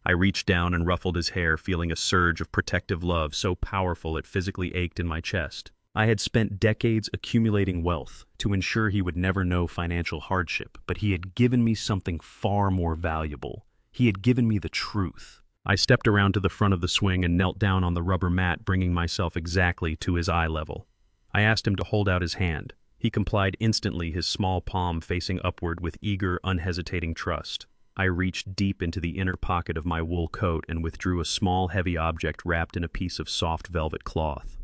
I reached down and ruffled his hair, feeling a surge of protective love so powerful it physically ached in my chest. I had spent decades accumulating wealth to ensure he would never know financial hardship, but he had given me something far more valuable. He had given me the truth. I stepped around to the front of the swing and knelt down on the rubber mat, bringing myself exactly to his eye level. I asked him to hold out his hand. He complied instantly, his small palm facing upward with eager, unhesitating trust. I reached deep into the inner pocket of my wool coat and withdrew a small, heavy object wrapped in a piece of soft velvet cloth.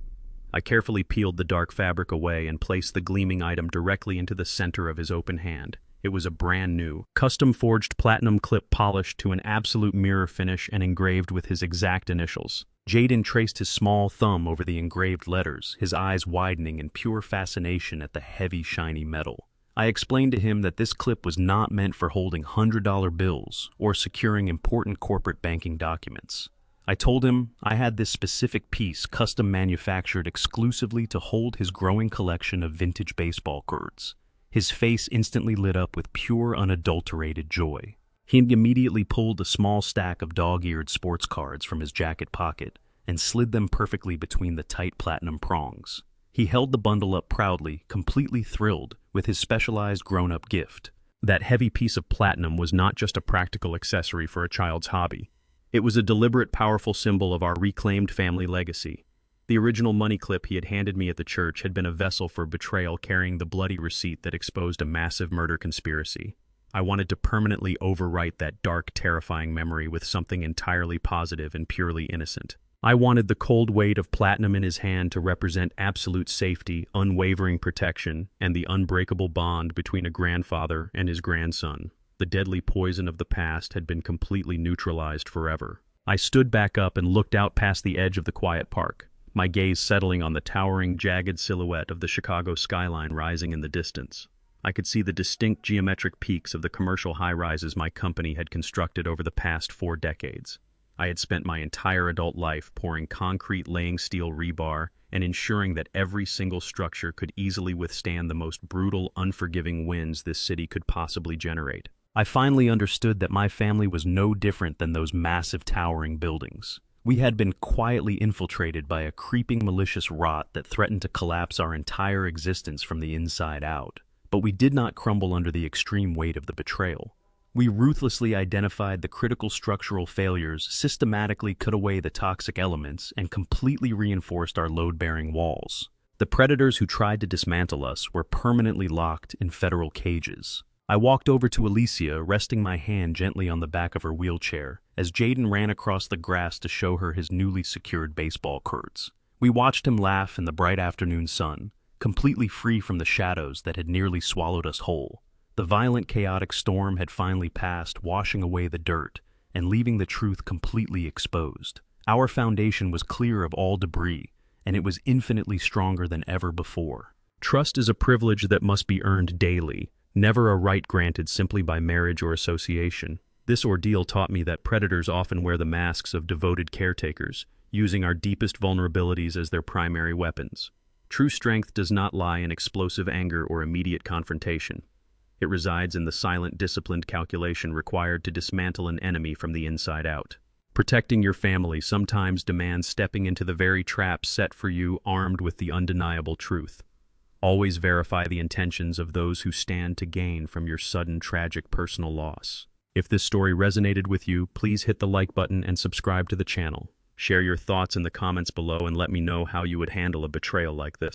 I carefully peeled the dark fabric away and placed the gleaming item directly into the center of his open hand. It was a brand new, custom-forged platinum clip polished to an absolute mirror finish and engraved with his exact initials. Jaden traced his small thumb over the engraved letters, his eyes widening in pure fascination at the heavy, shiny metal. I explained to him that this clip was not meant for holding $100 bills or securing important corporate banking documents. I told him I had this specific piece custom manufactured exclusively to hold his growing collection of vintage baseball cards. His face instantly lit up with pure, unadulterated joy. He immediately pulled a small stack of dog-eared sports cards from his jacket pocket and slid them perfectly between the tight platinum prongs. He held the bundle up proudly, completely thrilled with his specialized grown-up gift. That heavy piece of platinum was not just a practical accessory for a child's hobby. It was a deliberate, powerful symbol of our reclaimed family legacy. The original money clip he had handed me at the church had been a vessel for betrayal, carrying the bloody receipt that exposed a massive murder conspiracy. I wanted to permanently overwrite that dark, terrifying memory with something entirely positive and purely innocent. I wanted the cold weight of platinum in his hand to represent absolute safety, unwavering protection, and the unbreakable bond between a grandfather and his grandson. The deadly poison of the past had been completely neutralized forever. I stood back up and looked out past the edge of the quiet park, my gaze settling on the towering, jagged silhouette of the Chicago skyline rising in the distance. I could see the distinct geometric peaks of the commercial high-rises my company had constructed over the past 4 decades. I had spent my entire adult life pouring concrete, laying steel rebar, and ensuring that every single structure could easily withstand the most brutal, unforgiving winds this city could possibly generate. I finally understood that my family was no different than those massive, towering buildings. We had been quietly infiltrated by a creeping, malicious rot that threatened to collapse our entire existence from the inside out. But we did not crumble under the extreme weight of the betrayal. We ruthlessly identified the critical structural failures, systematically cut away the toxic elements, and completely reinforced our load-bearing walls. The predators who tried to dismantle us were permanently locked in federal cages. I walked over to Alicia, resting my hand gently on the back of her wheelchair, as Jaden ran across the grass to show her his newly secured baseball cards. We watched him laugh in the bright afternoon sun, completely free from the shadows that had nearly swallowed us whole. The violent, chaotic storm had finally passed, washing away the dirt and leaving the truth completely exposed. Our foundation was clear of all debris, and it was infinitely stronger than ever before. Trust is a privilege that must be earned daily, never a right granted simply by marriage or association. This ordeal taught me that predators often wear the masks of devoted caretakers, using our deepest vulnerabilities as their primary weapons. True strength does not lie in explosive anger or immediate confrontation. It resides in the silent, disciplined calculation required to dismantle an enemy from the inside out. Protecting your family sometimes demands stepping into the very trap set for you, armed with the undeniable truth. Always verify the intentions of those who stand to gain from your sudden, tragic personal loss. If this story resonated with you, please hit the like button and subscribe to the channel. Share your thoughts in the comments below and let me know how you would handle a betrayal like this.